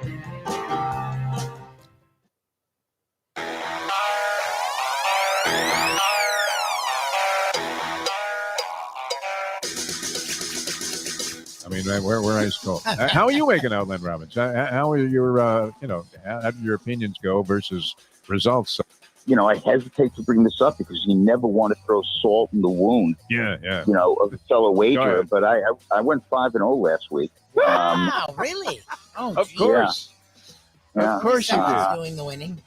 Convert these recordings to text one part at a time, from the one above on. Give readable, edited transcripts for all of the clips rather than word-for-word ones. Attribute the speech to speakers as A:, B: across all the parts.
A: I mean, we're ice cold. How are you making out, Len Robbins? How are your, how do your opinions go versus results?
B: I hesitate to bring this up because you never want to throw salt in the wound.
A: Yeah.
B: Of a fellow wagerer. But I went 5-0 last week.
C: Wow, really? Oh,
A: of course.
B: Yeah.
A: Of course you did.
C: Doing the winning.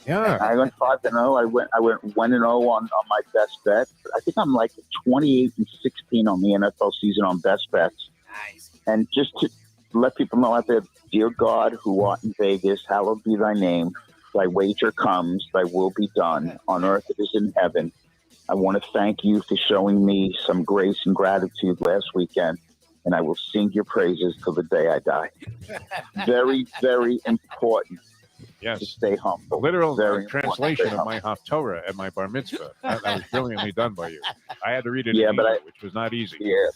A: Yeah.
B: I went 5-0. I went 1-0 on my best bet. I think I'm like 28-16 on the NFL season on best bets.
C: Nice.
B: And just to let people know out there, dear God, who art in Vegas, hallowed be thy name. Thy wager comes, thy will be done, on earth it is in heaven. I want to thank you for showing me some grace and gratitude last weekend, and I will sing your praises till the day I die. Very, very important to stay humble.
A: The literal translation of my Haftorah at my bar mitzvah. That was brilliantly done by you. I had to read it in Hebrew, which was not easy.
B: Yeah.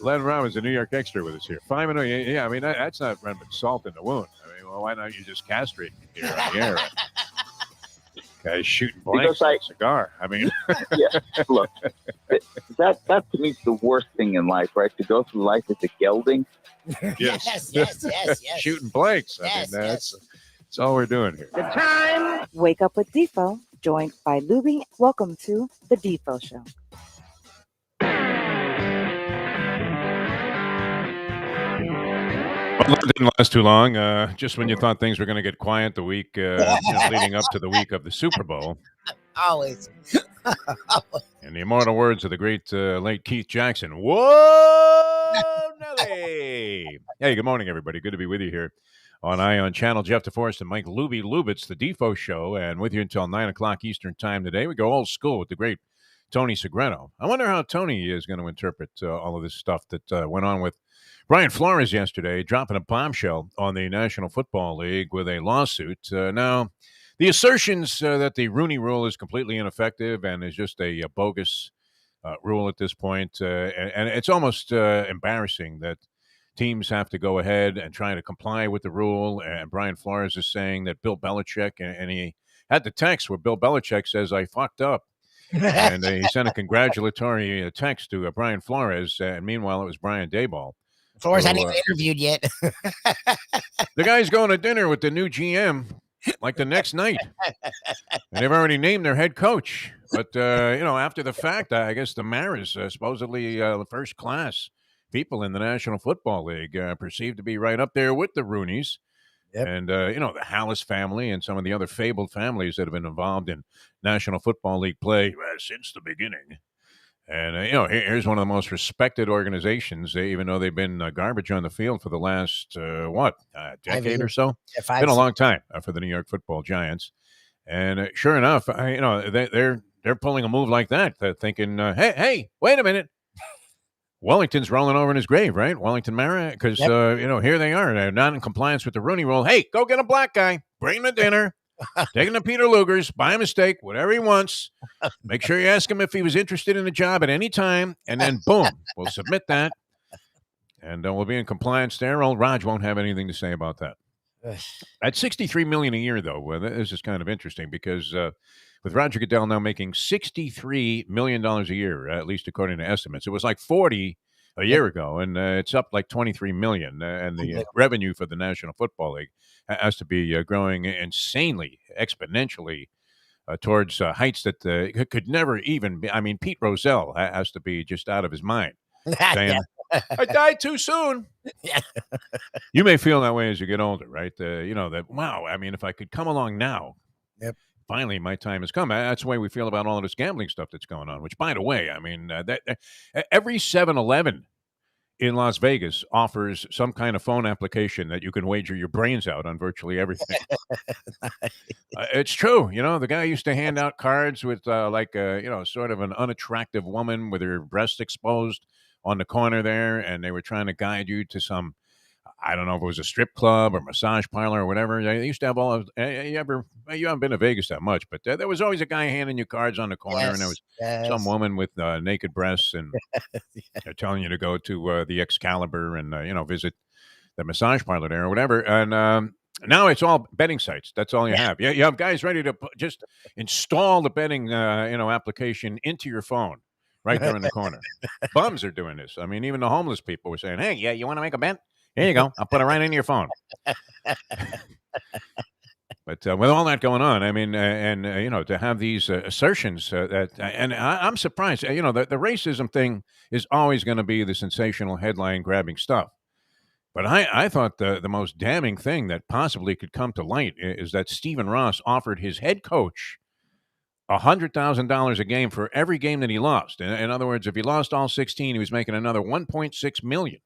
A: Len Robbins, a New York Extra with us here. 5-0. Yeah, I mean, that's not random salt in the wound. I mean, well, why not you just castrate me here on the air? Guys shooting blanks with a cigar. I mean,
B: yeah. Look, that to me is the worst thing in life, right? To go through life with the gelding.
A: Yes.
C: Yes.
A: Shooting blanks. I mean, that's all we're doing here.
D: The time. Wake up with Defo, joined by Lubie. Welcome to the Defo Show.
A: Well, it didn't last too long. Just when you thought things were going to get quiet the week leading up to the week of the Super Bowl.
C: Always.
A: In the immortal words of the great late Keith Jackson, whoa, Nelly! Hey, good morning, everybody. Good to be with you here on Ion Channel. Jeff Deforrest and Mike Lubie, Lubitz, the Defo Show, and with you until 9 o'clock Eastern Time today. We go old school with the great Tony Segreto. I wonder how Tony is going to interpret all of this stuff that went on with Brian Flores yesterday, dropping a bombshell on the National Football League with a lawsuit. Now, the assertions that the Rooney Rule is completely ineffective and is just a bogus rule at this point, and it's almost embarrassing that teams have to go ahead and try to comply with the rule. And Brian Flores is saying that Bill Belichick, and he had the text where Bill Belichick says, "I fucked up." And he sent a congratulatory text to Brian Flores, and meanwhile, it was Brian Daboll.
C: Flores hadn't even interviewed yet.
A: The guy's going to dinner with the new GM like the next night. And they've already named their head coach. But, after the fact, I guess the Maras, supposedly the first class people in the National Football League, perceived to be right up there with the Rooneys. Yep. And, the Hallis family and some of the other fabled families that have been involved in National Football League play since the beginning. And, here's one of the most respected organizations, even though they've been garbage on the field for the last, decade or so? It's been a long time for the New York Football Giants. And sure enough, they're pulling a move like that, thinking, hey, wait a minute. Wellington's rolling over in his grave, right? Wellington Mara, because, here they are. They're not in compliance with the Rooney Rule. Hey, go get a black guy. Bring him to dinner. Take him to Peter Luger's, buy him a steak, whatever he wants. Make sure you ask him if he was interested in the job at any time, and then boom, we'll submit that, and we'll be in compliance there. Old Raj won't have anything to say about that. At $63 million a year, though, this is kind of interesting because with Roger Goodell now making $63 million a year, at least according to estimates, it was like 40 a year ago, and it's up like $23 million, and the revenue for the National Football League has to be growing insanely, exponentially towards heights that could never even be. I mean, Pete Rozelle has to be just out of his mind, saying, I died too soon. You may feel that way as you get older, right? That, wow, I mean, if I could come along now, finally my time has come. That's the way we feel about all of this gambling stuff that's going on, which, by the way, I mean, every 7-Eleven in Las Vegas offers some kind of phone application that you can wager your brains out on virtually everything. It's true. The guy used to hand out cards with sort of an unattractive woman with her breast exposed on the corner there, and they were trying to guide you to some, I don't know if it was a strip club or massage parlor or whatever. They used to have all of, you haven't been to Vegas that much, but there was always a guy handing you cards on the corner, and there was some woman with naked breasts and telling you to go to the Excalibur and, visit the massage parlor there or whatever. And Now it's all betting sites. That's all you
C: Yeah.
A: have. You have guys ready to just install the betting, application into your phone right there in the corner. Bums are doing this. I mean, even the homeless people were saying, "Hey, yeah, you want to make a bet? Here you go. I'll put it right into your phone." But with all that going on, I mean, to have these assertions and I'm surprised. The racism thing is always going to be the sensational headline grabbing stuff. But I thought the most damning thing that possibly could come to light is that Stephen Ross offered his head coach $100,000 a game for every game that he lost. In other words, if he lost all 16, he was making another $1.6 million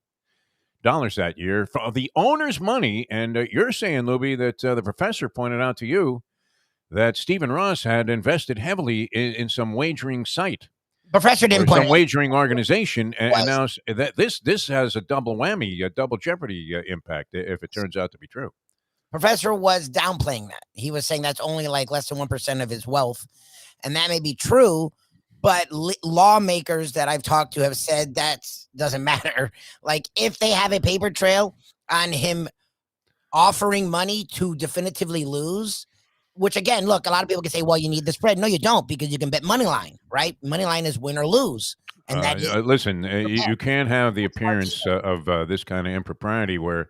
A: that year for the owner's money. And you're saying, Lubie, that the professor pointed out to you that Stephen Ross had invested heavily in some wagering site.
C: Professor didn't
A: Or
C: point
A: some
C: it out.
A: wagering organization, and
C: Was.
A: now that this has a double whammy, a double jeopardy impact if it turns out to be true.
C: Professor was downplaying that. He was saying that's only like less than 1% of his wealth, and that may be true. But lawmakers that I've talked to have said that doesn't matter. Like if they have a paper trail on him offering money to definitively lose, which again, look, a lot of people can say, well, you need the spread. No, you don't, because you can bet money line, right? Money line is win or lose. And that is,
A: listen, you can't have the appearance of this kind of impropriety where,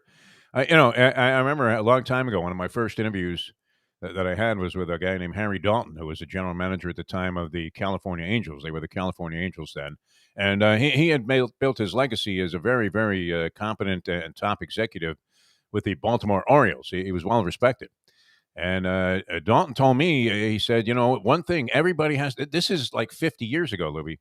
A: I remember a long time ago, one of my first interviews that I had was with a guy named Harry Dalton, who was the general manager at the time of the California Angels. They were the California Angels then. And he had built his legacy as a very, very competent and top executive with the Baltimore Orioles. He was well respected. And Dalton told me, he said, one thing everybody has, this is like 50 years ago, Lubie.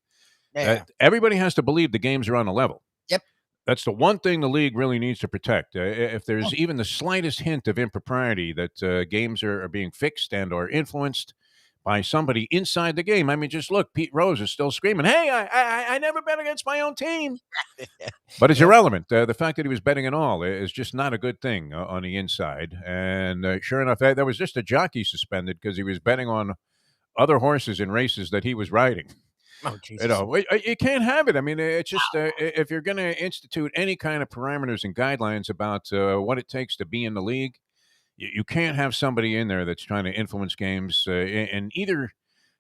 C: yeah.
A: Everybody has to believe the games are on a level.
C: Yep.
A: That's the one thing the league really needs to protect. If there's even the slightest hint of impropriety that games are being fixed and or influenced by somebody inside the game. I mean, just look, Pete Rose is still screaming, "Hey, I never bet against my own team." But it's irrelevant. The fact that he was betting at all is just not a good thing on the inside. And sure enough, there was just a jockey suspended because he was betting on other horses in races that he was riding.
C: Oh, Jesus.
A: You can't have it. I mean, it's just if you're going to institute any kind of parameters and guidelines about what it takes to be in the league, you can't have somebody in there that's trying to influence games in either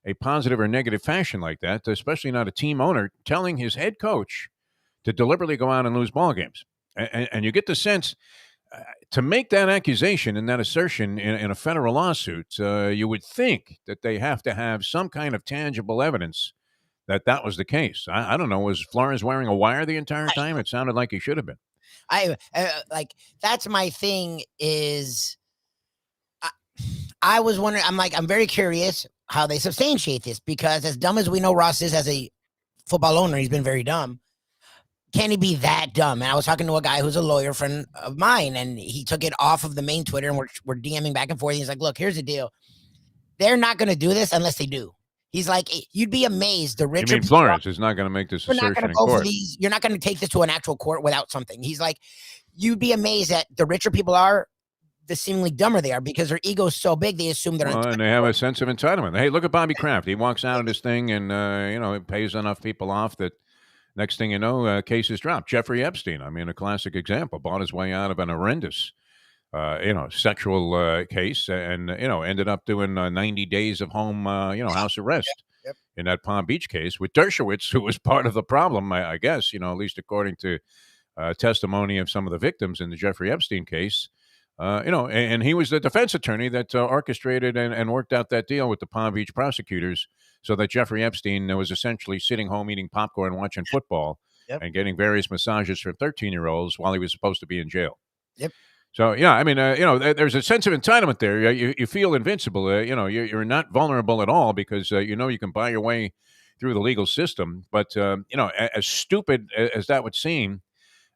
A: a positive or negative fashion like that, especially not a team owner telling his head coach to deliberately go out and lose ball games. And you get the sense to make that accusation and that assertion in a federal lawsuit, you would think that they have to have some kind of tangible evidence that was the case. I don't know. Was Flores wearing a wire the entire time? It sounded like he should have been.
C: That's my thing is I was wondering, I'm very curious how they substantiate this, because as dumb as we know Ross is as a football owner, he's been very dumb. Can he be that dumb? And I was talking to a guy who's a lawyer friend of mine, and he took it off of the main Twitter, and we're DMing back and forth. He's like, look, here's the deal. They're not going to do this unless they do. He's like, you'd be amazed. The richer
A: You mean Flores is not going to make this assertion in court?
C: You're not going to take this to an actual court without something. He's like, you'd be amazed that the richer people are, the seemingly dumber they are, because their ego's so big, they assume they're
A: and they have a sense of entitlement. Hey, look at Bobby Kraft. He walks out of this thing and, it pays enough people off that next thing you know, cases drop. Jeffrey Epstein, I mean, a classic example, bought his way out of an horrendous sexual case and, ended up doing 90 days of home, house arrest.
C: Yep.
A: In that Palm Beach case with Dershowitz, who was part of the problem, I guess, at least according to testimony of some of the victims in the Jeffrey Epstein case. And he was the defense attorney that orchestrated and worked out that deal with the Palm Beach prosecutors so that Jeffrey Epstein was essentially sitting home eating popcorn, watching football, and getting various massages for 13-year-olds while he was supposed to be in jail.
C: Yep.
A: So, yeah, I mean, there's a sense of entitlement there. You feel invincible. You're not vulnerable at all because, you can buy your way through the legal system. But, as stupid as that would seem,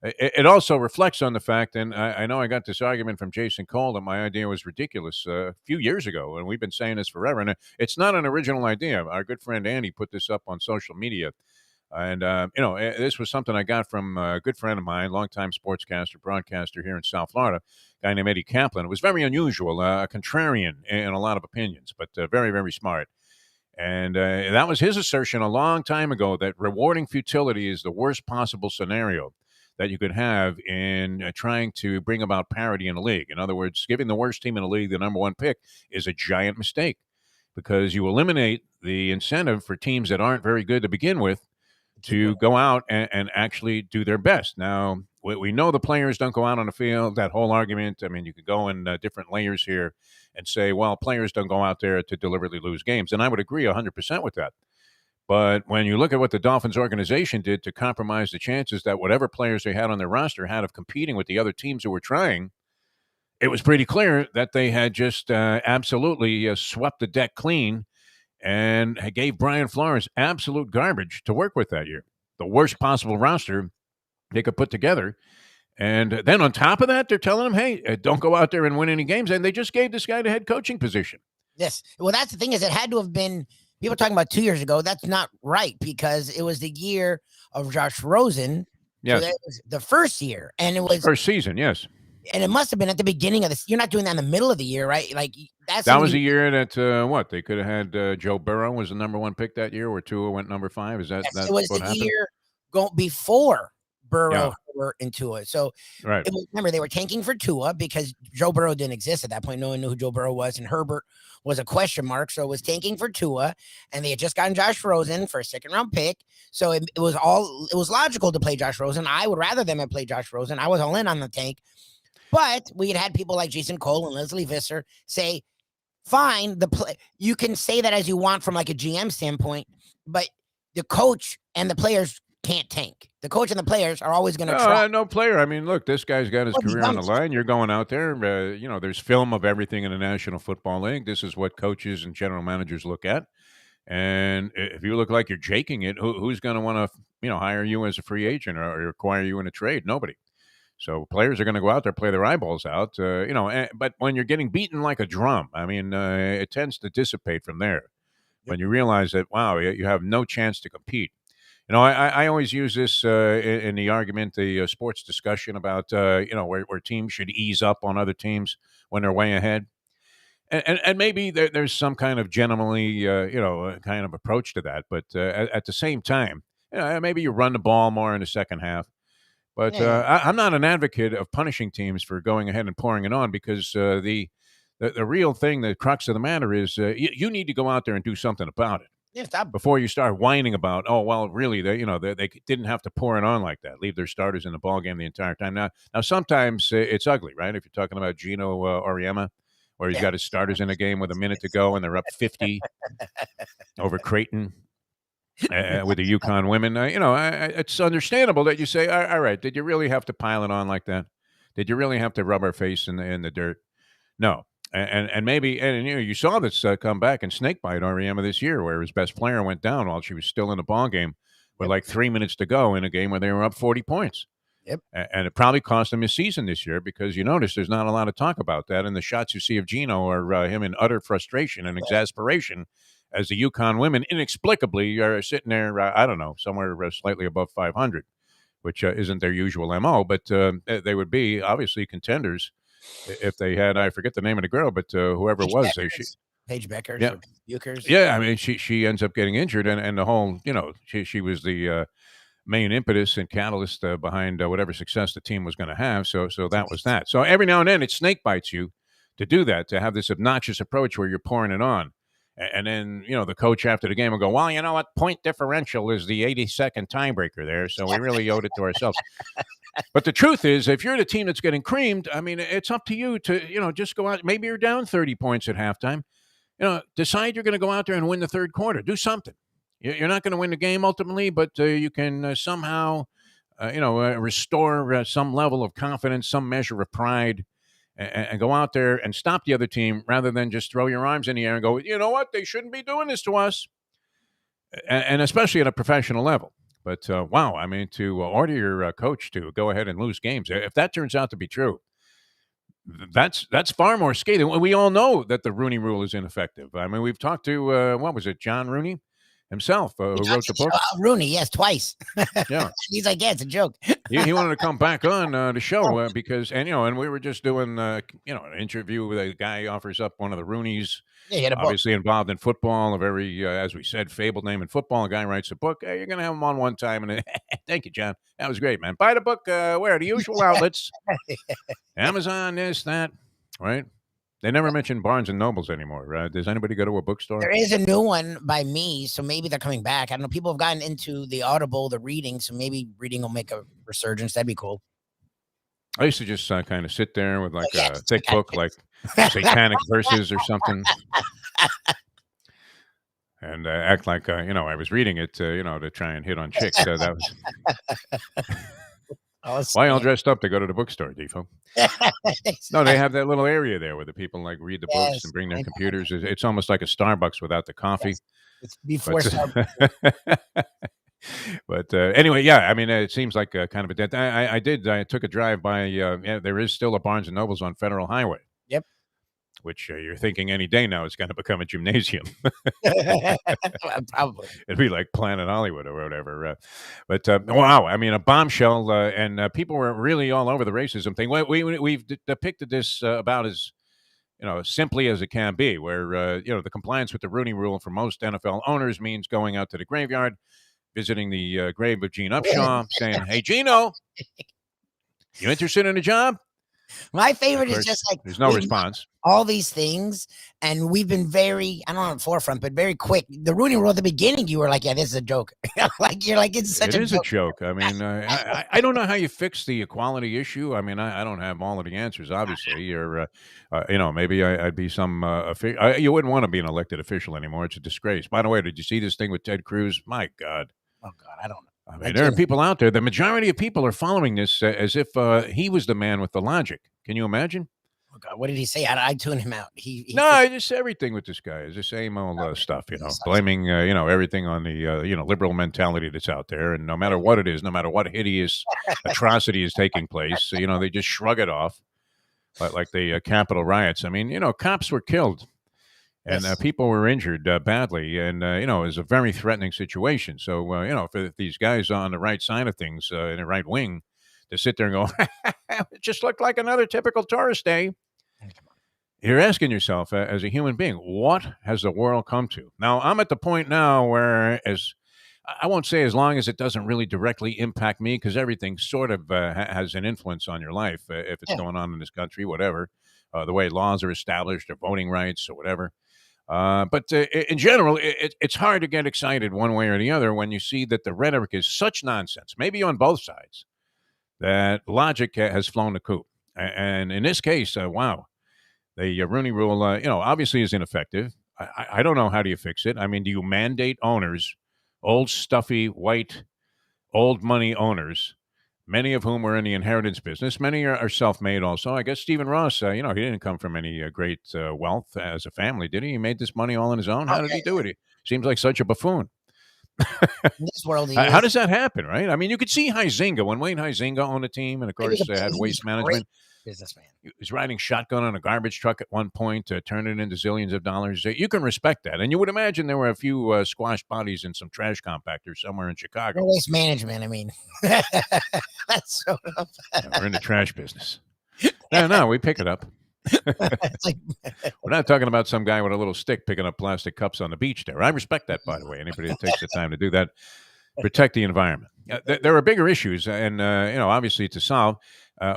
A: it also reflects on the fact, and I know I got this argument from Jason Cole that my idea was ridiculous a few years ago, and we've been saying this forever. And it's not an original idea. Our good friend Andy put this up on social media. And, this was something I got from a good friend of mine, longtime sportscaster, broadcaster here in South Florida, a guy named Eddie Kaplan. It was very unusual, a contrarian in a lot of opinions, but very, very smart. And that was his assertion a long time ago that rewarding futility is the worst possible scenario. that you could have in trying to bring about parity in the league. In other words, giving the worst team in the league the number one pick is a giant mistake because you eliminate the incentive for teams that aren't very good to begin with to go out and actually do their best. Now, we know the players don't go out on the field. That whole argument, I mean, you could go in different layers here and say, well, players don't go out there to deliberately lose games. And I would agree 100% with that. But when you look at what the Dolphins organization did to compromise the chances that whatever players they had on their roster had of competing with the other teams who were trying, it was pretty clear that they had just absolutely swept the deck clean and gave Brian Flores absolute garbage to work with that year. The worst possible roster they could put together. And then on top of that, they're telling him, hey, don't go out there and win any games. And they just gave this guy the head coaching position.
C: Yes. Well, that's the thing is it had to have been people talking about 2 years ago. That's not right because it was the year of Josh Rosen.
A: Yes.
C: So that was the first year. And it was
A: first season, yes.
C: And it must have been at the beginning of this. You're not doing that in the middle of the year, right? Like
A: that was a year that what they could have had. Joe Burrow was the number one pick that year, or Tua went number 5. Is that
C: yes, it was
A: what
C: the
A: happened?
C: Year before Burrow and Tua. So
A: right.
C: Remember they were tanking for Tua because Joe Burrow didn't exist at that point. No one knew who Joe Burrow was, and Herbert was a question mark. So it was tanking for Tua, and they had just gotten Josh Rosen for a second-round pick. So it was logical to play Josh Rosen. I would rather them have played Josh Rosen. I was all in on the tank. But we had people like Jason Cole and Leslie Visser say, fine, you can say that as you want from like a GM standpoint, but the coach and the players can't tank. The coach and the players are always going to try.
A: No player. I mean, look, this guy's got his career on the line. You're going out there. There's film of everything in the National Football League. This is what coaches and general managers look at. And if you look like you're jaking it, who's going to want to, hire you as a free agent or acquire you in a trade? Nobody. So players are going to go out there, play their eyeballs out, but when you're getting beaten like a drum, I mean, it tends to dissipate from there when you realize that, wow, you have no chance to compete. I always use this in the argument, the sports discussion about, where teams should ease up on other teams when they're way ahead. And maybe there's some kind of gentlemanly, kind of approach to that. But at the same time, maybe you run the ball more in the second half. But I'm not an advocate of punishing teams for going ahead and pouring it on because the real thing, the crux of the matter is you need to go out there and do something about it.
C: Yeah,
A: before you start whining about, oh, well, really, they didn't have to pour it on like that, leave their starters in the ballgame the entire time. Now sometimes it's ugly, right? If you're talking about Gino Auriemma, where he's got his starters in a game with a minute to go and they're up 50 over Creighton. With the UConn women, it's understandable that you say, all right, did you really have to pile it on like that? Did you really have to rub our face in the dirt? No. And maybe, you saw this come back and snakebite Auriemma this year where his best player went down while she was still in the ballgame with like 3 minutes to go in a game where they were up 40 points.
C: Yep.
A: And it probably cost him his season this year because you notice there's not a lot of talk about that. And the shots you see of Gino are him in utter frustration and exasperation as the UConn women inexplicably are sitting there, I don't know, somewhere slightly above 500, which isn't their usual MO, but they would be obviously contenders if they had, I forget the name of the girl, but whoever it was.
C: Paige Beckers.
A: Yeah.
C: Bukers.
A: Yeah, I mean, she ends up getting injured, and the whole, she was the main impetus and catalyst behind whatever success the team was going to have. So that was that. So every now and then it snake bites you to do that, to have this obnoxious approach where you're pouring it on. And then, the coach after the game will go, well, you know what? Point differential is the 82nd tiebreaker there. So we really owed it to ourselves. But the truth is, if you're the team that's getting creamed, I mean, it's up to you to, just go out. Maybe you're down 30 points at halftime. Decide you're going to go out there and win the third quarter. Do something. You're not going to win the game ultimately, but you can somehow, restore some level of confidence, some measure of pride. And go out there and stop the other team rather than just throw your arms in the air and go, you know what? They shouldn't be doing this to us. And especially at a professional level. But, wow, I mean, to order your coach to go ahead and lose games, if that turns out to be true, that's far more scathing. We all know that the Rooney Rule is ineffective. I mean, we've talked to, John Rooney? himself, who wrote the book.
C: Rooney, yes, twice.
A: Yeah.
C: He's like, yeah, it's a joke.
A: He wanted to come back on the show because, and we were just doing, an interview with a guy who offers up one of the Rooneys.
C: Yeah, he had a book.
A: Obviously involved in football, a very, as we said, fabled name in football. A guy writes a book. Hey, you're going to have him on one time. And thank you, John. That was great, man. Buy the book where? The usual outlets. Amazon, this, that, right? They never mention Barnes and Nobles anymore. Does anybody go to a bookstore?
C: There is a new one by me, so maybe they're coming back. I don't know. People have gotten into the Audible, the reading, so maybe reading will make a resurgence. That'd be cool.
A: I used to just kind of sit there with like a thick book, like Satanic Verses or something, and act like I was reading it, to try and hit on chicks. That was why all dressed up to go to the bookstore, Defo. No, they have that little area there where the people like read the books and bring their computers. It's almost like a Starbucks without the coffee.
C: Yes. It's before Starbucks.
A: But anyway, yeah, I mean, it seems like kind of a dead. I took a drive by. There is still a Barnes and Nobles on Federal Highway.
C: Yep.
A: Which you're thinking any day now is going to become a gymnasium.
C: Probably.
A: It'd be like Planet Hollywood or whatever. But wow, I mean, a bombshell, and people were really all over the racism thing. We've depicted this about as simply as it can be, where the compliance with the Rooney Rule for most NFL owners means going out to the graveyard, visiting the grave of Gene Upshaw, saying, "Hey, Gino, you interested in a job?"
C: My favorite is just like
A: there's no response.
C: All these things, and we've been very, I don't know, on the forefront, but very quick. The Rooney Rule at the beginning, you were like, "Yeah, this is a joke." You're like, "It's such a joke."
A: I mean, I don't know how you fix the equality issue. I mean, I don't have all of the answers, obviously. Or maybe I'd be some. You wouldn't want to be an elected official anymore. It's a disgrace. By the way, did you see this thing with Ted Cruz? My God.
C: Oh God, I don't know.
A: I mean, there are people out there. The majority of people are following this as if he was the man with the logic. Can you imagine?
C: Oh God, what did he say? I tune him out.
A: Just everything with this guy is the same old stuff. Blaming everything on the liberal mentality that's out there, and no matter what it is, no matter what hideous atrocity is taking place, they just shrug it off, like the Capitol riots. I mean, cops were killed. And people were injured badly, and it was a very threatening situation. So, for these guys on the right side of things, in the right wing, to sit there and go, "It just looked like another typical tourist day," you're asking yourself, as a human being, what has the world come to? Now, I'm at the point now where, I won't say as long as it doesn't really directly impact me, because everything sort of has an influence on your life if it's going on in this country, whatever, the way laws are established or voting rights or whatever. But in general, it's hard to get excited one way or the other when you see that the rhetoric is such nonsense, maybe on both sides, that logic has flown the coop. And in this case, wow, the Rooney Rule, obviously is ineffective. I don't know, how do you fix it? I mean, do you mandate owners, old stuffy, white, old money owners, many of whom were in the inheritance business. Many are self-made also. I guess Stephen Ross, he didn't come from any great wealth as a family, did he? He made this money all on his own. How did he do it? He seems like such a buffoon.
C: In this world,
A: how does that happen, right? I mean, you could see Huizinga, when Wayne Huizinga owned a team, and of course they had waste management.
C: Businessman.
A: He was riding shotgun on a garbage truck at one point, turning it into zillions of dollars. You can respect that. And you would imagine there were a few squashed bodies in some trash compactors somewhere in Chicago.
C: Waste management, I mean. That's so
A: we're in the trash business. No, we pick it up. We're not talking about some guy with a little stick picking up plastic cups on the beach there. I respect that, by the way. Anybody that takes the time to do that, protect the environment. There are bigger issues, and obviously to solve.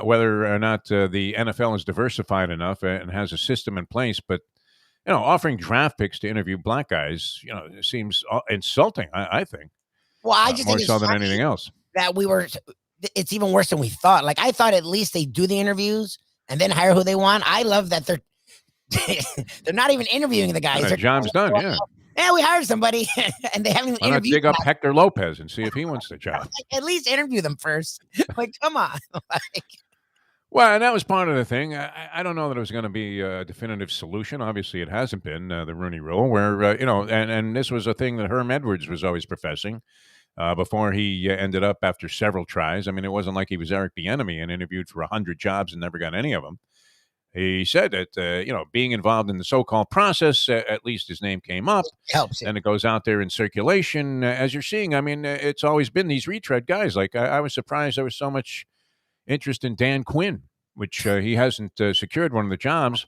A: Whether or not the NFL is diversified enough and has a system in place, but offering draft picks to interview black guys, seems insulting. I think.
C: Well, I just
A: more
C: think
A: so than anything else.
C: That it's even worse than we thought. Like, I thought at least they do the interviews and then hire who they want. I love that they're not even interviewing the guys.
A: Job's done. Yeah.
C: Yeah, we hired somebody, and they haven't
A: Why not dig up Hector Lopez and see if he wants the job?
C: At least interview them first. Like, come on.
A: Well, and that was part of the thing. I don't know that it was going to be a definitive solution. Obviously, it hasn't been the Rooney Rule, where and this was a thing that Herm Edwards was always professing before he ended up after several tries. I mean, it wasn't like he was Eric Bieniemy and interviewed for 100 jobs and never got any of them. He said that, being involved in the so-called process, at least his name came up.
C: Helps it.
A: And it goes out there in circulation. As you're seeing, I mean, it's always been these retread guys. Like, I was surprised there was so much interest in Dan Quinn, which he hasn't secured one of the jobs.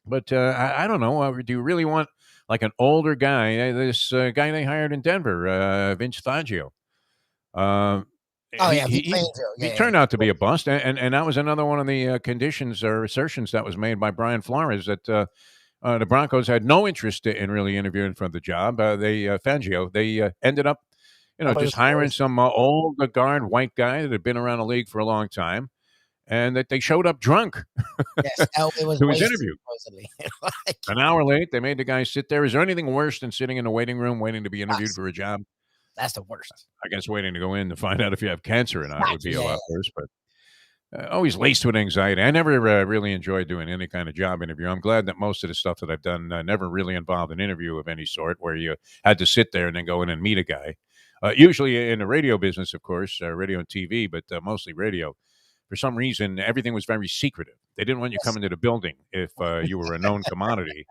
A: But I don't know. Do you really want like an older guy? This guy they hired in Denver, Vince Fangio.
C: Oh yeah,
A: he turned out to be a bust, and that was another one of the conditions or assertions that was made by Brian Flores that the Broncos had no interest in really interviewing for the job. Fangio, they ended up, just hiring some old guard white guy that had been around the league for a long time, and that they showed up drunk.
C: Yes, it was
A: to his
C: wasted,
A: interview.
C: supposedly.
A: An hour late, they made the guy sit there. Is there anything worse than sitting in a waiting room waiting to be interviewed for a job?
C: That's the worst.
A: I guess waiting to go in to find out if you have cancer or not would be a lot worse. But always laced with anxiety. I never really enjoyed doing any kind of job interview. I'm glad that most of the stuff that I've done never really involved an interview of any sort where you had to sit there and then go in and meet a guy. Usually in the radio business, of course, radio and TV, but mostly radio. For some reason, everything was very secretive. They didn't want you coming to the building if you were a known commodity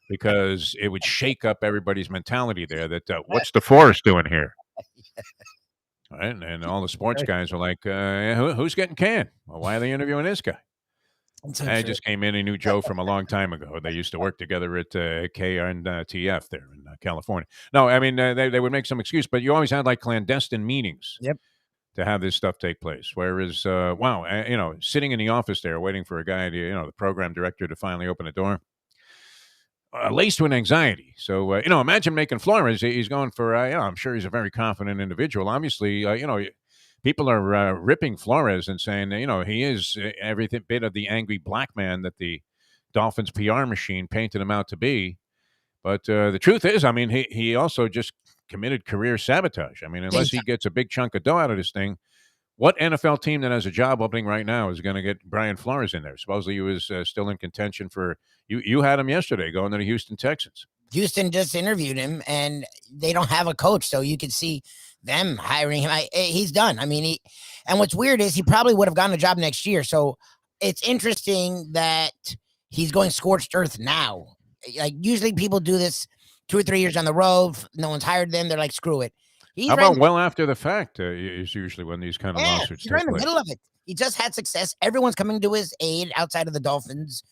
A: because it would shake up everybody's mentality there that, what's Deforrest doing here? Right? And all the sports guys were like, who's getting canned? Well, why are they interviewing this guy? I just came in and knew Joe from a long time ago. They used to work together at KRTF there in California. No, I mean, they would make some excuse, but you always had like clandestine meetings.
C: Yep.
A: To have this stuff take place. Whereas, sitting in the office there waiting for a guy to, the program director to finally open the door, laced with anxiety. So, imagine making Flores. He's going for, I'm sure he's a very confident individual. Obviously, people are ripping Flores and saying, he is every bit of the angry black man that the Dolphins PR machine painted him out to be. But the truth is, I mean, he also just committed career sabotage. I mean, unless he gets a big chunk of dough out of this thing, what NFL team that has a job opening right now is going to get Brian Flores in there? Supposedly he was still in contention for you had him yesterday going to the Houston Texans.
C: Houston just interviewed him, and they don't have a coach, so you could see them hiring him. He's done. I mean, and what's weird is he probably would have gotten a job next year. So it's interesting that he's going scorched earth now. Like usually people do this 2 or 3 years on the road. No one's hired them. They're like, screw it.
A: How about well after the fact is usually when these kind of lawsuits
C: he's right
A: take
C: in the
A: place.
C: middle of it. He just had success. Everyone's coming to his aid outside of the Dolphins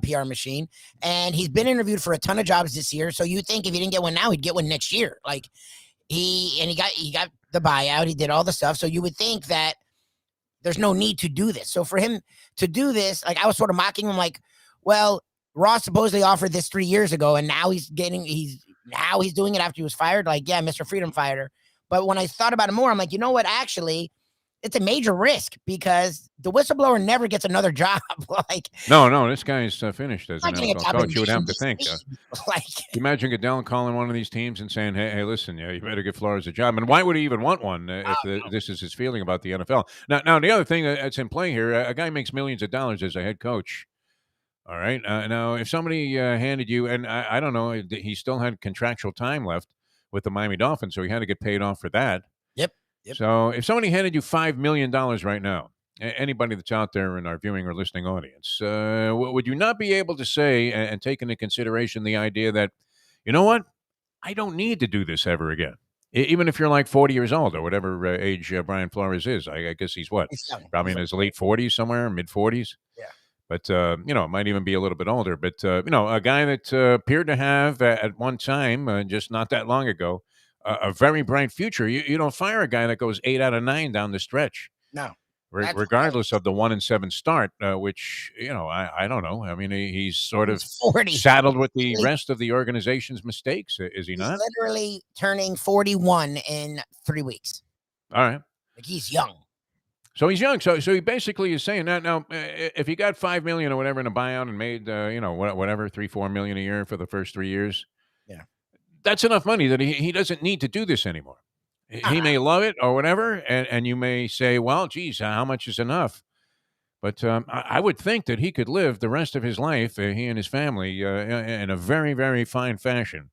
C: PR machine. And he's been interviewed for a ton of jobs this year. So you think if he didn't get one now, he'd get one next year. Like he got the buyout. He did all the stuff. So you would think that there's no need to do this. So for him to do this, like I was sort of mocking him like, well, Ross supposedly offered this 3 years ago, and now he's doing it after he was fired. Like, yeah, Mr. Freedom fired her. But when I thought about it more, I'm like, you know what? Actually, it's a major risk because the whistleblower never gets another job. Like,
A: no, this guy's finished as an
C: getting a
A: NFL
C: job
A: coach.
C: in
A: You would have to think.
C: like,
A: Imagine Goodell calling one of these teams and saying, "Hey, listen, you better get Flores a job." And why would he even want one if this is his feeling about the NFL? Now, the other thing that's in play here, a guy makes millions of dollars as a head coach. All right. Now, if somebody handed you, and I don't know, he still had contractual time left with the Miami Dolphins, so he had to get paid off for that.
C: Yep.
A: So if somebody handed you $5 million right now, anybody that's out there in our viewing or listening audience, would you not be able to say and take into consideration the idea that, you know what, I don't need to do this ever again? Even if you're like 40 years old or whatever age Brian Flores is. I guess he's what? Probably in his late 40s somewhere, mid 40s.
C: Yeah.
A: But, it might even be a little bit older. But, a guy that appeared to have at one time, just not that long ago, a very bright future. You don't fire a guy that goes 8 out of 9 down the stretch.
C: No.
A: Regardless of the 1-7 start, which, I don't know. I mean, he's sort of
C: 40.
A: saddled with the rest of the organization's mistakes, is he not?
C: He's literally turning 41 in 3 weeks.
A: All right.
C: Like he's young.
A: So he's young. So he basically is saying that now, if he got $5 million or whatever in a buyout and made, whatever, $3-4 million a year for the first 3 years.
C: Yeah.
A: That's enough money that he doesn't need to do this anymore. He may love it or whatever, and you may say, well, geez, how much is enough? But I would think that he could live the rest of his life, he and his family, in a very, very fine fashion,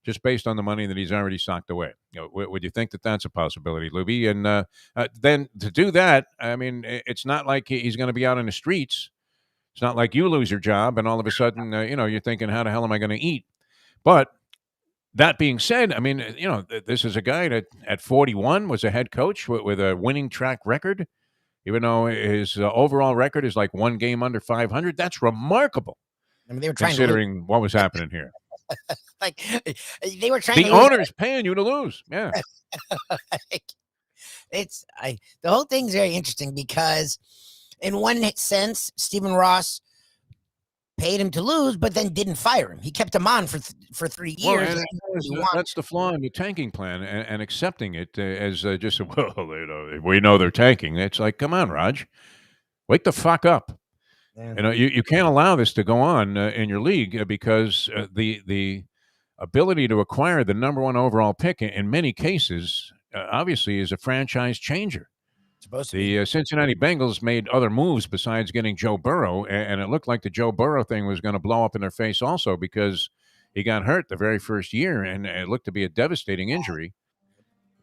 A: just based on the money that he's already socked away. Would you think that that's a possibility, Lubie? And then to do that, I mean, it's not like he's going to be out in the streets It's not like you lose your job and all of a sudden, you're thinking, how the hell am I going to eat? But that being said, I mean, this is a guy that at 41 was a head coach with a winning track record, even though his overall record is like one game under 500. That's remarkable.
C: I mean, they were trying
A: considering what was happening here.
C: like they were trying.
A: The
C: to lose.
A: owner's paying you to lose. Yeah,
C: the whole thing's very interesting because, in one sense, Stephen Ross paid him to lose, but then didn't fire him. He kept him on for 3 years.
A: Well, that's the flaw in the tanking plan, and accepting it as just we know they're tanking. It's like, come on, Raj, wake the fuck up. Yeah. You can't allow this to go on in your league because the ability to acquire the number one overall pick in many cases obviously is a franchise changer. The Cincinnati Bengals made other moves besides getting Joe Burrow, and it looked like the Joe Burrow thing was going to blow up in their face also because he got hurt the very first year, and it looked to be a devastating injury.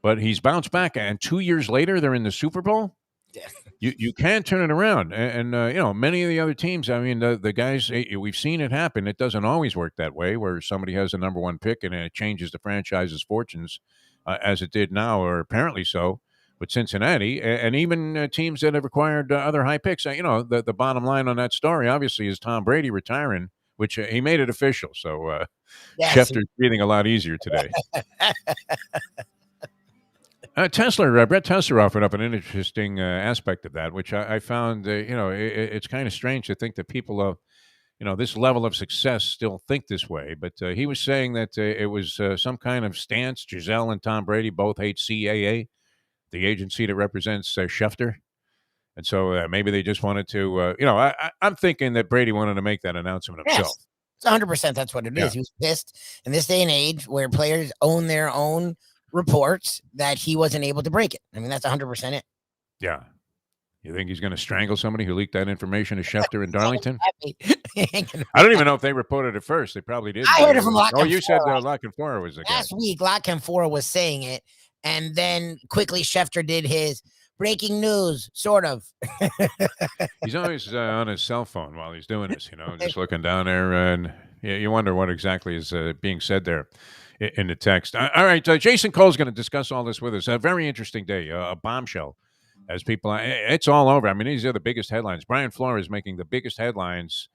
A: But he's bounced back, and 2 years later, they're in the Super Bowl. Yeah. You can't turn it around. And many of the other teams, I mean, the guys, we've seen it happen. It doesn't always work that way where somebody has the number one pick and it changes the franchise's fortunes as it did now, or apparently so. With Cincinnati, and even teams that have acquired other high picks. The bottom line on that story, obviously, is Tom Brady retiring, which he made it official. So Schefter's breathing a lot easier today. Brett Tesler offered up an interesting aspect of that, which I found, it's kind of strange to think that people of, this level of success still think this way. But he was saying that it was some kind of stance. Giselle and Tom Brady both hate CAA, the agency that represents Schefter. And so maybe they just wanted to, I'm thinking that Brady wanted to make that announcement himself.
C: Yes, 100% that's what it is. He was pissed in this day and age where players own their own reports that he wasn't able to break it. I mean, that's 100% it.
A: Yeah. You think he's going to strangle somebody who leaked that information to Schefter in Darlington? I don't even know if they reported it first. They probably did.
C: I heard it from Lock and
A: you said Lock and Fora was the guy.
C: Last week, Lock and Fora was saying it. And then quickly Schefter did his breaking news, sort of.
A: He's always on his cell phone while he's doing this, just looking down there. And you wonder what exactly is being said there in the text. All right, Jason Cole's going to discuss all this with us. A very interesting day, a bombshell. As people, it's all over. I mean, these are the biggest headlines. Brian Flores making the biggest headlines.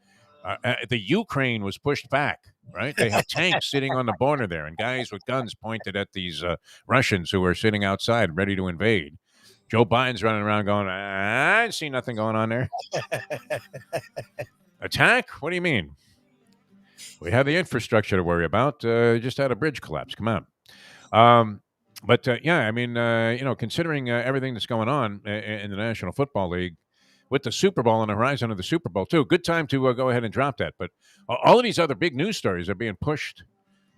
A: The Ukraine was pushed back, right? They had tanks sitting on the border there and guys with guns pointed at these Russians who were sitting outside ready to invade. Joe Biden's running around going, I see nothing going on there. Attack? What do you mean? We have the infrastructure to worry about. Just had a bridge collapse. Come on. But considering everything that's going on in the National Football League, with the Super Bowl on the horizon of the Super Bowl, too. Good time to go ahead and drop that. But all of these other big news stories are being pushed.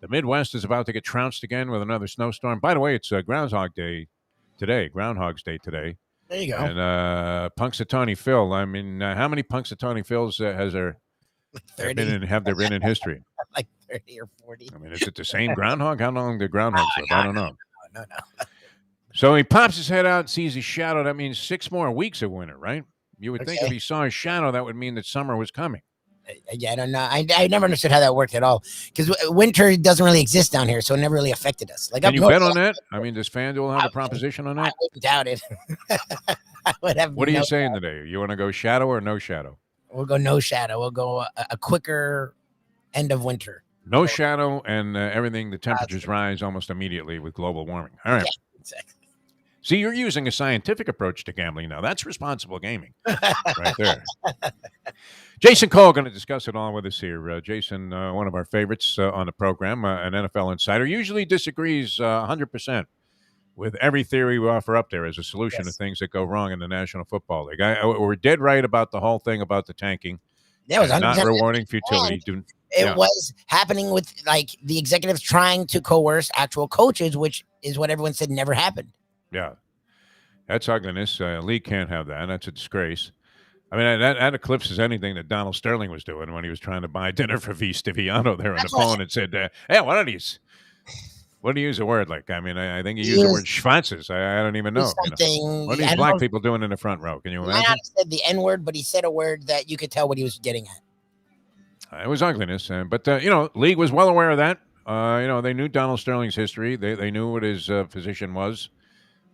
A: The Midwest is about to get trounced again with another snowstorm. By the way, it's Groundhog Day today. Groundhog's Day today.
C: There you go.
A: And Punxsutawney Phil. I mean, how many Punxsutawney Phils have there been in history?
C: Like 30 or 40.
A: I mean, is it the same groundhog? How long did groundhogs live? I don't know.
C: No.
A: So he pops his head out and sees his shadow. That means 6 more weeks of winter, right? You would think if he saw his shadow, that would mean that summer was coming.
C: Yeah, I don't know. I never understood how that worked at all because winter doesn't really exist down here, so it never really affected us. Like,
A: can you bet on that? I mean, does FanDuel have a proposition on that?
C: I wouldn't doubt it.
A: What are you saying today? You want to go shadow or no shadow?
C: We'll go no shadow. We'll go a quicker end of winter.
A: No shadow and everything. The temperatures rise almost immediately with global warming. All right.
C: Yeah, exactly.
A: See, you're using a scientific approach to gambling now. That's responsible gaming right there. Jason Cole going to discuss it all with us here. Jason, one of our favorites on the program, an NFL insider, usually disagrees 100% with every theory we offer up there as a solution to things that go wrong in the National Football League. We're dead right about the whole thing about the tanking.
C: That was
A: not rewarding futility.
C: It was happening with like the executives trying to coerce actual coaches, which is what everyone said never happened.
A: Yeah, that's ugliness. League can't have that. That's a disgrace. I mean, that eclipses anything that Donald Sterling was doing when he was trying to buy dinner for V. Stiviano there on the phone and said, hey, What do you use a word like? I mean, I think you
C: He
A: use the word
C: used,
A: schwanzes. I don't even know.
C: something.
A: What are these
C: I don't
A: black
C: know.
A: people doing in the front row? Can you
C: He might not
A: imagine?
C: have said the N word, but he said a word that you could tell what he was getting at.
A: It was ugliness, but league was well aware of that. They knew Donald Sterling's history. They knew what his position was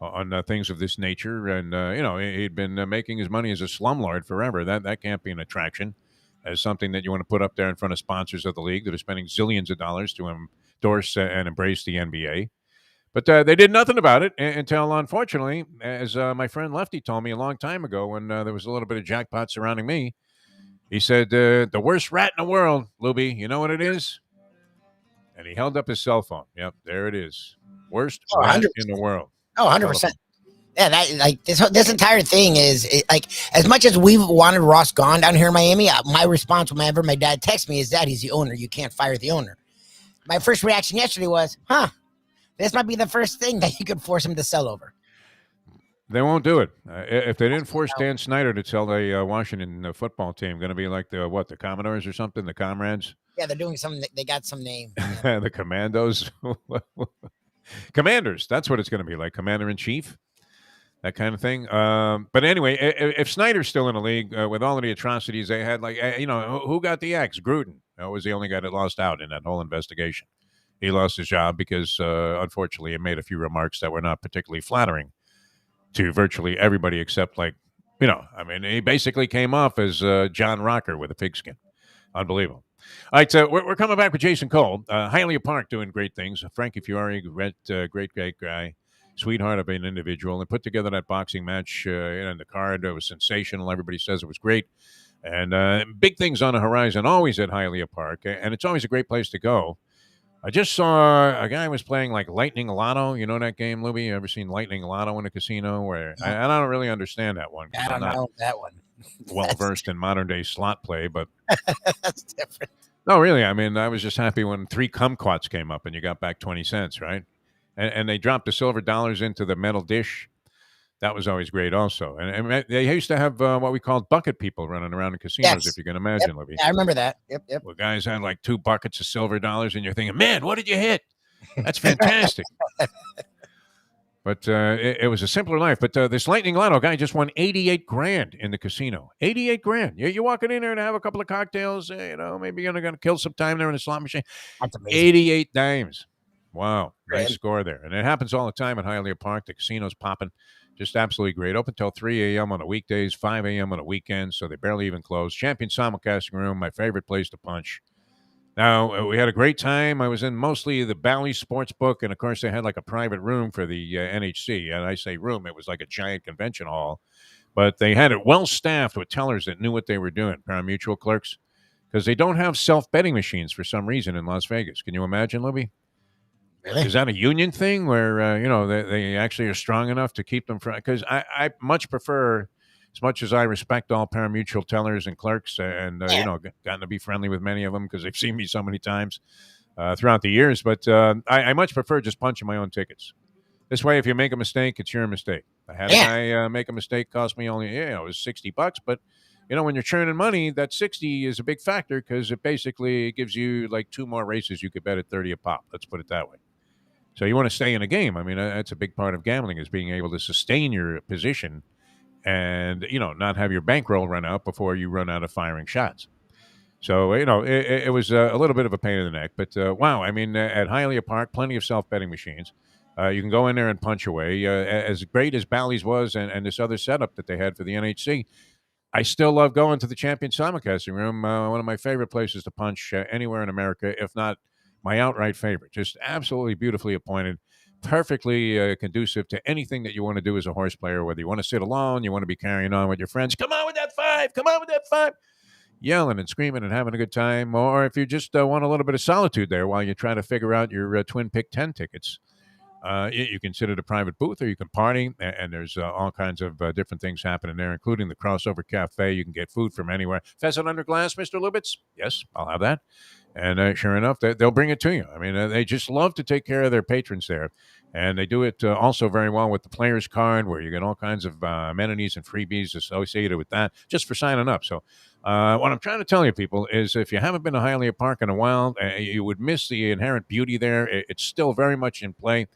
A: on things of this nature, and he'd been making his money as a slumlord forever. That can't be an attraction, as something that you want to put up there in front of sponsors of the league that are spending zillions of dollars to endorse and embrace the NBA. But they did nothing about it until, unfortunately, as my friend Lefty told me a long time ago, when there was a little bit of jackpot surrounding me. He said, the worst rat in the world, Lubie, you know what it is? And he held up his cell phone. Yep, there it is. Worst
C: Oh,
A: rat
C: 100%.
A: in the world.
C: Oh, 100%. Yeah, that like this entire thing is like, as much as we've wanted Ross gone down here in Miami, my response whenever my dad texts me is that he's the owner. You can't fire the owner. My first reaction yesterday was, this might be the first thing that you could force him to sell over.
A: They won't do it. If they didn't force Dan Snyder to sell the Washington football team, going to be like the Commodores or something, the Comrades?
C: Yeah, they're doing something. They got some name.
A: The Commandos? Commanders. That's what it's going to be, like Commander-in-Chief, that kind of thing. But anyway, if Snyder's still in the league with all of the atrocities they had, like, who got the axe? Gruden. That was the only guy that lost out in that whole investigation. He lost his job because, unfortunately, he made a few remarks that were not particularly flattering to virtually everybody except, he basically came off as John Rocker with a pigskin. Unbelievable. All right, we're coming back with Jason Cole. Hialeah Park doing great things. Frankie Fiore, great guy, sweetheart of an individual, and put together that boxing match, and the card was sensational. Everybody says it was great. And big things on the horizon, always at Hialeah Park, and it's always a great place to go. I just saw a guy was playing like Lightning Lotto. You know that game, Lubie? You ever seen Lightning Lotto in a casino? Where I don't really understand that one.
C: I don't know that one.
A: Well versed in modern day slot play, but
C: that's different.
A: No, really. I mean, I was just happy when 3 kumquats came up and you got back 20 cents, right? And they dropped the silver dollars into the metal dish. That was always great, also. And they used to have what we called bucket people running around in casinos, if you can imagine, Libby.
C: Yeah, I remember that. Yep.
A: Well, guys had like 2 buckets of silver dollars, and you're thinking, man, what did you hit? That's fantastic. But it was a simpler life. But this Lightning Lotto guy just won 88 grand in the casino. 88 grand. You're walking in there to have a couple of cocktails. Maybe you're going to kill some time there in a slot machine.
C: That's amazing.
A: 88 dimes. Wow.
C: Great.
A: Nice score there. And it happens all the time at Hialeah Park. The casino's popping. Just absolutely great. Open until 3 a.m. on the weekdays, 5 a.m. on the weekends, so they barely even close. Champion Simulcasting Room, my favorite place to punch. Now, we had a great time. I was in mostly the Bally Sportsbook, and, of course, they had like a private room for the NHC. And I say room, it was like a giant convention hall. But they had it well-staffed with tellers that knew what they were doing, pari-mutuel clerks, because they don't have self-betting machines for some reason in Las Vegas. Can you imagine, Libby?
C: Really?
A: Is that a union thing where, they actually are strong enough to keep them from? Because I much prefer, as much as I respect all pari-mutuel tellers and clerks and, gotten to be friendly with many of them because they've seen me so many times throughout the years. But I much prefer just punching my own tickets. This way, if you make a mistake, it's your mistake. I had a guy make a mistake, cost me only, it was $60. But, when you're churning money, that 60 is a big factor because it basically gives you like 2 more races you could bet at 30 a pop. Let's put it that way. So you want to stay in a game. I mean, that's a big part of gambling is being able to sustain your position and, not have your bankroll run out before you run out of firing shots. So, it was a little bit of a pain in the neck. But, wow, I mean, at Hialeah Park, plenty of self-betting machines. You can go in there and punch away. As great as Bally's was and this other setup that they had for the NHC, I still love going to the Champion Simulcasting Room, one of my favorite places to punch anywhere in America, if not my outright favorite. Just absolutely beautifully appointed, perfectly conducive to anything that you want to do as a horse player, whether you want to sit alone, you want to be carrying on with your friends. Come on with that 5. Come on with that 5. Yelling and screaming and having a good time. Or if you just want a little bit of solitude there while you try to figure out your Twin Pick 10 tickets, you can sit at a private booth or you can party. And there's all kinds of different things happening there, including the Crossover Cafe. You can get food from anywhere. Pheasant under glass, Mr. Lubitz? Yes, I'll have that. And sure enough, they'll bring it to you. I mean, they just love to take care of their patrons there. And they do it also very well with the player's card, where you get all kinds of amenities and freebies associated with that just for signing up. So, what I'm trying to tell you, people, is if you haven't been to Hialeah Park in a while, you would miss the inherent beauty there. It's still very much in play.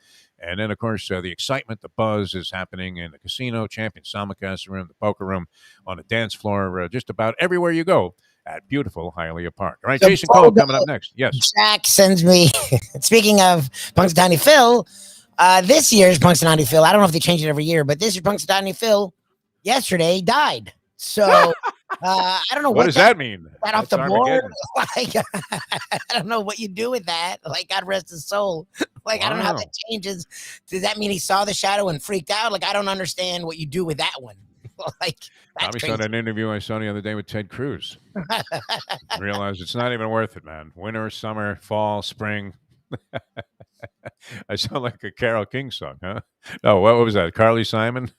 A: And then, of course, the excitement, the buzz is happening in the casino, champion simulcast room, the poker room, on the dance floor, just about everywhere you go at beautiful Hialeah Park. All right,
C: So
A: Jason Cole coming up next. Yes.
C: Jack sends me, speaking of Punxsutawney Phil, this year's Punxsutawney Phil, I don't know if they change it every year, but this year's Punxsutawney Phil yesterday died. So I don't know
A: What does that mean?
C: That off the board. Like, I don't know what you do with that. Like, God rest his soul. Like, I don't know how that changes. Does that mean he saw the shadow and freaked out? Like, I don't understand what you do with that one. Like,
A: Tommy saw that interview I saw the other day with Ted Cruz. Realized it's not even worth it, man. Winter, summer, fall, spring. I sound like a Carole King song, huh? No, what was that? Carly Simon?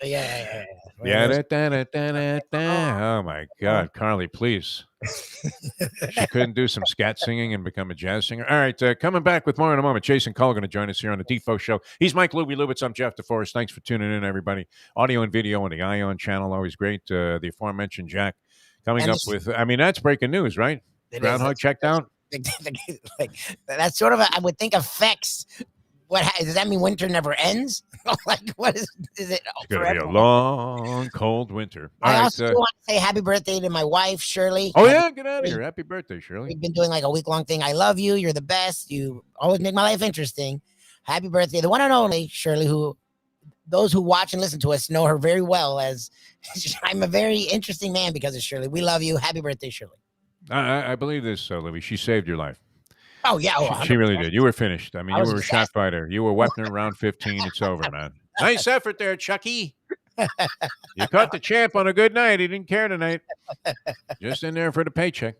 C: Yeah.
A: Oh my God, Carly, please. She couldn't do some scat singing and become a jazz singer. All right, coming back with more in a moment. Jason Cole going to join us here on the Defo Show. He's Mike Lubitz. I'm Jeff Deforrest. Thanks for tuning in, everybody. Audio and video on the Ion channel, always great. The aforementioned Jack coming up with. I mean, that's breaking news, right? Groundhog checked out.
C: Like, that sort of, I would think, affects. Does that mean winter never ends? Like, what is it?
A: It's going to be a long, cold winter.
C: I also want to say happy birthday to my wife, Shirley.
A: Oh, yeah, get out of here. Happy birthday, Shirley.
C: We've been doing like a week-long thing. I love you. You're the best. You always make my life interesting. Happy birthday. The one and only Shirley, who those who watch and listen to us know her very well as I'm a very interesting man because of Shirley. We love you. Happy birthday, Shirley.
A: I believe this, Libby. She saved your life.
C: Oh, yeah.
A: She really did. You were finished. I mean, you were a shot fighter. You were Wepner round 15. It's over, man. Nice effort there, Chucky. You caught the champ on a good night. He didn't care tonight. Just in there for the paycheck.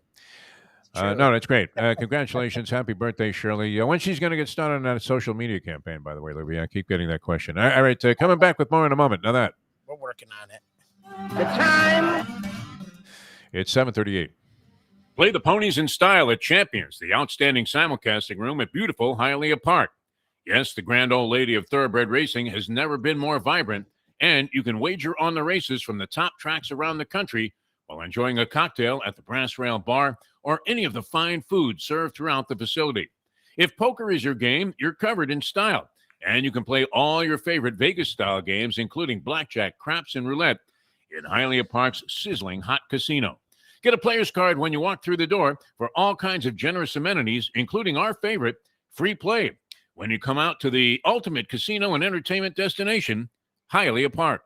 A: No, that's great. Congratulations. Happy birthday, Shirley. When she's going to get started on that social media campaign, by the way, Libby? I keep getting that question. All right, coming back with more in a moment. Now that.
C: We're working on it.
E: The time.
A: It's 7:38. Play the ponies in style at Champions, the outstanding simulcasting room at beautiful Hialeah Park. Yes, the grand old lady of thoroughbred racing has never been more vibrant, and you can wager on the races from the top tracks around the country while enjoying a cocktail at the Brass Rail Bar or any of the fine food served throughout the facility. If poker is your game, you're covered in style, and you can play all your favorite Vegas-style games, including blackjack, craps, and roulette, in Hialeah Park's sizzling hot casino. Get a player's card when you walk through the door for all kinds of generous amenities, including our favorite, free play, when you come out to the ultimate casino and entertainment destination, Hialeah Park.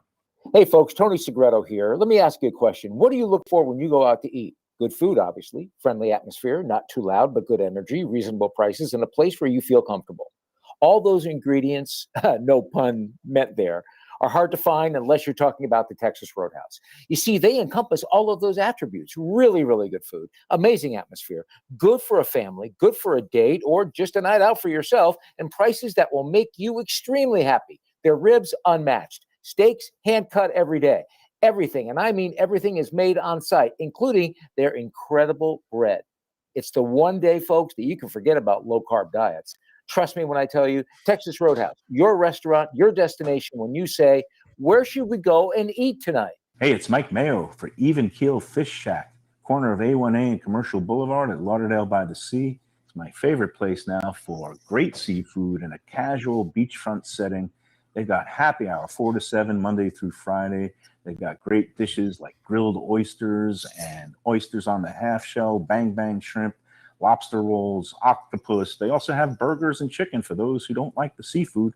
F: Hey, folks, Tony Segreto here. Let me ask you a question. What do you look for when you go out to eat? Good food, obviously, friendly atmosphere, not too loud, but good energy, reasonable prices, and a place where you feel comfortable. All those ingredients, no pun meant there, are hard to find unless you're talking about the Texas Roadhouse. You see, they encompass all of those attributes. Really, really good food, amazing atmosphere, good for a family, good for a date, or just a night out for yourself, and prices that will make you extremely happy. Their ribs, unmatched. Steaks, hand-cut every day. Everything, and I mean everything, is made on site, including their incredible bread. It's the one day, folks, that you can forget about low-carb diets. Trust me when I tell you, Texas Roadhouse, your restaurant, your destination when you say, where should we go and eat tonight?
G: Hey, it's Mike Mayo for Even Keel Fish Shack, corner of A1A and Commercial Boulevard at Lauderdale by the Sea. It's my favorite place now for great seafood in a casual beachfront setting. They've got happy hour 4 to 7 Monday through Friday. They've got great dishes like grilled oysters and oysters on the half shell, bang bang shrimp, lobster rolls, octopus. They also have burgers and chicken for those who don't like the seafood.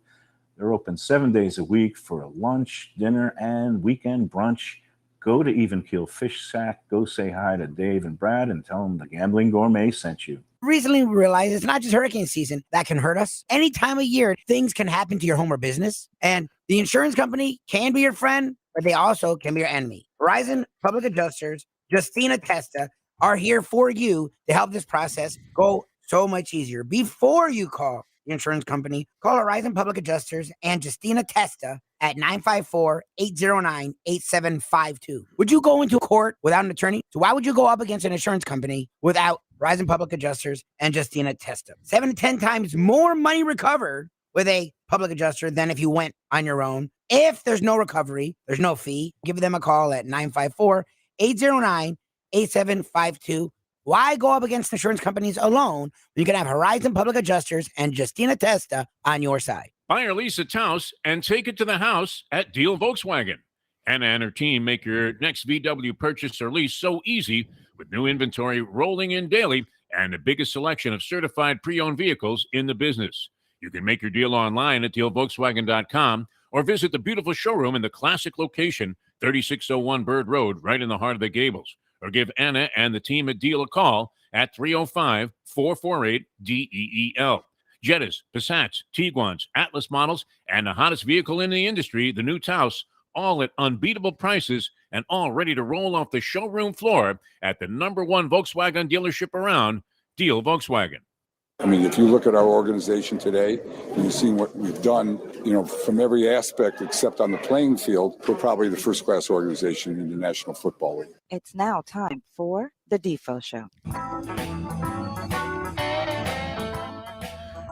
G: They're open 7 days a week for a lunch, dinner, and weekend brunch. Go to Even Keel Fish Shack. Go say hi to Dave and Brad and tell them the Gambling Gourmet sent you.
C: Recently we realized it's not just hurricane season that can hurt us. Any time of year, things can happen to your home or business. And the insurance company can be your friend, but they also can be your enemy. Horizon Public Adjusters, Justina Testa, are here for you to help this process go so much easier. Before you call the insurance company, call Horizon Public Adjusters and Justina Testa at 954-809-8752. Would you go into court without an attorney? So why would you go up against an insurance company without Horizon Public Adjusters, and Justina Testa. 7 to 10 times more money recovered with a public adjuster than if you went on your own. If there's no recovery, there's no fee. Give them a call at 954-809-8752. Why go up against insurance companies alone when you can have Horizon Public Adjusters and Justina Testa on your side?
A: Buy or lease a Taos and take it to the house at Deal Volkswagen. Anna and her team make your next VW purchase or lease so easy with new inventory rolling in daily and the biggest selection of certified pre-owned vehicles in the business. You can make your deal online at dealvolkswagen.com or visit the beautiful showroom in the classic location, 3601 Bird Road, right in the heart of the Gables. Or give Anna and the team at Deal a call at 305-448-DEEL. Jettas, Passats, Tiguans, Atlas models, and the hottest vehicle in the industry, the new Taos, all at unbeatable prices and all ready to roll off the showroom floor at the #1 Volkswagen dealership around, Deal Volkswagen.
E: I mean, if you look at our organization today, and you've seen what we've done, from every aspect except on the playing field, we're probably the first-class organization in the National Football League.
D: It's now time for the Defo Show.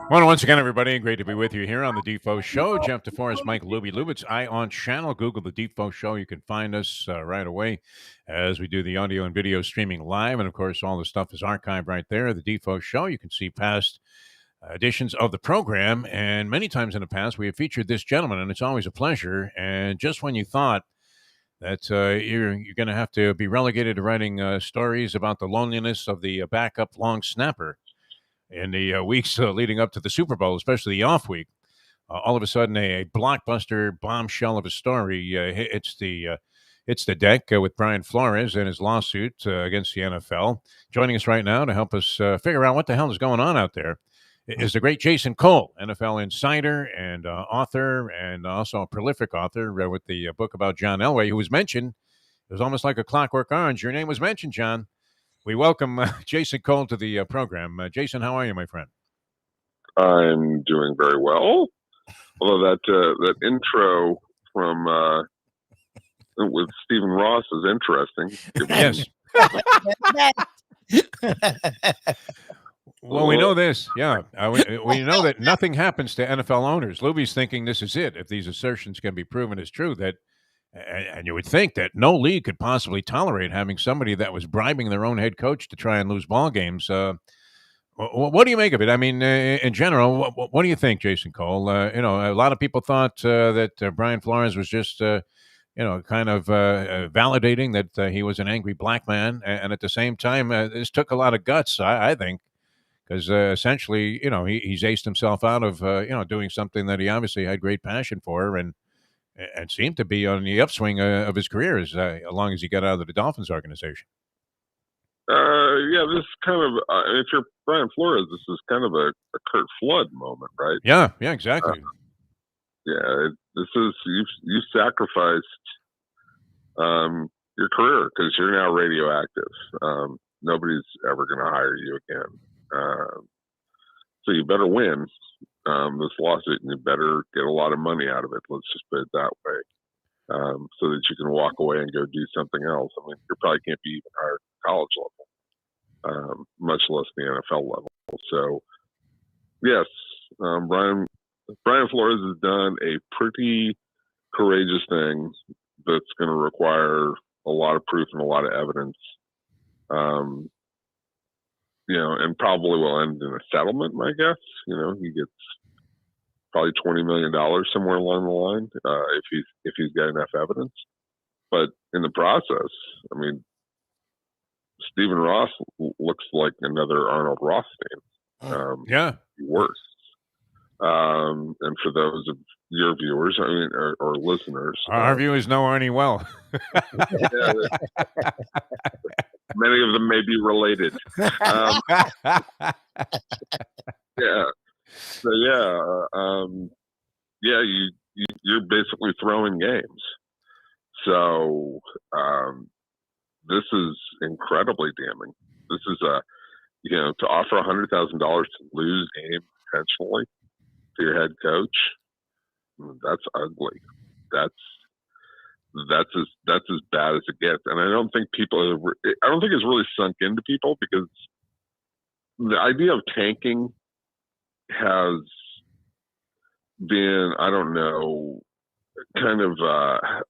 A: Well, once again, everybody, great to be with you here on the Defo Show. Jeff Deforrest, Mike Lubie, Lubitz, on channel. Google the Defo Show. You can find us right away as we do the audio and video streaming live. And, of course, all the stuff is archived right there. The Defo Show. You can see past editions of the program. And many times in the past, we have featured this gentleman, and it's always a pleasure. And just when you thought that you're going to have to be relegated to writing stories about the loneliness of the backup long snapper in the weeks leading up to the Super Bowl, especially the off week, all of a sudden a blockbuster bombshell of a story hits the deck with Brian Flores and his lawsuit against the NFL. Joining us right now to help us figure out what the hell is going on out there is the great Jason Cole, NFL insider and author, and also a prolific author with the book about John Elway, who was mentioned. It was almost like a Clockwork Orange. Your name was mentioned, John. We welcome Jason Cole to the program. Jason, how are you, my friend?
H: I'm doing very well. Although that intro from with Stephen Ross is interesting.
A: Yes. Well, we know this. Yeah. We know that nothing happens to NFL owners. Lubie's thinking this is it. If these assertions can be proven as true, and you would think that no league could possibly tolerate having somebody that was bribing their own head coach to try and lose ball games. What do you make of it? I mean, in general, what do you think, Jason Cole? A lot of people thought that Brian Flores was just, kind of validating that he was an angry black man. And at the same time, this took a lot of guts, I think, because essentially, he's aced himself out of, doing something that he obviously had great passion for and seemed to be on the upswing of his career as long as he got out of the Dolphins organization.
H: Yeah, this is kind of, if you're Brian Flores, this is kind of a Kurt Flood moment, right?
A: Yeah, exactly.
H: This is, you sacrificed your career because you're now radioactive. Nobody's ever going to hire you again. So you better win this lawsuit, and you better get a lot of money out of it. Let's just put it that way, so that you can walk away and go do something else. I mean, you probably can't be even hired at college level, much less the NFL level. So, yes, Brian Flores has done a pretty courageous thing that's going to require a lot of proof and a lot of evidence. And probably will end in a settlement, I guess. He gets probably $20 million somewhere along the line if he's got enough evidence. But in the process, I mean, Stephen Ross looks like another Arnold Rothstein. Worse. And for those of your viewers, I mean, or listeners,
A: our viewers know Arnie well.
H: Many of them may be related. So you're basically throwing games. So this is incredibly damning. This is to offer $100,000 to lose game intentionally to your head coach. That's ugly. That's as bad as it gets. And I don't think it's really sunk into people because the idea of tanking has been, I don't know, kind of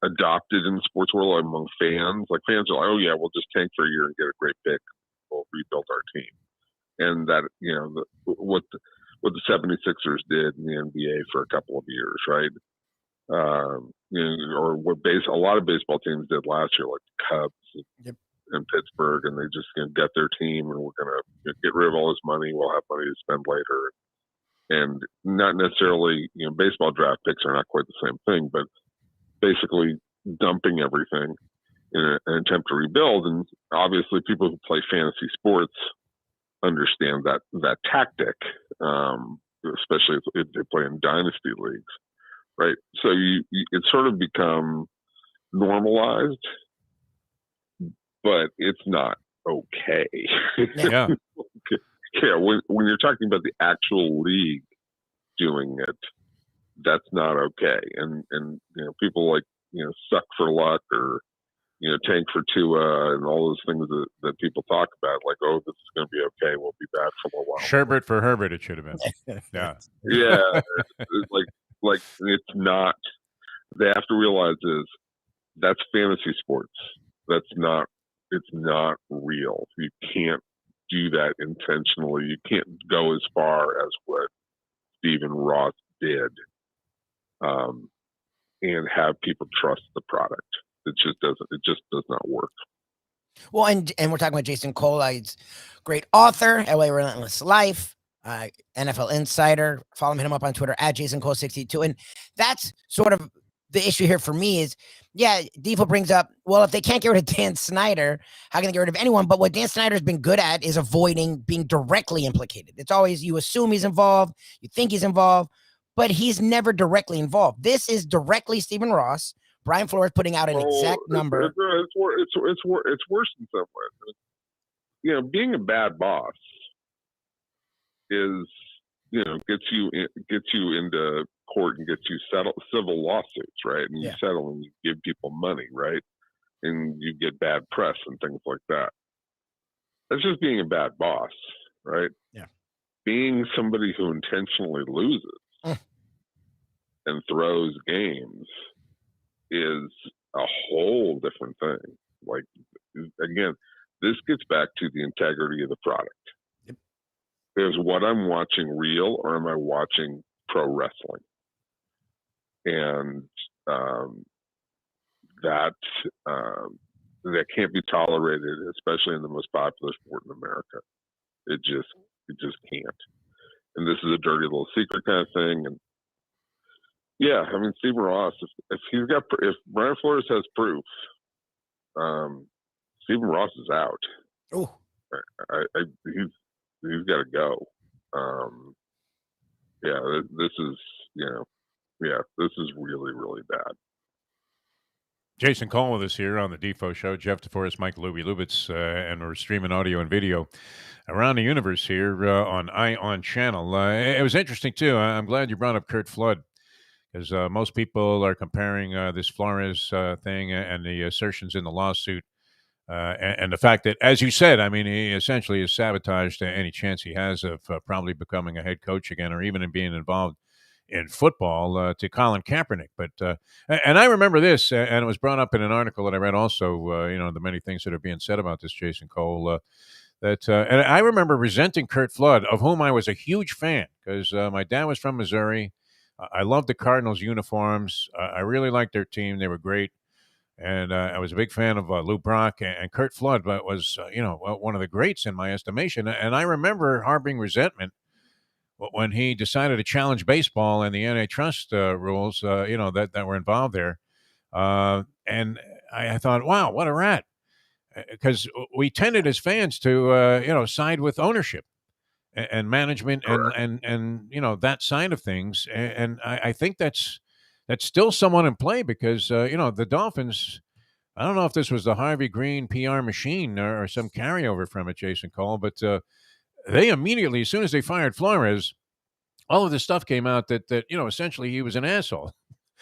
H: adopted in the sports world among fans. Like fans are like, oh yeah, we'll just tank for a year and get a great pick. We'll rebuild our team. And that, what the 76ers did in the NBA for a couple of years, right? Or what a lot of baseball teams did last year, like the Cubs and Pittsburgh, and they just get their team, and we're going to get rid of all this money. We'll have money to spend later. And not necessarily, baseball draft picks are not quite the same thing, but basically dumping everything in an attempt to rebuild. And obviously people who play fantasy sports understand that tactic, especially if they play in dynasty leagues, right? So it's sort of become normalized, but it's not okay.
A: Yeah.
H: Yeah, when you're talking about the actual league doing it, that's not okay. And people like suck for luck or tank for Tua and all those things that people talk about, like, oh, this is going to be okay, we'll be bad for a little while.
A: Sherbert for Herbert, it should have been. Yeah.
H: Yeah, like it's not. They have to realize that's fantasy sports. It's not real. You can't do that intentionally. You can't go as far as what Stephen Ross did, and have people trust the product. It just does not work.
C: Well, and we're talking about Jason Cole. He's a great author, LA Relentless Life, NFL Insider. Follow him up on Twitter at JasonCole62. And that's sort of the issue here for me is, yeah, Defo brings up, well, if they can't get rid of Dan Snyder, how can they get rid of anyone? But what Dan Snyder has been good at is avoiding being directly implicated. It's always, you assume he's involved, you think he's involved, but he's never directly involved. This is directly Stephen Ross, Brian Flores putting out an exact number.
H: It's worse in some ways. Being a bad boss is, gets you into court and gets you civil lawsuits, right? And you settle and you give people money, right? And you get bad press and things like that. That's just being a bad boss, right?
C: Yeah.
H: Being somebody who intentionally loses and throws games is a whole different thing. Like, again, this gets back to the integrity of the product.
C: Yep.
H: Is what I'm watching real, or am I watching pro wrestling? And that can't be tolerated, especially in the most popular sport in America. It just can't. And this is a dirty little secret kind of thing. And yeah, I mean, Stephen Ross, if Brian Flores has proof, Stephen Ross is out.
C: Oh,
H: he's got to go. This is really, really bad.
A: Jason Cole with us here on the Defo Show. Jeff Deforrest, Mike Lubie, Lubitz, and we're streaming audio and video around the universe here on ION channel. It was interesting, too. I'm glad you brought up Curt Flood, because most people are comparing this Flores thing and the assertions in the lawsuit and the fact that, as you said, I mean, he essentially has sabotaged any chance he has of probably becoming a head coach again, or even in being involved in football, to Colin Kaepernick. But and I remember this, and it was brought up in an article that I read also, the many things that are being said about this Jason Cole, and I remember resenting Curt Flood, of whom I was a huge fan, because my dad was from Missouri. I loved the Cardinals uniforms. I really liked their team. They were great. And I was a big fan of Lou Brock, and Curt Flood was, one of the greats in my estimation. And I remember harboring resentment when he decided to challenge baseball and the antitrust rules, that were involved there. And I thought, wow, what a rat. Because we tended as fans to, side with ownership and management and that side of things. And I think that's still somewhat in play, because, the Dolphins, I don't know if this was the Harvey Green PR machine or some carryover from it, Jason Cole, but they immediately, as soon as they fired Flores, all of this stuff came out that essentially he was an asshole.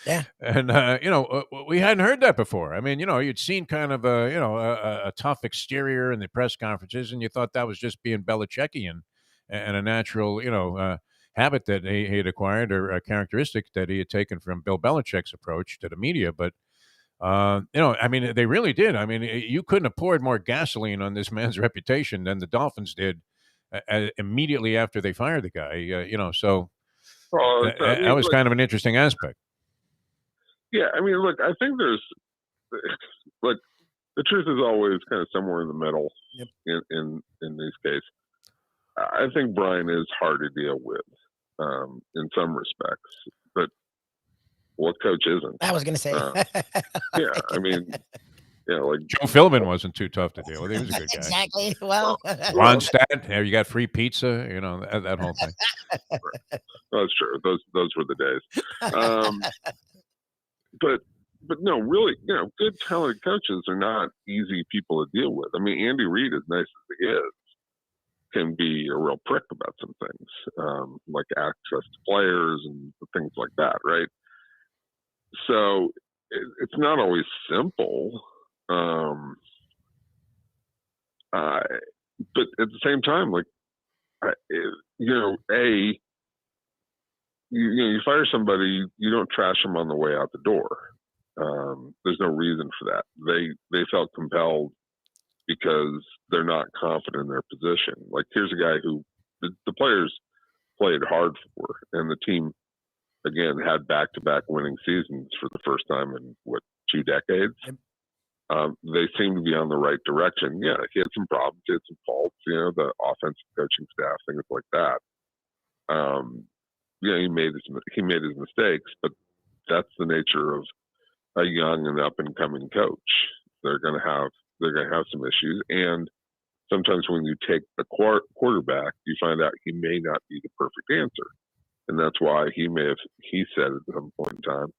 C: Yeah.
A: And, we hadn't heard that before. I mean, you'd seen kind of a tough exterior in the press conferences, and you thought that was just being Belichickian. and a natural, habit that he had acquired, or a characteristic that he had taken from Bill Belichick's approach to the media. But I mean, they really did. I mean, you couldn't have poured more gasoline on this man's reputation than the Dolphins did immediately after they fired the guy. So
H: Well,
A: that was kind of an interesting aspect.
H: Yeah, I mean, look, I think there's like the truth is always kind of somewhere in the middle.
C: Yep.
H: In these cases, I think Brian is hard to deal with in some respects, but what coach isn't?
C: I was going to say.
H: Yeah, I mean, like
A: Joe Philbin wasn't too tough to deal with. He was a good guy.
C: Exactly. Well,
A: Ronstadt, you got free pizza, that whole thing.
H: That's true. Those were the days. But no, really, good talented coaches are not easy people to deal with. I mean, Andy Reid, as nice as he is, can be a real prick about some things, like access to players and things like that, right? So it's not always simple. But at the same time, like, you fire somebody, you don't trash them on the way out the door. There's no reason for that. They felt compelled because they're not confident in their position. Like, here's a guy who the players played hard for, and the team, again, had back-to-back winning seasons for the first time in, 2 decades? They seem to be on the right direction. Yeah, he had some problems, he had some faults, the offensive coaching staff, things like that. He made his mistakes, but that's the nature of a young and up and coming coach. They're going to have some issues, and sometimes when you take the quarterback, you find out he may not be the perfect answer, and that's why he said at some point in time,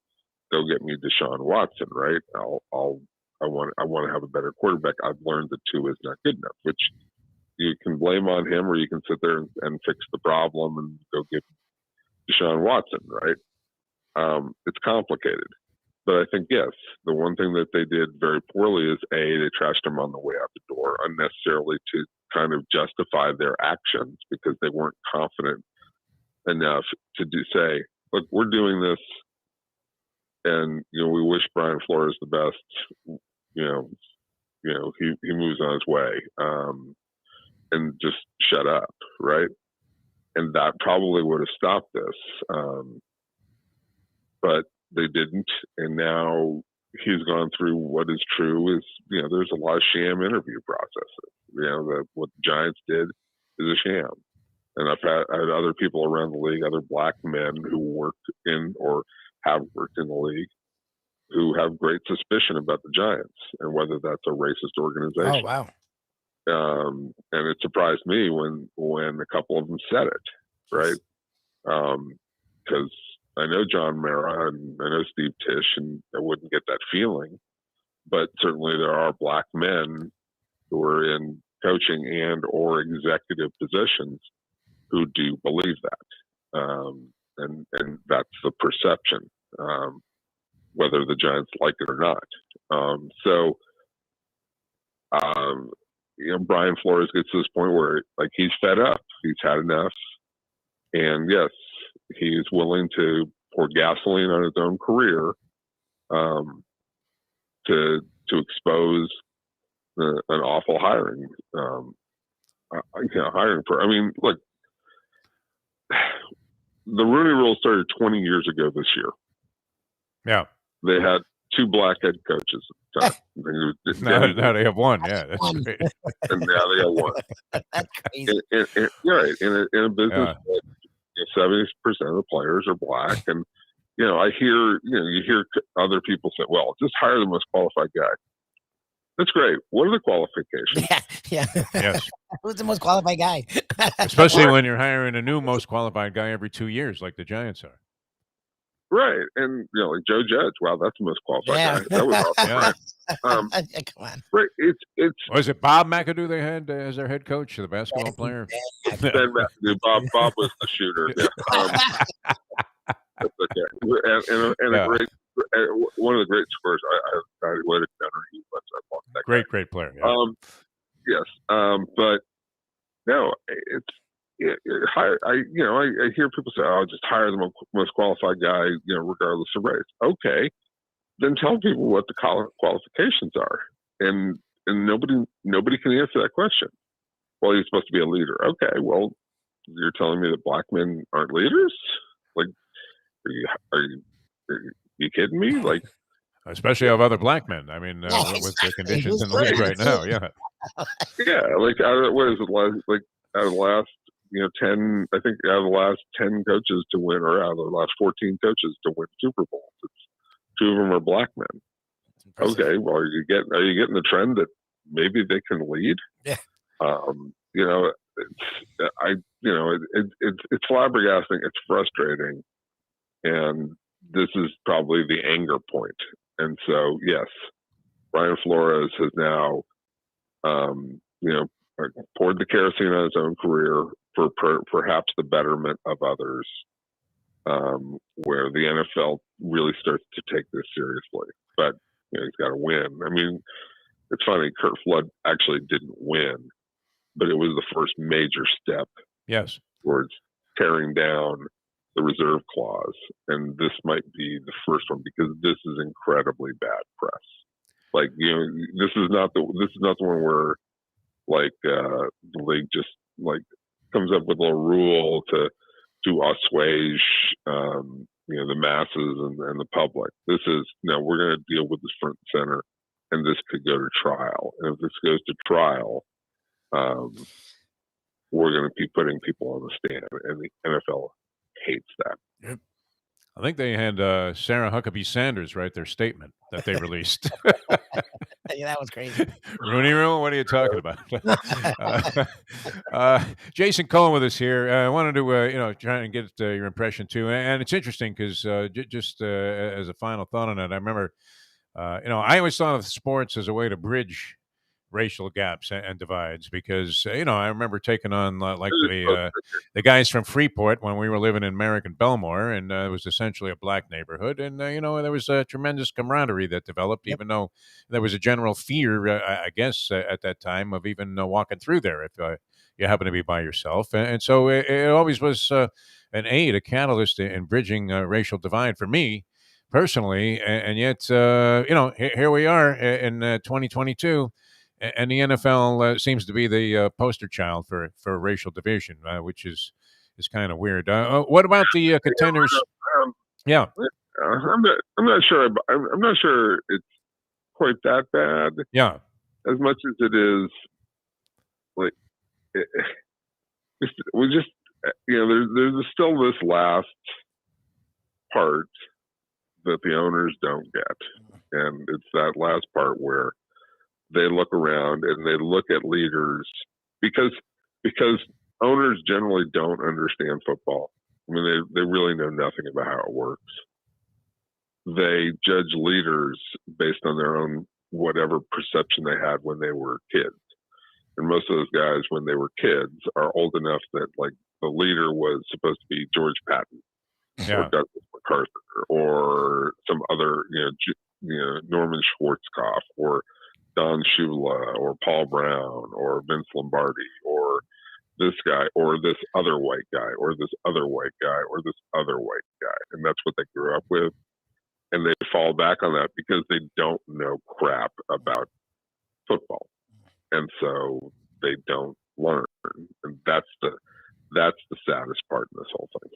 H: "Go get me Deshaun Watson." Right? I want to have a better quarterback. I've learned that 2 is not good enough, which you can blame on him, or you can sit there and fix the problem and go get Deshaun Watson, right? It's complicated. But I think, yes, the one thing that they did very poorly is, A, they trashed him on the way out the door unnecessarily to kind of justify their actions because they weren't confident enough to say, look, we're doing this, and, we wish Brian Flores the best. He moves on his way, and just shut up, right? And that probably would have stopped this. But they didn't, and now he's gone through what is true is, there's a lot of sham interview processes. What the Giants did is a sham. And I had other people around the league, other black men who worked in or have worked in the league, who have great suspicion about the Giants and whether that's a racist organization.
C: Oh, wow.
H: And it surprised me when a couple of them said it, right? Because I know John Mara and I know Steve Tisch, and I wouldn't get that feeling. But certainly there are black men who are in coaching and or executive positions who do believe that. And that's the perception, whether the Giants like it or not. Brian Flores gets to this point where, like, he's fed up. He's had enough. And yes, he's willing to pour gasoline on his own career to expose an awful hiring. I mean, look, the Rooney Rule started 20 years ago this year.
A: Yeah.
H: They had 2 black head coaches at the time.
A: Now they have 1. Yeah, that's great.
H: And now they have 1.
C: That's crazy.
H: Right. In a business that 70% of the players are black. And, I hear, you hear other people say, well, just hire the most qualified guy. That's great. What are the qualifications?
C: Yeah.
A: Yes.
C: Who's the most qualified guy?
A: Especially when you're hiring a new most qualified guy every 2 years, like the Giants are.
H: Right. And, like Joe Judge, wow, that's the most qualified guy. That was awesome. Right?
C: Come on.
H: Right. It's
A: Was it Bob McAdoo they had as their head coach, the basketball player?
H: Ben McAdoo. Bob was the shooter. Yeah. That's okay. And a great, one of the great scores. I let it down. He was
A: great player. Yeah.
H: Yes. But no, I hear people say, "Oh, just hire the most qualified guy, regardless of race." Okay, then tell people what the qualifications are, and nobody can answer that question. Well, he's supposed to be a leader. Okay, well, you're telling me that black men aren't leaders? Like, are you kidding me? Like,
A: especially of other black men. I mean, with the conditions in the league right now, yeah.
H: Like what is it? Like out of the last 10, I think out of the last 10 coaches to win, or out of the last 14 coaches to win Super Bowls, two of them are black men. Okay, well, are you getting the trend that maybe they can lead?
C: Yeah.
H: It's flabbergasting. It's frustrating, and this is probably the anger point. And so, yes, Brian Flores has now, poured the kerosene on his own career for perhaps the betterment of others, where the NFL really starts to take this seriously. But he's got to win. I mean, it's funny. Kurt Flood actually didn't win, but it was the first major step.
A: Yes.
H: Towards tearing down the reserve clause, and this might be the first one because this is incredibly bad press. Like, this is not the one where the league just comes up with a little rule to assuage the masses and the public. This is we're going to deal with this front and center, and this could go to trial. And if this goes to trial, we're going to be putting people on the stand, and the NFL hates that.
A: Yep. I think they had Sarah Huckabee Sanders write their statement that they released.
C: Yeah, that was crazy.
A: Rooney Rule, what are you talking about? Jason Cohen with us here. I wanted to, try and get your impression too. And it's interesting because just as a final thought on it, I remember, I always thought of sports as a way to bridge racial gaps and divides because I remember taking on the guys from Freeport when we were living in Merrick and Belmore, and it was essentially a black neighborhood, and there was a tremendous camaraderie that developed. Yep. Even though there was a general fear, I guess at that time of even walking through there if you happen to be by yourself, and so it always was an aid, a catalyst in bridging racial divide for me personally, and yet here we are in 2022. And the NFL seems to be the poster child for racial division, which is kind of weird. What about the contenders? Yeah,
H: I'm not sure. I'm not sure it's quite that bad.
A: Yeah,
H: as much as it is there's still this last part that the owners don't get, and it's that last part where they look around and they look at leaders because owners generally don't understand football. I mean, they really know nothing about how it works. They judge leaders based on their own whatever perception they had when they were kids. And most of those guys, when they were kids, are old enough that the leader was supposed to be George Patton, or Douglas MacArthur, or some other, Norman Schwarzkopf, or Don Shula, or Paul Brown, or Vince Lombardi, or this guy, or this other white guy, or this other white guy, or this other white guy. And that's what they grew up with. And they fall back on that because they don't know crap about football. And so they don't learn. And that's the saddest part in this whole thing.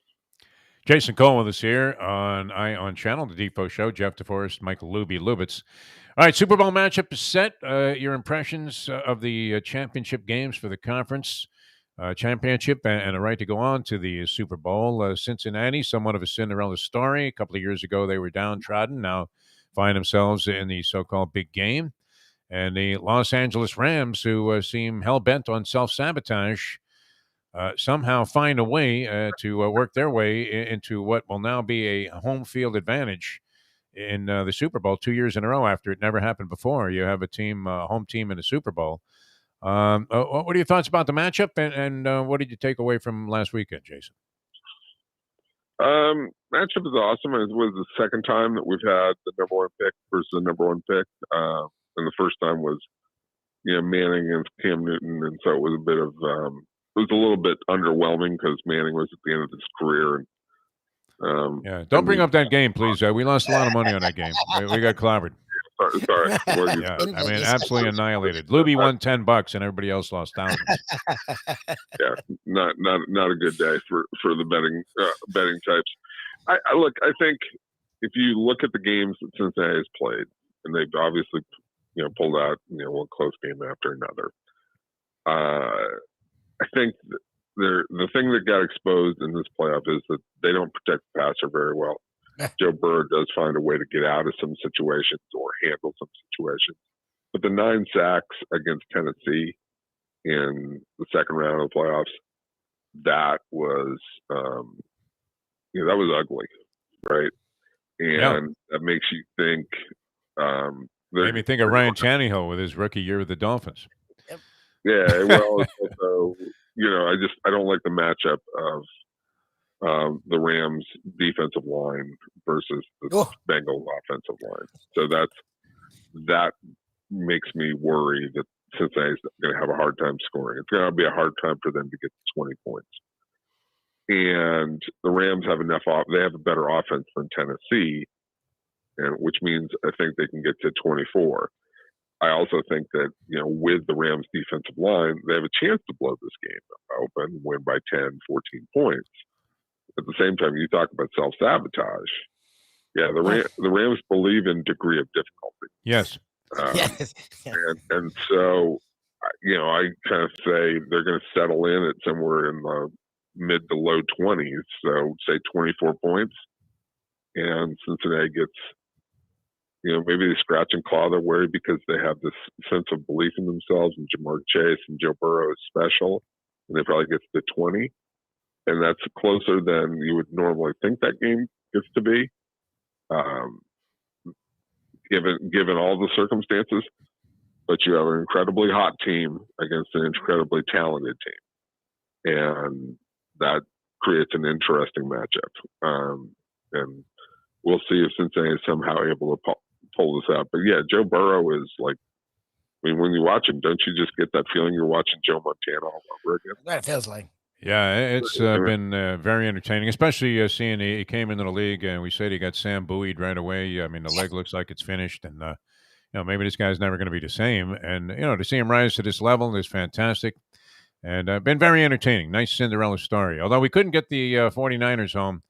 A: Jason Cole with us here on channel, the Defo Show. Jeff Deforrest, Michael Lubie, Lubitz. All right, Super Bowl matchup is set. Your impressions of the championship games for the conference championship and a right to go on to the Super Bowl. Cincinnati, somewhat of a Cinderella story. A couple of years ago, they were downtrodden. Now find themselves in the so-called big game. And the Los Angeles Rams, who seem hell-bent on self-sabotage, somehow find a way to work their way into what will now be a home field advantage in the Super Bowl 2 years in a row after it never happened before. You have a team, home team in the Super Bowl. What are your thoughts about the matchup, and what did you take away from last weekend, Jason?
H: Matchup is awesome. It was the second time that we've had the number one pick versus the number one pick. And the first time was, Manning against Cam Newton. And so it was a bit of, was a little bit underwhelming because Manning was at the end of his career. And,
A: don't bring up that game, please. We lost a lot of money on that game. We got clobbered.
H: Sorry.
A: Yeah, I mean, absolutely annihilated. Lubie won $10, and everybody else lost thousands.
H: Yeah, not a good day for the betting types. I look. I think if you look at the games that Cincinnati has played, and they've obviously pulled out one close game after another. I think the thing that got exposed in this playoff is that they don't protect the passer very well. Joe Burrow does find a way to get out of some situations or handle some situations. But the 9 sacks against Tennessee in the second round of the playoffs, that was that was ugly, right? And that makes you think.
A: Made me think of Ryan Tannehill with his rookie year with the Dolphins.
H: Yeah, well, it's also, I don't like the matchup of the Rams defensive line versus the Bengals offensive line. So that makes me worry that Cincinnati's going to have a hard time scoring. It's going to be a hard time for them to get to 20 points. And the Rams have they have a better offense than Tennessee, and which means I think they can get to 24. I also think that, with the Rams defensive line, they have a chance to blow this game open, win by 10, 14 points. At the same time, you talk about self-sabotage. Yeah, the Rams believe in degree of difficulty.
A: Yes.
C: Yes.
H: And so, I kind of say they're going to settle in at somewhere in the mid to low 20s. So say 24 points. And Cincinnati gets, maybe they scratch and claw their way because they have this sense of belief in themselves, and Jamar Chase and Joe Burrow is special. And they probably get to 20. And that's closer than you would normally think that game gets to be, given all the circumstances. But you have an incredibly hot team against an incredibly talented team, and that creates an interesting matchup. And we'll see if Cincinnati is somehow able to pull this out. But yeah, Joe Burrow is like, when you watch him, don't you just get that feeling you're watching Joe Montana all over again?
C: That's what it feels like.
A: Yeah, it's been very entertaining, especially seeing he came into the league and we said he got Sam buoyed right away. I mean, the leg looks like it's finished, and maybe this guy's never going to be the same. And to see him rise to this level is fantastic, and been very entertaining. Nice Cinderella story. Although we couldn't get the 49ers home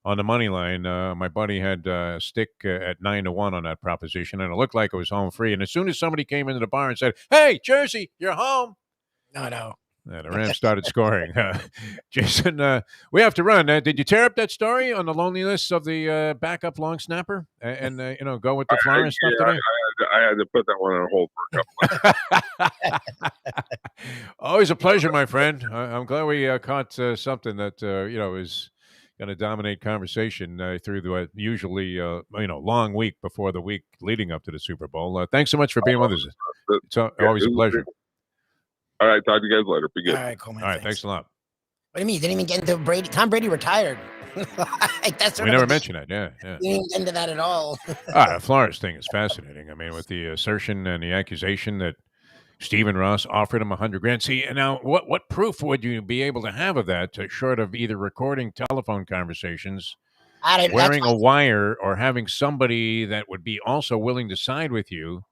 A: on the money line, my buddy had a stick at 9-1 on that proposition, and it looked like it was home free. And as soon as somebody came into the bar and said, "Hey, Jersey, you're home,"
C: No.
A: the Rams started scoring. Jason, we have to run. Did you tear up that story on the loneliness of the backup long snapper and go with the Flores stuff today?
H: I had to put that one on hold for a couple of
A: Always a pleasure, my friend. I'm glad we caught something that is going to dominate conversation through the usually long week before the week leading up to the Super Bowl. Thanks so much for being with us. It's always a pleasure.
H: All right, talk to you guys later. Be good.
C: All right, cool, man.
A: All right, thanks a lot.
C: What do you mean? You didn't even get into Brady. Tom Brady retired.
A: We never mentioned that. Yeah.
C: You didn't get into that at all.
A: The Flores thing is fascinating. I mean, with the assertion and the accusation that Stephen Ross offered him $100,000. See, now what proof would you be able to have of that, short of either recording telephone conversations, wearing a wire, or having somebody that would be also willing to side with you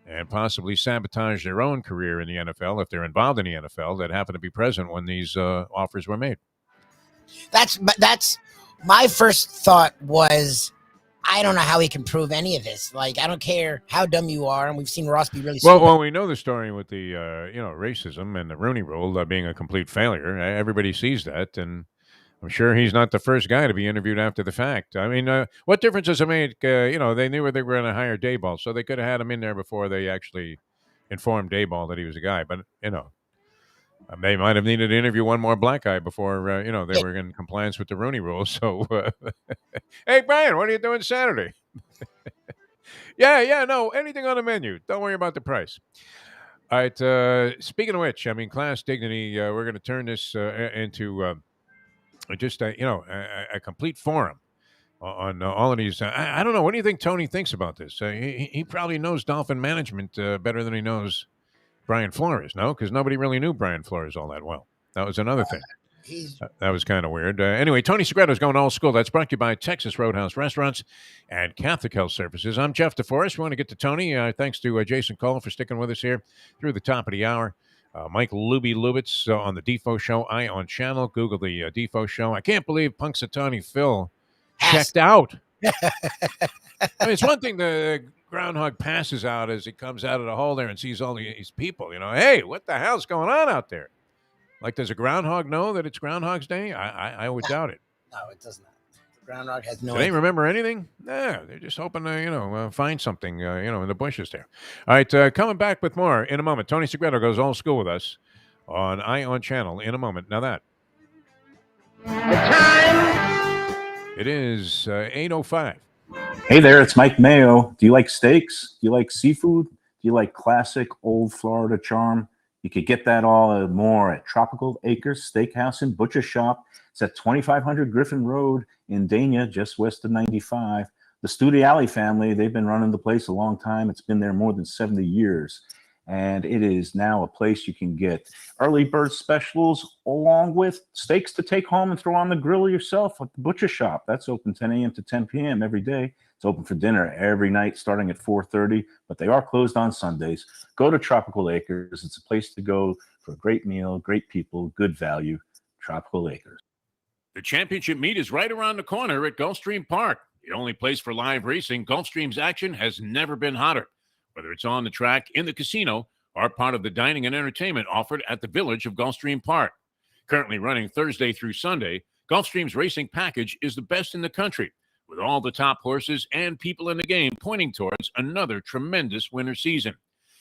A: and possibly sabotage their own career in the NFL if they're involved in the NFL that happen to be present when these offers were made?
C: That's my first thought was, I don't know how he can prove any of this. Like, I don't care how dumb you are, and we've seen Ross be really stupid.
A: Well, we know the story with the racism and the Rooney Rule being a complete failure. Everybody sees that, and I'm sure he's not the first guy to be interviewed after the fact. I mean, what difference does it make? They knew they were going to hire Dayball, so they could have had him in there before they actually informed Dayball that he was a guy. But, they might have needed to interview one more black guy before, they were in compliance with the Rooney Rule. So, hey, Brian, what are you doing Saturday? No, anything on the menu. Don't worry about the price. All right, speaking of which, I mean, class dignity, we're going to turn this into just a complete forum on all of these. I don't know. What do you think Tony thinks about this? He probably knows Dolphin management better than he knows Brian Flores, no? Because nobody really knew Brian Flores all that well. That was another thing.
C: He's
A: That was kind of weird. Anyway, Tony Segretto's going old school. That's brought to you by Texas Roadhouse Restaurants and Catholic Health Services. I'm Jeff Deforrest. We want to get to Tony. Thanks to Jason Cole for sticking with us here through the top of the hour. Mike Lubitz on the Defo Show, on channel. Google the Defo Show. I can't believe Punxsutawney Phil checked out. I mean, it's one thing the groundhog passes out as he comes out of the hole there and sees all these people. Hey, what the hell's going on out there? Like, does a groundhog know that it's Groundhog's Day? I would doubt it.
C: No, it does not. The groundhog has no
A: Do they
C: idea.
A: remember anything? No, they're just hoping to, find something, in the bushes there. All right, coming back with more in a moment. Tony Segretto goes old school with us on on channel in a moment. Now that. It is 8:05.
G: Hey there, it's Mike Mayo. Do you like steaks? Do you like seafood? Do you like classic old Florida charm? You could get that all and more at Tropical Acres Steakhouse and Butcher Shop. It's at 2500 Griffin Road in Dania, just west of 95. The Studiali family, they've been running the place a long time. It's been there more than 70 years. And it is now a place you can get early bird specials along with steaks to take home and throw on the grill yourself at the Butcher Shop. That's open 10 a.m. to 10 p.m. every day. It's open for dinner every night starting at 4:30, but they are closed on Sundays. Go to Tropical Acres. It's a place to go for a great meal, great people, good value. Tropical Acres.
A: The championship meet is right around the corner at Gulfstream Park. The only place for live racing, Gulfstream's action has never been hotter. Whether it's on the track, in the casino, or part of the dining and entertainment offered at the Village of Gulfstream Park. Currently running Thursday through Sunday, Gulfstream's racing package is the best in the country, with all the top horses and people in the game pointing towards another tremendous winter season.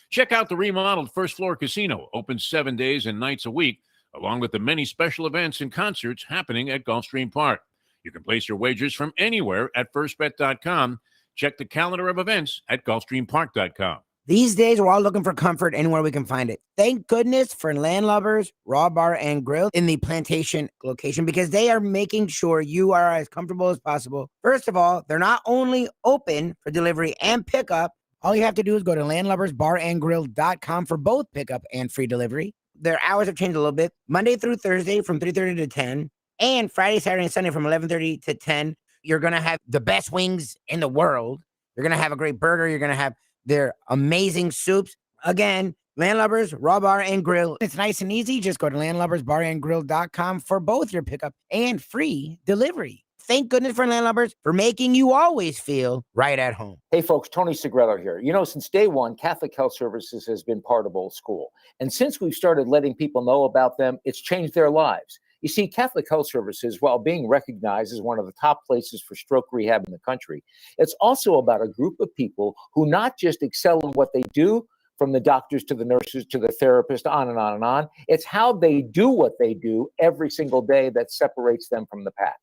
A: Check out the remodeled first floor casino, open 7 days and nights a week, along with the many special events and concerts happening at Gulfstream Park. You can place your wagers from anywhere at firstbet.com. Check the calendar of events at gulfstreampark.com.
C: These days, we're all looking for comfort anywhere we can find it. Thank goodness for Landlubbers Raw Bar and Grill in the Plantation location, because they are making sure you are as comfortable as possible. First of all, they're not only open for delivery and pickup. All you have to do is go to landlubbersbarandgrill.com for both pickup and free delivery. Their hours have changed a little bit. Monday through Thursday from 3:30 to 10, and Friday, Saturday, and Sunday from 11:30 to 10. You're going to have the best wings in the world. You're going to have a great burger. You're going to have their amazing soups. Again, Landlubbers, Raw Bar and Grill. It's nice and easy. Just go to landlubbersbarandgrill.com for both your pickup and free delivery. Thank goodness for Landlubbers for making you always feel right at home.
F: Hey, folks, Tony Segretto here. Since day one, Catholic Health Services has been part of Old School. And since we've started letting people know about them, it's changed their lives. You see, Catholic Health Services, while being recognized as one of the top places for stroke rehab in the country, it's also about a group of people who not just excel in what they do, from the doctors to the nurses to the therapist, on and on and on. It's how they do what they do every single day that separates them from the pack.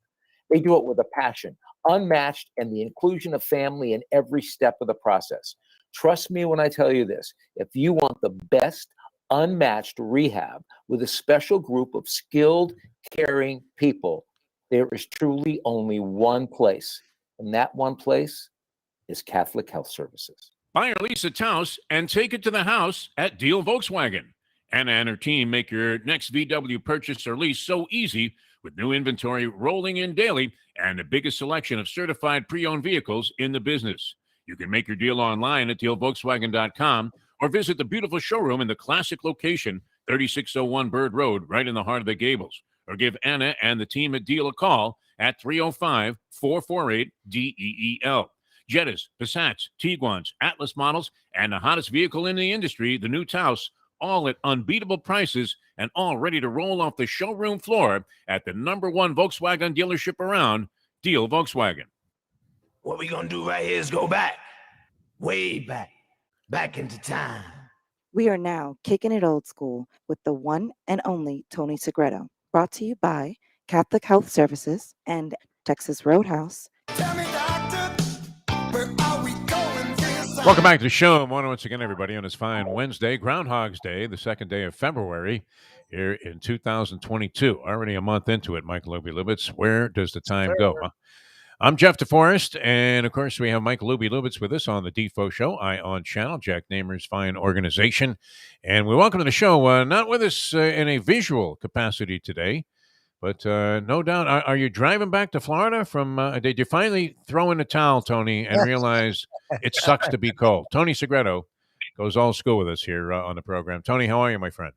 F: They do it with a passion, unmatched, and the inclusion of family in every step of the process. Trust me when I tell you this. If you want the best, unmatched rehab with a special group of skilled, caring people, there is truly only one place, and that one place is Catholic Health Services.
A: Buy or lease a Taos and take it to the house at Deal Volkswagen. Anna and her team make your next VW purchase or lease so easy, with new inventory rolling in daily and the biggest selection of certified pre-owned vehicles in the business. You can make your deal online at dealvolkswagen.com or visit the beautiful showroom in the classic location, 3601 Bird Road, right in the heart of the Gables. Or give Anna and the team at Deal a call at 305-448-DEEL. Jettas, Passats, Tiguans, Atlas models, and the hottest vehicle in the industry, the new Taos, all at unbeatable prices and all ready to roll off the showroom floor at the #1 Volkswagen dealership around, Deal Volkswagen.
I: What we gonna do right here is go back, way back into time.
D: We are now kicking it old school with the one and only Tony Segretto, brought to you by Catholic Health Services and Texas Roadhouse.
A: Welcome back to the show. Morning once again, everybody, on this fine Wednesday, Groundhog's Day, the second day of February here in 2022. Already a month into it, Michael Lubitz. Where does the time go? Huh? I'm Jeff Deforrest, and of course, we have Mike Lubitz with us on the Defo Show, on Channel, Jack Namer's fine organization. And we welcome to the show, not with us in a visual capacity today, but no doubt, are you driving back to Florida from, did you finally throw in the towel, Tony, and realize it sucks to be cold? Tony Segreto goes all school with us here on the program. Tony, how are you, my friend?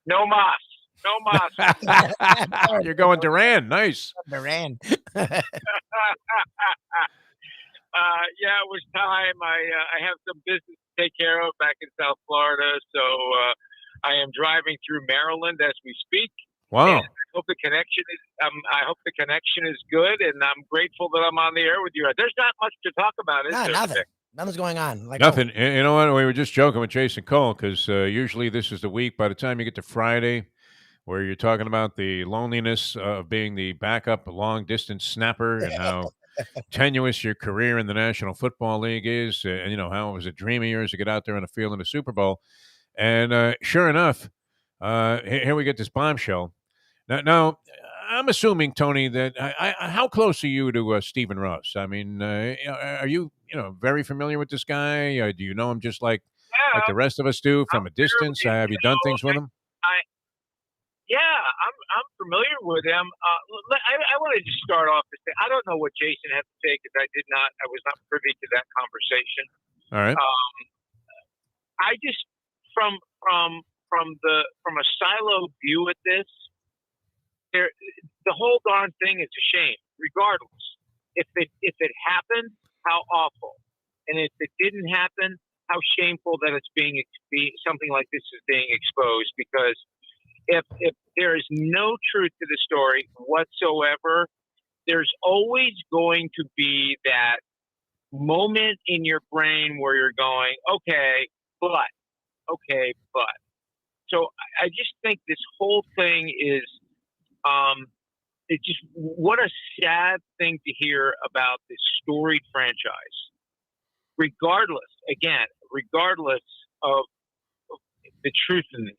J: No mas. No mas.
A: You're going Duran. Nice.
C: Duran.
J: Yeah, it was time. I have some business to take care of back in South Florida, so I am driving through Maryland as we speak.
A: Wow.
J: And I hope the connection is good, and I'm grateful that I'm on the air with you. There's not much to talk about, is there?
C: Nothing. Nothing's going on.
A: Nothing. You know what? We were just joking with Jason Cole because usually this is the week. By the time you get to Friday, where you're talking about the loneliness of being the backup long-distance snapper and how tenuous your career in the National Football League is, and how it was a dream of yours to get out there on the field in the Super Bowl. And sure enough, here we get this bombshell. Now, I'm assuming, Tony, that how close are you to Stephen Ross? I mean, are you very familiar with this guy? Do you know him just like the rest of us do from a distance? Have you done things with him?
J: I'm familiar with him. I want to just start off to say I don't know what Jason had to say because I was not privy to that conversation.
A: All right.
J: I just from a silo view at this, the whole darn thing is a shame. Regardless, if it happened, how awful, and if it didn't happen, how shameful that it's something like this is being exposed because. If there is no truth to the story whatsoever, there's always going to be that moment in your brain where you're going, okay, but. So I just think this whole thing is, it's just what a sad thing to hear about this storied franchise. Regardless of the truth in this.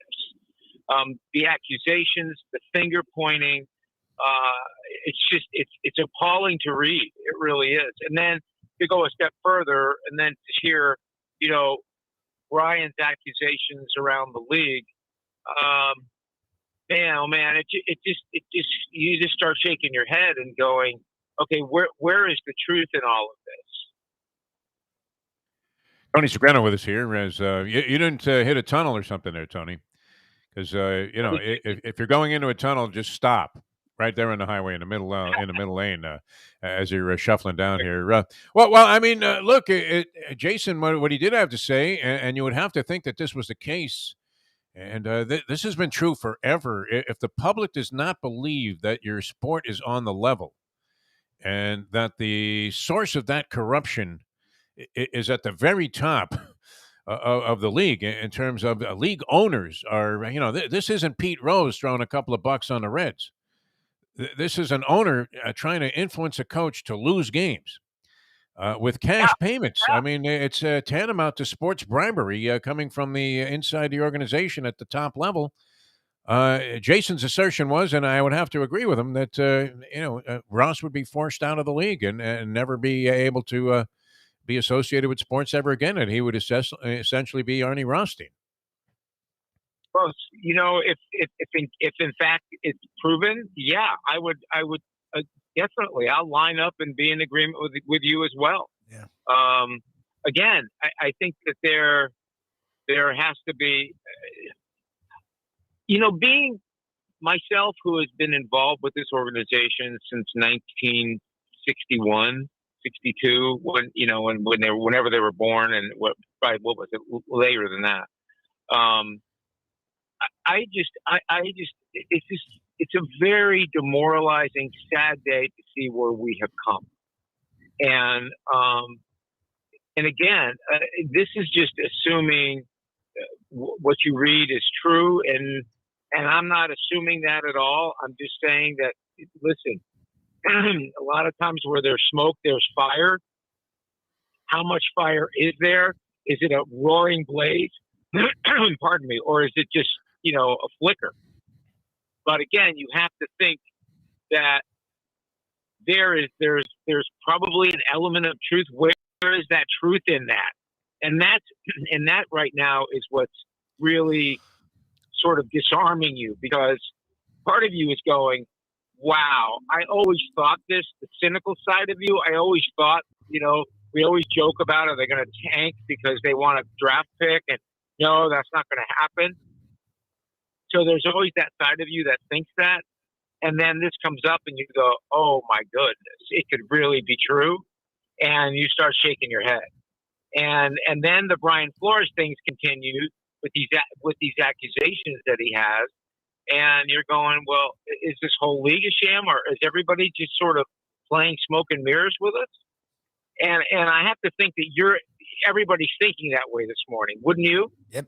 J: The accusations, the finger pointing, it's appalling to read. It really is. And then to go a step further and then to hear, Ryan's accusations around the league, man, you just start shaking your head and going, okay, where is the truth in all of this?
A: Tony Segreto with us here. As you didn't hit a tunnel or something there, Tony. Because if you're going into a tunnel, just stop right there on the highway in the middle lane as you're shuffling down here. Well, I mean, look, Jason, what he did have to say, and you would have to think that this was the case, and this has been true forever. If the public does not believe that your sport is on the level, and that the source of that corruption is at the very top. Of the league in terms of league owners are, this isn't Pete Rose throwing a couple of bucks on the Reds. This is an owner trying to influence a coach to lose games with cash payments. I mean, it's tantamount to sports bribery coming from the inside the organization at the top level. Jason's assertion was, and I would have to agree with him, that, Ross would be forced out of the league and never be able to be associated with sports ever again, and he would essentially be Arnie Rothstein.
J: Well, if in fact it's proven, yeah, I would definitely. I'll line up and be in agreement with you as well.
C: Yeah.
J: Again, I think that there has to be, being myself who has been involved with this organization since 1961. 62 whenever they were born and what was it later than that. It's a very demoralizing, sad day to see where we have come. And again, this is just assuming what you read is true. And I'm not assuming that at all. I'm just saying that, listen, a lot of times where there's smoke, there's fire. How much fire is there? Is it a roaring blaze? Pardon me. Or is it just, a flicker? But again, you have to think that there's probably an element of truth. Where is that truth in that? And that right now is what's really sort of disarming you, because part of you is going, wow, I always thought this, the cynical side of you. I always thought, we always joke about, are they going to tank because they want a draft pick? And no, that's not going to happen. So there's always that side of you that thinks that. And then this comes up and you go, oh my goodness, it could really be true. And you start shaking your head. And then the Brian Flores things continue with these accusations that he has. And you're going, well, is this whole league a sham, or is everybody just sort of playing smoke and mirrors with us? And I have to think that everybody's thinking that way this morning, wouldn't you?
C: Yep.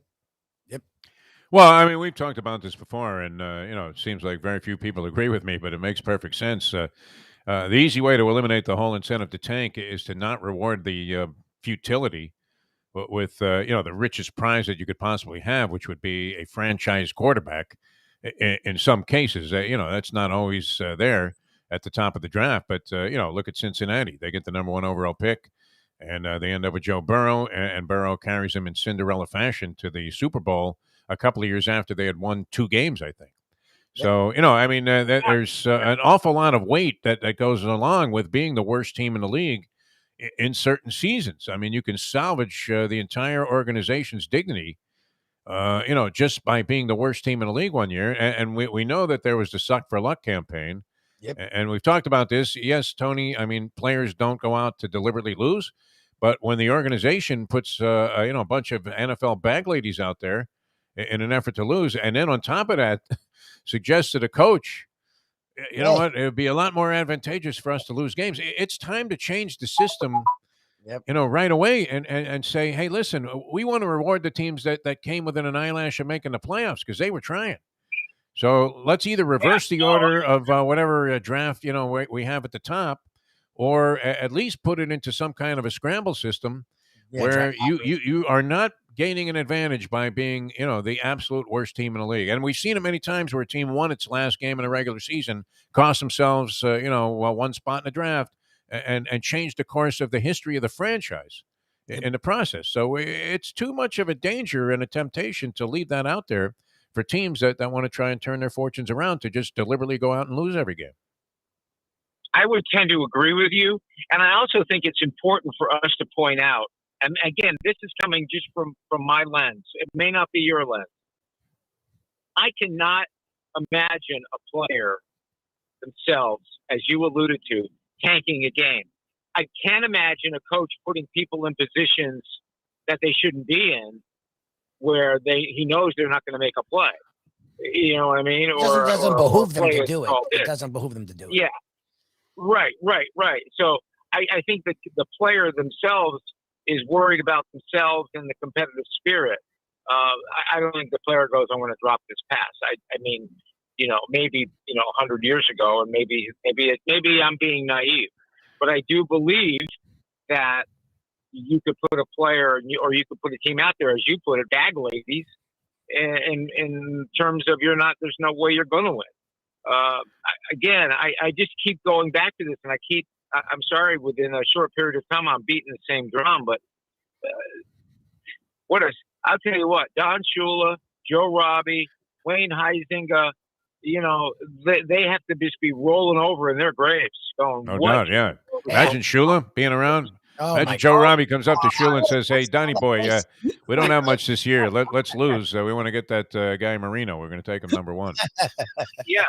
A: Well, I mean, we've talked about this before, and it seems like very few people agree with me, but it makes perfect sense. The easy way to eliminate the whole incentive to tank is to not reward the futility with the richest prize that you could possibly have, which would be a franchise quarterback. In some cases, that's not always there at the top of the draft. But look at Cincinnati; they get the number 1 overall pick, and they end up with Joe Burrow, and Burrow carries them in Cinderella fashion to the Super Bowl a couple of years after they had won 2 games, I think. So there's an awful lot of weight that goes along with being the worst team in the league in certain seasons. I mean, you can salvage the entire organization's dignity. Just by being the worst team in the league one year. And we know that there was the suck for luck campaign.
C: Yep.
A: And we've talked about this. Yes, Tony, I mean, players don't go out to deliberately lose. But when the organization puts, a bunch of NFL bag ladies out there in an effort to lose, and then on top of that, suggests to the coach, you know what, it would be a lot more advantageous for us to lose games. It's time to change the system.
C: Yep.
A: Right away and say, hey, listen, we want to reward the teams that came within an eyelash of making the playoffs because they were trying. So let's either reverse the order of whatever draft, we have at the top, or at least put it into some kind of a scramble system where exactly. you are not gaining an advantage by being, the absolute worst team in the league. And we've seen it many times where a team won its last game in the regular season, cost themselves, one spot in the draft, and change the course of the history of the franchise in the process. So it's too much of a danger and a temptation to leave that out there for teams that want to try and turn their fortunes around to just deliberately go out and lose every game.
J: I would tend to agree with you. And I also think it's important for us to point out, and again, this is coming just from my lens. It may not be your lens. I cannot imagine a player themselves, as you alluded to, tanking a game. I can't imagine a coach putting people in positions that they shouldn't be in, where he knows they're not going to make a play. You know what I mean?
C: It doesn't behoove them to do it. It doesn't behoove them to do it.
J: Yeah, right. So I think that the player themselves is worried about themselves and the competitive spirit. I don't think the player goes, I'm going to drop this pass. I mean, maybe 100 years ago, and maybe I'm being naive, but I do believe that you could put a player, or you could put a team out there, as you put it, bag ladies, in terms of there's no way you're going to win. Again, I just keep going back to this, and I'm sorry, within a short period of time, I'm beating the same drum, but I'll tell you what, Don Shula, Joe Robbie, Wayne Huizinga, they have to just be rolling over in their graves going,
A: no doubt, yeah. Imagine Shula being around. Imagine Joe Robbie comes up to Shula and says, hey, Donnie boy, we don't have much this year. Let's lose. We want to get that guy Marino. We're going to take him number 1.
J: Yeah.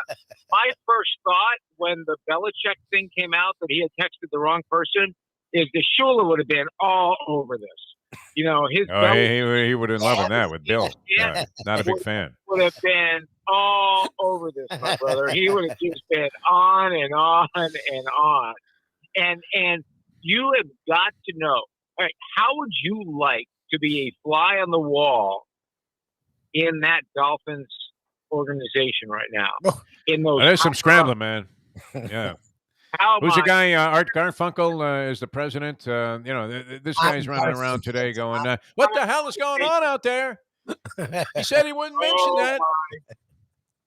J: My first thought when the Belichick thing came out that he had texted the wrong person is that Shula would have been all over this. He would have been loving that with Bill. Not a big fan. Would have been all over this, my brother. He would have just been on and on and on. And you have got to know, all right, how would you like to be a fly on the wall in that Dolphins organization right now?
A: There's some scrambling, man. Yeah. Who's the guy? Art Garfunkel is the president. This guy's running around today going, what the hell is going on out there? He said he wouldn't mention that.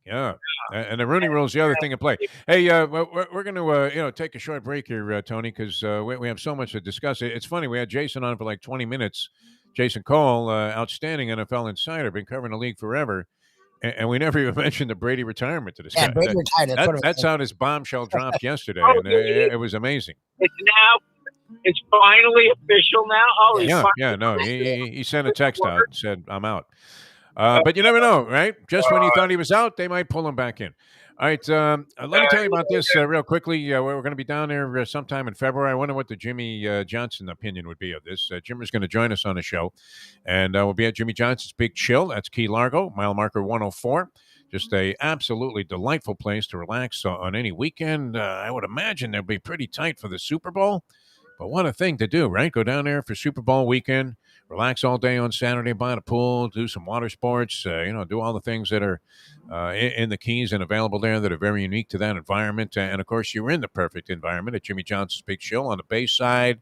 A: Yeah, and the Rooney Rule's the other thing in play. Hey, we're going to take a short break here, Tony, because we have so much to discuss. It's funny, we had Jason on for like 20 minutes. Jason Cole, outstanding NFL insider, been covering the league forever, and we never even mentioned the Brady retirement to this guy.
C: Brady retired.
A: That's how this bombshell dropped yesterday,
J: Oh,
A: and it was amazing.
J: It's finally official now. Oh,
A: No, he sent a text out and said, "I'm out." But you never know, right? Just when you thought he was out, they might pull him back in. All right, let me tell you about this real quickly. We're going to be down there sometime in February. I wonder what the Jimmy Johnson opinion would be of this. Jimmer's going to join us on the show, and we'll be at Jimmy Johnson's Big Chill. That's Key Largo, mile marker 104. Just a absolutely delightful place to relax on any weekend. I would imagine they'll be pretty tight for the Super Bowl. But what a thing to do, right? Go down there for Super Bowl weekend, relax all day on Saturday by the pool, do some water sports, do all the things that are in the Keys and available there that are very unique to that environment. And, of course, you're in the perfect environment at Jimmy Johnson's Big Chill on the Bay Side.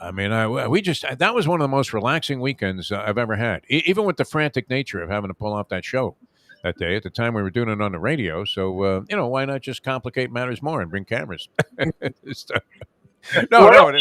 A: I mean, that was one of the most relaxing weekends I've ever had, even with the frantic nature of having to pull off that show that day. At the time, we were doing it on the radio. So, why not just complicate matters more and bring cameras? No.
J: When are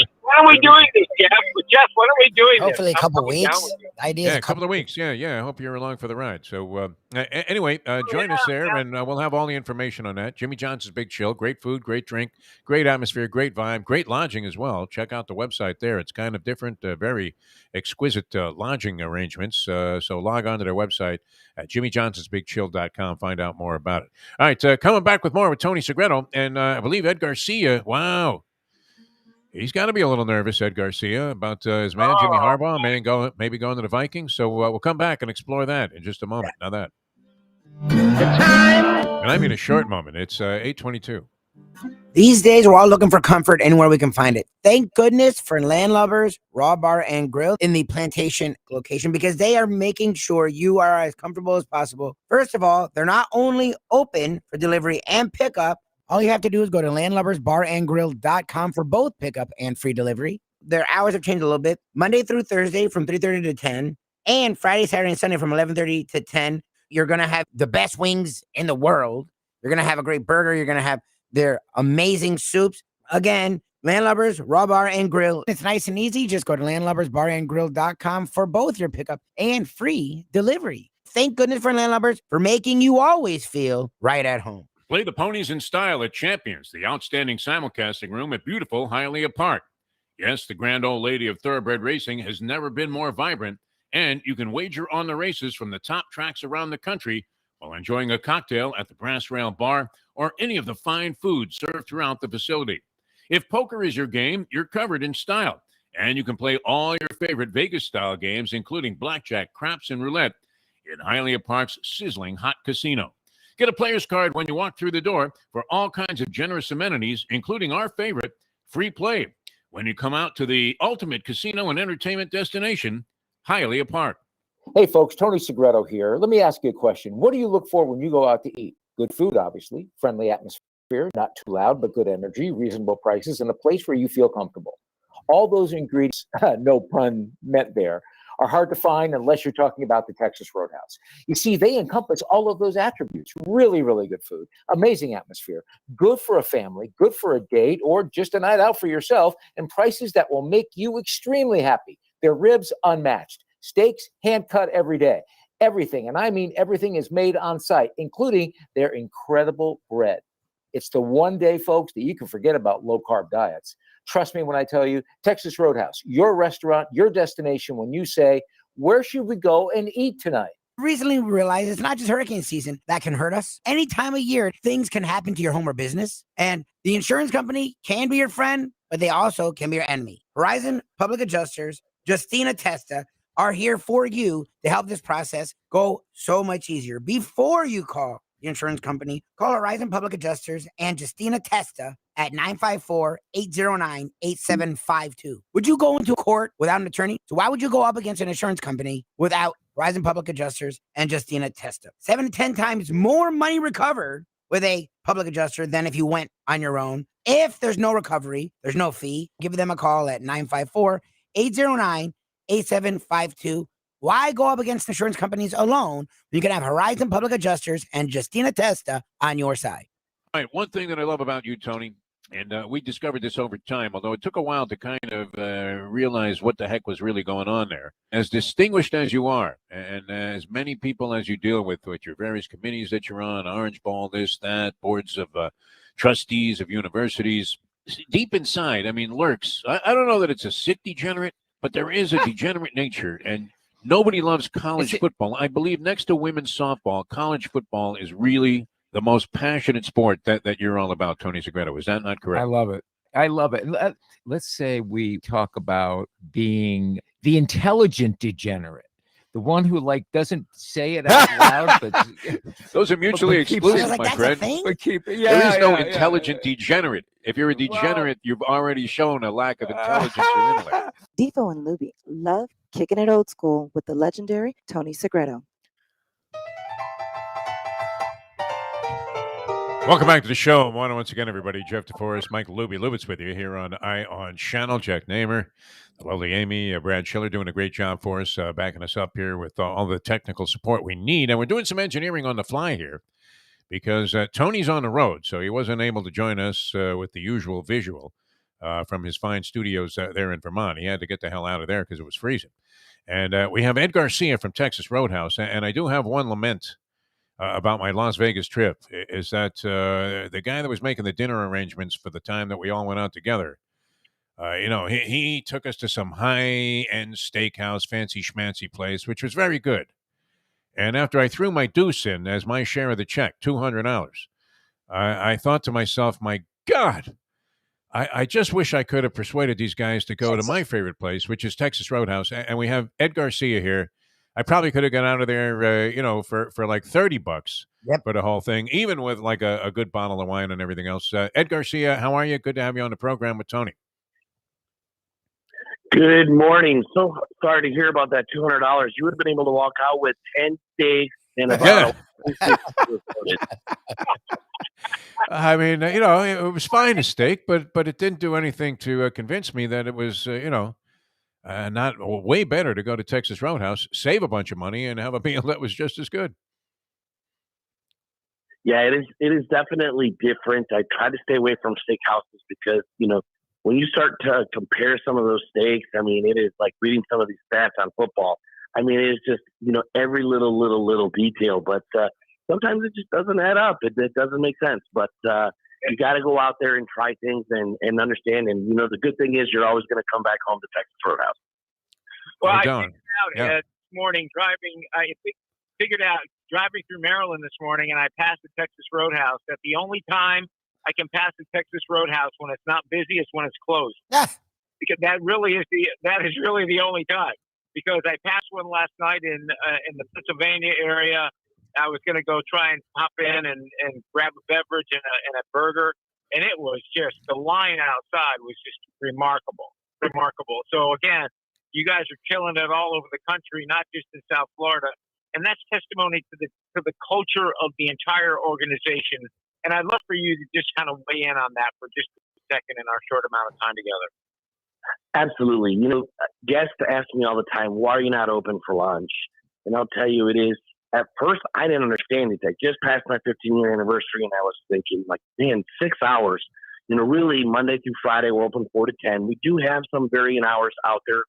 J: we doing this, Jeff? Jeff, when are we doing
C: Hopefully
J: this?
C: a couple weeks.
A: A couple of weeks. Yeah. I hope you're along for the ride. So anyway, join us there, and we'll have all the information on that. Jimmy Johnson's Big Chill. Great food, great drink, great atmosphere, great vibe, great lodging as well. Check out the website there. It's kind of different, very exquisite lodging arrangements. So log on to their website at jimmyjohnsonsbigchill.com. Find out more about it. All right, coming back with more with Tony Segreto, and I believe Ed Garcia. Wow. He's got to be a little nervous, Ed Garcia, about his man, Jimmy Harbaugh, maybe going to the Vikings. So we'll come back and explore that in just a moment. Now that. And I mean a short moment. It's 8:22.
C: These days, we're all looking for comfort anywhere we can find it. Thank goodness for Landlubbers Raw Bar and Grill in the Plantation location, because they are making sure you are as comfortable as possible. First of all, they're not only open for delivery and pickup. All you have to do is go to landlubbersbarandgrill.com for both pickup and free delivery. Their hours have changed a little bit. Monday through Thursday from 3:30 to 10, and Friday, Saturday, and Sunday from 11:30 to 10. You're going to have the best wings in the world. You're going to have a great burger. You're going to have their amazing soups. Again, Landlubbers Raw Bar and Grill. It's nice and easy. Just go to landlubbersbarandgrill.com for both your pickup and free delivery. Thank goodness for Landlubbers for making you always feel right at home.
A: Play the ponies in style at Champions, the outstanding simulcasting room at beautiful Hialeah Park. Yes, the grand old lady of thoroughbred racing has never been more vibrant, and you can wager on the races from the top tracks around the country while enjoying a cocktail at the Brass Rail Bar or any of the fine foods served throughout the facility. If poker is your game, you're covered in style, and you can play all your favorite Vegas-style games, including blackjack, craps, and roulette, in Hialeah Park's sizzling hot casino. Get a player's card when you walk through the door for all kinds of generous amenities, including our favorite, free play, when you come out to the ultimate casino and entertainment destination, Hialeah Park.
F: Hey, folks, Tony Segreto here. Let me ask you a question. What do you look for when you go out to eat? Good food, obviously, friendly atmosphere, not too loud, but good energy, reasonable prices, and a place where you feel comfortable. All those ingredients, no pun meant there, are hard to find unless you're talking about the Texas Roadhouse. You see, they encompass all of those attributes. Really, really good food, amazing atmosphere, good for a family, good for a date, or just a night out for yourself, and prices that will make you extremely happy. Their ribs, unmatched. Steaks, hand-cut every day. Everything, and I mean everything, is made on site, including their incredible bread. It's the one day, folks, that you can forget about low-carb diets. Trust me when I tell you, Texas Roadhouse, your restaurant, your destination when you say, where should we go and eat tonight?
C: Recently, we realized it's not just hurricane season that can hurt us. Any time of year, things can happen to your home or business. And the insurance company can be your friend, but they also can be your enemy. Horizon Public Adjusters, Justina Testa, are here for you to help this process go so much easier. Before you call the insurance company, call Horizon Public Adjusters and Justina Testa at 954-809-8752. Would you go into court without an attorney? So why would you go up against an insurance company without Horizon Public Adjusters and Justina Testa? 7 to 10 times more money recovered with a public adjuster than if you went on your own. If there's no recovery, there's no fee. Give them a call at 954-809-8752. Why go up against insurance companies alone? You can have Horizon Public Adjusters and Justina Testa on your side.
A: All right, one thing that I love about you, Tony, and we discovered this over time, although it took a while to kind of realize what the heck was really going on there. As distinguished as you are, and as many people as you deal with your various committees that you're on, Orange Ball, this, that, boards of trustees of universities, deep inside, I mean, lurks. I don't know that it's a sick degenerate, but there is a degenerate nature, and nobody loves college football. I believe next to women's softball, college football is really the most passionate sport that you're all about, Tony Segreto. Is that not correct?
K: I love it. I love it. Let's say we talk about being the intelligent degenerate, the one who doesn't say it out loud, but
A: those are mutually exclusive, my friend. There is no intelligent degenerate. If you're a degenerate, you've already shown a lack of intelligence or intellect.
D: Defo and Lubie love kicking it old school with the legendary Tony Segreto.
A: Welcome back to the show. Once again, everybody. Jeff Deforrest, Mike Lubie, Lubitz with you here on Eye on Channel. Jack Namer, the lovely Amy, Brad Schiller doing a great job for us, backing us up here with all the technical support we need. And we're doing some engineering on the fly here because Tony's on the road, so he wasn't able to join us with the usual visual from his fine studios there in Vermont. He had to get the hell out of there because it was freezing. And we have Ed Garcia from Texas Roadhouse, and I do have one lament about my Las Vegas trip, is that the guy that was making the dinner arrangements for the time that we all went out together, he took us to some high-end steakhouse, fancy schmancy place, which was very good. And after I threw my deuce in as my share of the check, $200, I thought to myself, my God, I just wish I could have persuaded these guys to go to my favorite place, which is Texas Roadhouse. And we have Ed Garcia here. I probably could have got out of there, for like $30 for the whole thing, even with like a good bottle of wine and everything else. Ed Garcia, how are you? Good to have you on the program with Tony.
L: Good morning. So sorry to hear about that $200. You would have been able to walk out with 10 steaks and a bottle.
A: I mean, it was fine, a steak, but it didn't do anything to convince me that it was, not way better to go to Texas Roadhouse, save a bunch of money, and have a meal that was just as good.
L: Yeah, it is definitely different. I try to stay away from steakhouses because, when you start to compare some of those steaks, I mean, it is like reading some of these stats on football. I mean, it is just, every little detail, but sometimes it just doesn't add up. It doesn't make sense, but you got to go out there and try things and understand. And, the good thing is you're always going to come back home to Texas Roadhouse.
J: Well, I figured out this morning figured out driving through Maryland this morning, and I passed the Texas Roadhouse, that the only time I can pass the Texas Roadhouse when it's not busy is when it's closed. Because that is really the only time. Because I passed one last night in the Pennsylvania area. I was going to go try and pop in and grab a beverage and a burger, and it was just, the line outside was just remarkable. So again, you guys are killing it all over the country, not just in South Florida, and that's testimony to the culture of the entire organization. And I'd love for you to just kind of weigh in on that for just a second in our short amount of time together.
L: Absolutely. Guests ask me all the time, why are you not open for lunch? And I'll tell you, it is, at first, I didn't understand it. I just passed my 15-year anniversary, and I was thinking, like, man, 6 hours. Really, Monday through Friday, we're open 4 to 10. We do have some varying hours out there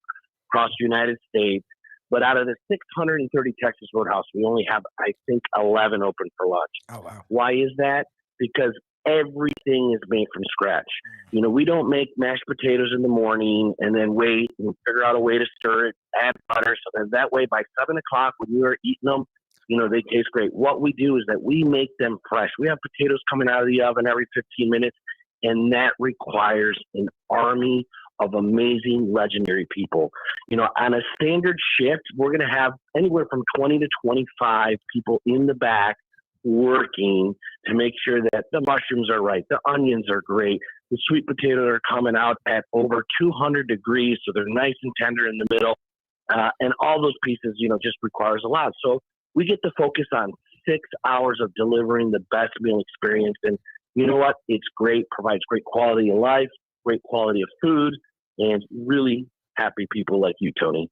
L: across the United States, but out of the 630 Texas Roadhouse, we only have, I think, 11 open for lunch.
C: Oh, wow.
L: Why is that? Because everything is made from scratch. We don't make mashed potatoes in the morning and then wait and figure out a way to stir it, add butter, so that way by 7 o'clock when you are eating them, they taste great. What we do is that we make them fresh. We have potatoes coming out of the oven every 15 minutes, and that requires an army of amazing, legendary people. On a standard shift, we're going to have anywhere from 20 to 25 people in the back working to make sure that the mushrooms are right, the onions are great, the sweet potatoes are coming out at over 200 degrees, so they're nice and tender in the middle, and all those pieces, just requires a lot. So we get to focus on 6 hours of delivering the best meal experience, and you know what? It's great, provides great quality of life, great quality of food, and really happy people like you, Tony.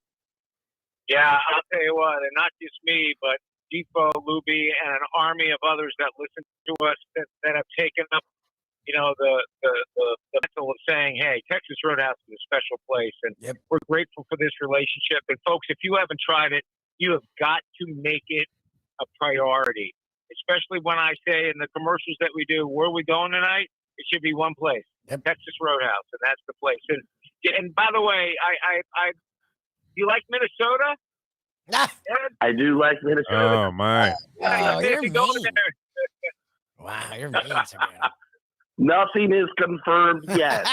J: Yeah, I'll tell you what, and not just me, but Defo, Lubie, and an army of others that listen to us that have taken up, the mental of saying, hey, Texas Roadhouse is a special place, and we're grateful for this relationship. And folks, if you haven't tried it, you have got to make it a priority, especially when I say in the commercials that we do, where are we going tonight? It should be one place, Texas Roadhouse, and that's the place. And by the way, I you like Minnesota?
L: I do like Minnesota.
A: Oh my!
C: Oh, you're
J: If you go in
C: mean.
J: there,
C: Wow, you're mean, Sabrina.
L: Nothing is confirmed yet.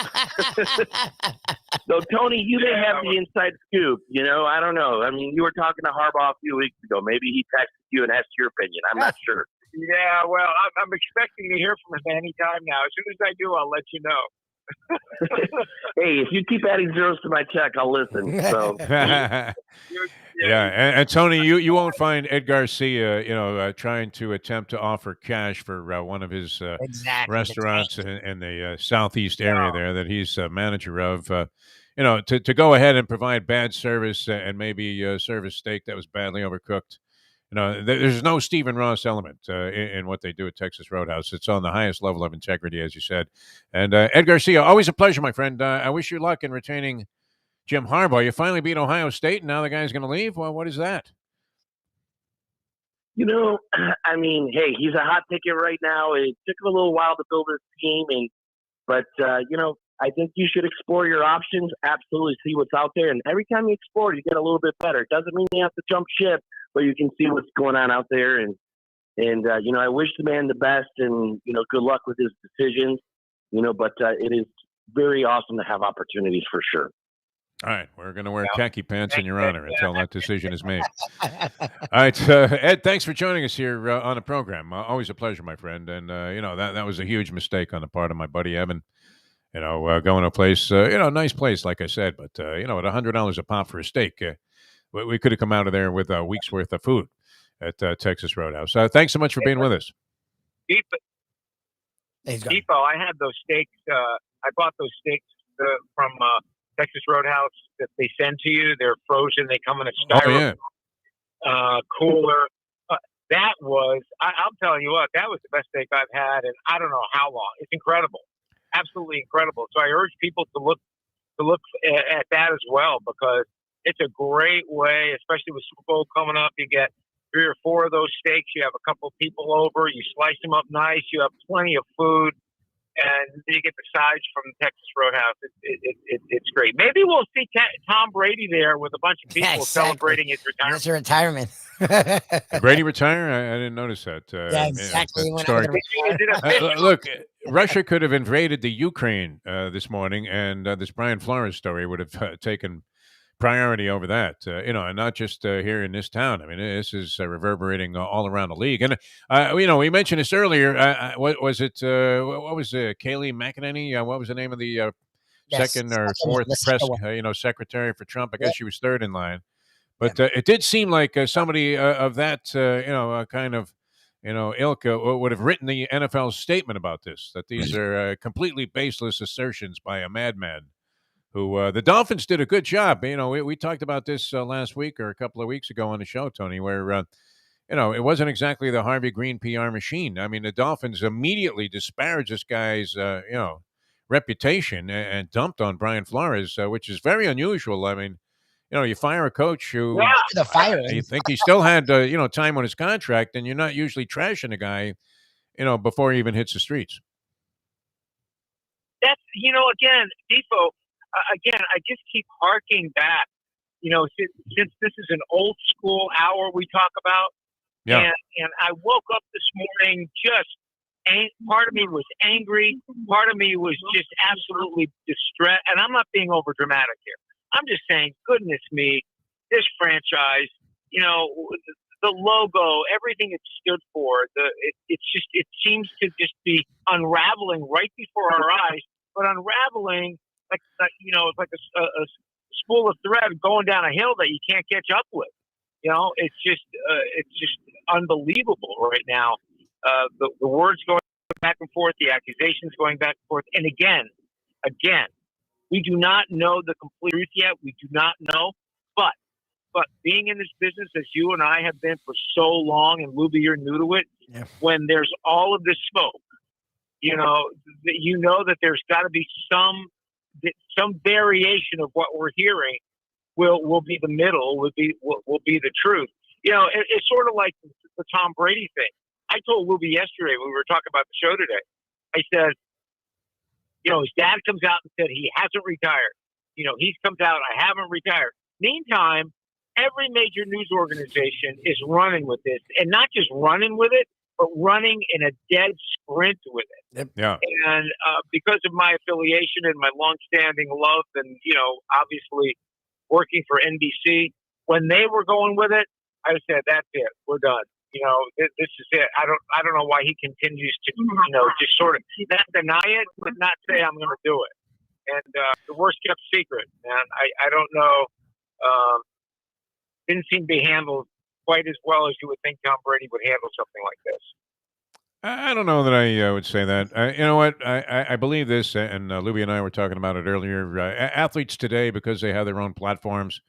L: So, Tony, you may have the inside scoop. I don't know. I mean, you were talking to Harbaugh a few weeks ago. Maybe he texted you and asked your opinion. I'm not sure.
J: Yeah, well, I'm expecting to hear from him anytime now. As soon as I do, I'll let you know.
L: Hey, if you keep adding zeros to my check, I'll listen. So,
A: Yeah, and Tony, you won't find Ed Garcia, trying to attempt to offer cash for one of his restaurants in the southeast area there that he's manager of. To go ahead and provide bad service and maybe serve a steak that was badly overcooked. There's no Stephen Ross element in what they do at Texas Roadhouse. It's on the highest level of integrity, as you said. And Ed Garcia, always a pleasure, my friend. I wish you luck in retaining Jim Harbaugh. You finally beat Ohio State, and now the guy's going to leave? Well, what is that?
L: I mean, hey, he's a hot ticket right now. It took him a little while to build his team, but I think you should explore your options, absolutely see what's out there. And every time you explore, you get a little bit better. It doesn't mean you have to jump ship, but you can see what's going on out there. And I wish the man the best and, good luck with his decisions, but it is very awesome to have opportunities for sure.
A: All right, we're going to wear khaki pants in your honor until that decision is made. All right, Ed, thanks for joining us here on the program. Always a pleasure, my friend. And, that was a huge mistake on the part of my buddy Evan, going to a place, nice place, like I said, but, at $100 a pop for a steak, we could have come out of there with a week's worth of food at Texas Roadhouse. Thanks so much for being with us.
J: Defo, I had those steaks. I bought those steaks from Texas Roadhouse that they send to you. They're frozen. They come in a styrofoam cooler. That was, I'll tell you what, that was the best steak I've had in I don't know how long. It's incredible, absolutely incredible. So I urge people to look at that as well, because it's a great way, especially with Super Bowl coming up. You get 3 or 4 of those steaks. You have a couple of people over. You slice them up nice. You have plenty of food. And you get the sides from Texas Roadhouse. It's great. Maybe we'll see Tom Brady there with a bunch of people celebrating his retirement.
C: It's your retirement.
A: Did Brady retire? I didn't notice that.
C: Yeah, exactly.
A: Look, Russia could have invaded the Ukraine this morning, and this Brian Flores story would have taken priority over that, and not just here in this town. I mean, this is reverberating all around the league. And, we mentioned this earlier. What was it? What was Kayleigh McEnany? What was the name of the second or fourth press, secretary for Trump? I guess she was third in line. But it did seem like somebody of that, kind of, ilk would have written the NFL's statement about this, that these are completely baseless assertions by a madman. Who the Dolphins did a good job. We talked about this last week or a couple of weeks ago on the show, Tony, where, it wasn't exactly the Harvey Green PR machine. I mean, the Dolphins immediately disparaged this guy's, reputation and dumped on Brian Flores, which is very unusual. I mean, you fire a coach who you think he still had, time on his contract, and you're not usually trashing a guy, before he even hits the streets.
J: That's, again, Defo, I just keep harking back, since this is an old school hour we talk about.
A: Yeah.
J: And I woke up this morning part of me was angry. Part of me was just absolutely distressed. And I'm not being over dramatic here. I'm just saying, goodness me, this franchise, the logo, everything it stood for, it seems to just be unraveling right before our eyes, but unraveling it's like a spool of thread going down a hill that you can't catch up with. It's just unbelievable right now. The words going back and forth, the accusations going back and forth. And again, we do not know the complete truth yet. We do not know. But But being in this business, as you and I have been for so long, and Lubie, you're new to it, when there's all of this smoke, you know that there's got to be some variation of what we're hearing will be the middle, will be the truth. You know, it's sort of like the Tom Brady thing. I told Lubie yesterday when we were talking about the show today, I said, you know, his dad comes out and said he hasn't retired. You know, he's comes out, I haven't retired. Meantime, every major news organization is running with this, and not just running with it, but running in a dead sprint with it.
A: Yep. Yeah.
J: And because of my affiliation and my longstanding love, and you know, obviously working for NBC, when they were going with it, I said, "That's it, we're done." You know, this is it. I don't know why he continues to, you know, just sort of not deny it, but not say I'm going to do it. And the worst kept secret, man. I don't know. Didn't seem to be handled quite as well as you would think Tom Brady would handle something like this.
A: I don't know that I would say that. You know what? I believe this, and Lubie and I were talking about it earlier. Athletes today, because they have their own platforms,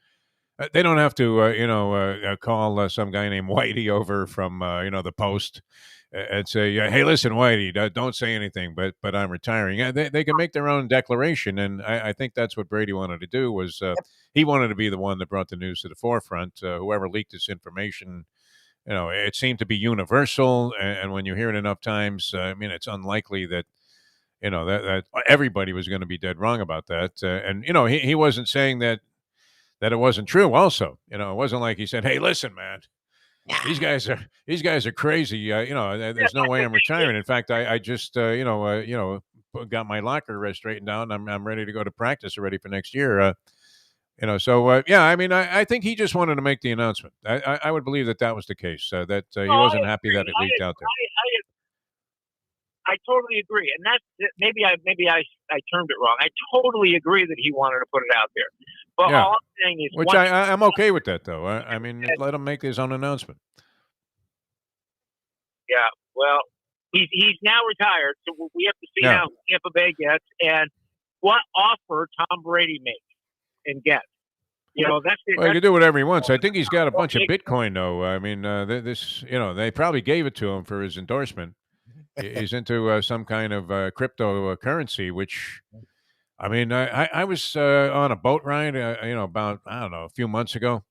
A: they don't have to, call some guy named Whitey over from, the Post and say, "Hey, listen, Whitey, don't say anything, but I'm retiring." Yeah, they can make their own declaration, and I think that's what Brady wanted to do. Was he wanted to be the one that brought the news to the forefront. Whoever leaked this information, it seemed to be universal, and when you hear it enough times, it's unlikely that that everybody was going to be dead wrong about that. And he wasn't saying that it wasn't true. Also, it wasn't like he said, "Hey, listen, man, these guys are crazy. There's no way I'm retiring. In fact, I just got my locker straightened out, and I'm ready to go to practice already for next year." I think he just wanted to make the announcement. I would believe that was the case. That he wasn't happy that it leaked out there.
J: I totally agree, and that's maybe I termed it wrong. I totally agree that he wanted to put it out there. But all I'm saying is,
A: which I'm okay with that, though. Let him make his own announcement.
J: Yeah, well, he's now retired, so we have to see how Tampa Bay gets and what offer Tom Brady makes and gets. That's it.
A: Well, he can do whatever he wants. I think he's got a bunch of Bitcoin, though. They probably gave it to him for his endorsement. He's into some kind of cryptocurrency, which, I was on a boat ride, about, I don't know, a few months ago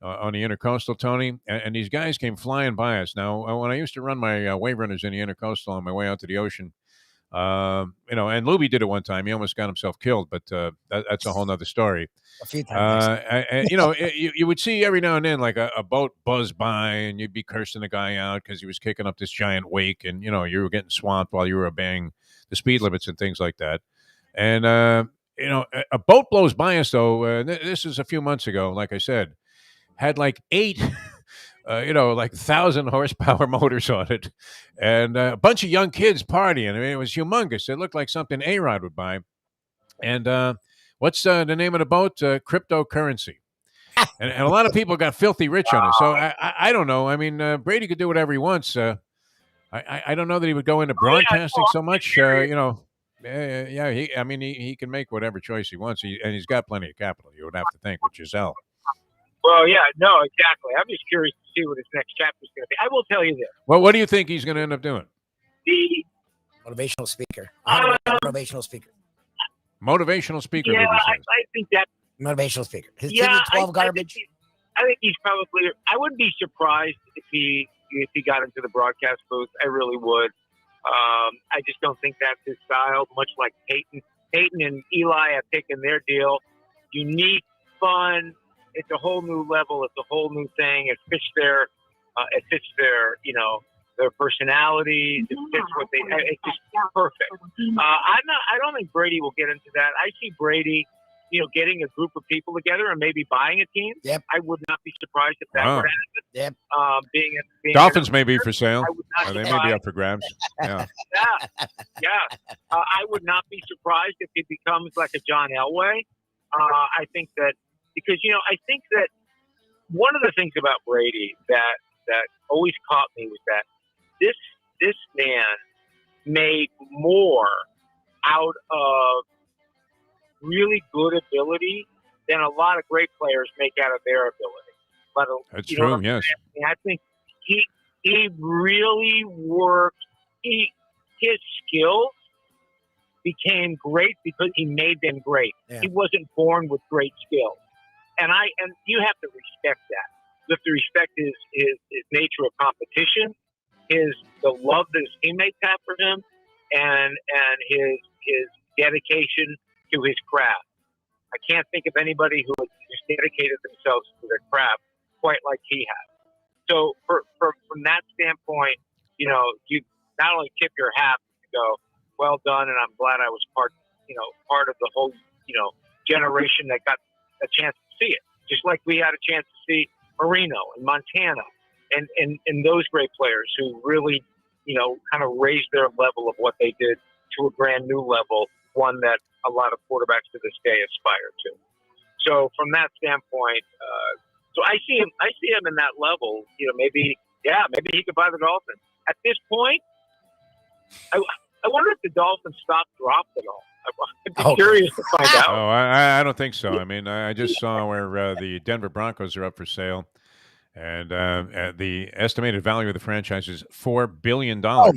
A: on the Intercoastal, Tony, and these guys came flying by us. Now, when I used to run my wave runners in the Intercoastal on my way out to the ocean, and Lubie did it one time. He almost got himself killed, but that's a whole nother story.
C: A few times.
A: You would see every now and then like a boat buzz by, and you'd be cursing the guy out because he was kicking up this giant wake, and you were getting swamped while you were obeying the speed limits and things like that. And a boat blows by us though. This is a few months ago. Like I said, had like 8. Like 1,000 horsepower motors on it, and a bunch of young kids partying. It was humongous. It looked like something A-Rod would buy. And what's the name of the boat? Cryptocurrency. And a lot of people got filthy rich on it. So I don't know. Brady could do whatever he wants. I don't know that he would go into broadcasting so much. He can make whatever choice he wants. And he's got plenty of capital, you would have to think, with Giselle.
J: Well, yeah, no, exactly. I'm just curious to see what his next chapter is going to be. I will tell you this.
A: Well, what do you think he's going to end up doing?
C: Motivational speaker. Motivational speaker.
A: Motivational speaker.
J: Yeah, I think that.
C: Motivational speaker. His TB12 garbage.
J: I think he's probably. I wouldn't be surprised if he got into the broadcast booth. I really would. I just don't think that's his style. Much like Peyton and Eli have taken their deal. Unique, fun. It's a whole new level. It's a whole new thing. It fits their, their personality. It fits what they. It's just perfect. I don't think Brady will get into that. I see Brady, getting a group of people together and maybe buying a team.
C: Yep.
J: I would not be surprised if that would happen.
C: Yep.
J: Being
A: Dolphins may be for sale. They may be up for grabs. Yeah.
J: I would not be surprised if it becomes like a John Elway. I think that. Because, I think that one of the things about Brady that always caught me was that this man made more out of really good ability than a lot of great players make out of their ability. But
A: That's
J: you know what
A: true.
J: I'm
A: Yes.
J: saying? I think he really worked. His skills became great because he made them great.
C: Yeah.
J: He wasn't born with great skills, and you have to respect that. You have to respect his nature of competition, the love that his teammates have for him, and his dedication to his craft. I can't think of anybody who has dedicated themselves to their craft quite like he has. So from that standpoint, you know, you not only tip your hat and go, well done, and I'm glad I was part of the whole, generation that got a chance to see it. Just like we had a chance to see Marino and Montana and those great players who really, kind of raised their level of what they did to a brand new level, one that a lot of quarterbacks to this day aspire to. So from that standpoint, so I see him in that level. Maybe he could buy the Dolphins. At this point, I wonder if the Dolphins stock dropped at all. I'd be curious to find out.
A: Oh, I don't think so. I mean, I just saw where the Denver Broncos are up for sale, and the estimated value of the franchise is $4 billion now.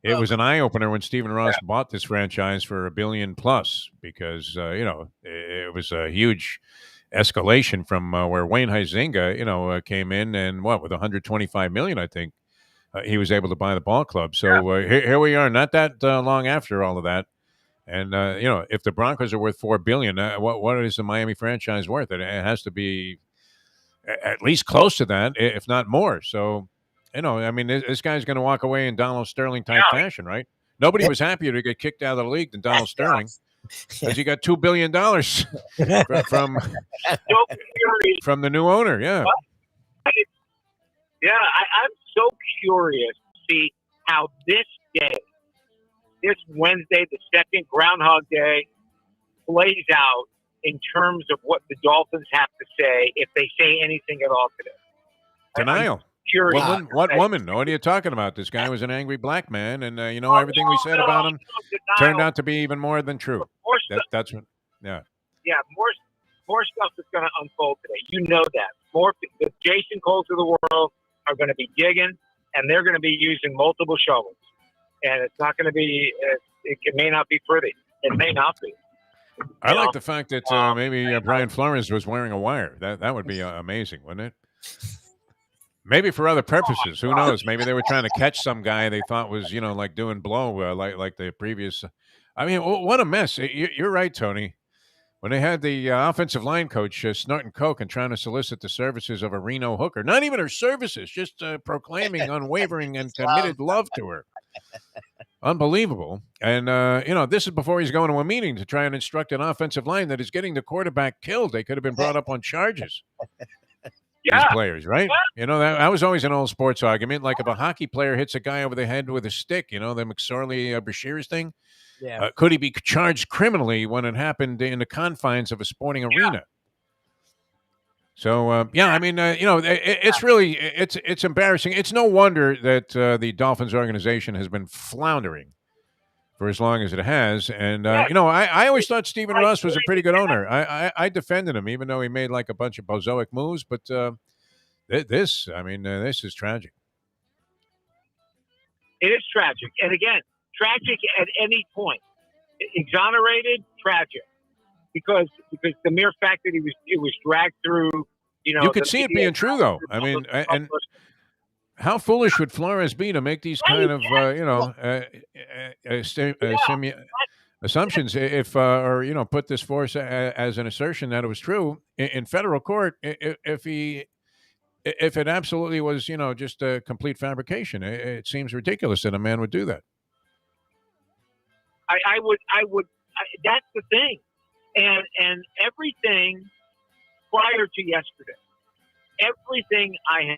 A: It was an eye opener when Stephen Ross bought this franchise for $1 billion plus, because it was a huge escalation from where Wayne Huizenga came in, and with $125 million, I think he was able to buy the ball club. So here we are, not that long after all of that. And if the Broncos are worth $4 billion, what is the Miami franchise worth? It has to be at least close to that, if not more. So, I mean, this guy's going to walk away in Donald Sterling type fashion, right? Nobody was happier to get kicked out of the league than Donald Sterling, because he got $2 billion from the new owner. Yeah.
J: I'm so curious to see how this Wednesday, the second Groundhog Day, plays out in terms of what the Dolphins have to say, if they say anything at all today.
A: Denial.
J: Curious.
A: What woman? What are you talking about? This guy was an angry black man, and everything we said about him turned out to be even more than true. That's what. Yeah.
J: Yeah, more stuff is going to unfold today. You know that. The Jason Coles of the world are going to be digging, and they're going to be using multiple shovels. And it's not going to be. It may not be pretty. It may not be.
A: I like the fact that maybe Brian Flores was wearing a wire. That would be amazing, wouldn't it? Maybe for other purposes. Who knows? Maybe they were trying to catch some guy they thought was, like doing blow, like the previous. I mean, what a mess. You're right, Tony. When they had the offensive line coach snorting coke and trying to solicit the services of a Reno hooker, not even her services, just proclaiming unwavering and committed love to her. Unbelievable. And, this is before he's going to a meeting to try and instruct an offensive line that is getting the quarterback killed. They could have been brought up on charges. These players, right? That was always an old sports argument. Like if a hockey player hits a guy over the head with a stick, the McSorley-Brashears thing, could he be charged criminally when it happened in the confines of a sporting arena? So, I mean, it's really, it's embarrassing. It's no wonder that the Dolphins organization has been floundering for as long as it has. And, I always thought Stephen Ross was a pretty good owner. I defended him, even though he made like a bunch of bozoic moves. But this is tragic.
J: It is tragic. And again, tragic at any point. Exonerated, tragic. Because the mere fact that it was dragged through,
A: you could see it being true, though. I mean, and how foolish would Flores be to make these kind of assumptions if put this forth as an assertion that it was true in federal court if it absolutely was just a complete fabrication. It seems ridiculous that a man would do that.
J: I would. That's the thing. And everything prior to yesterday, everything I had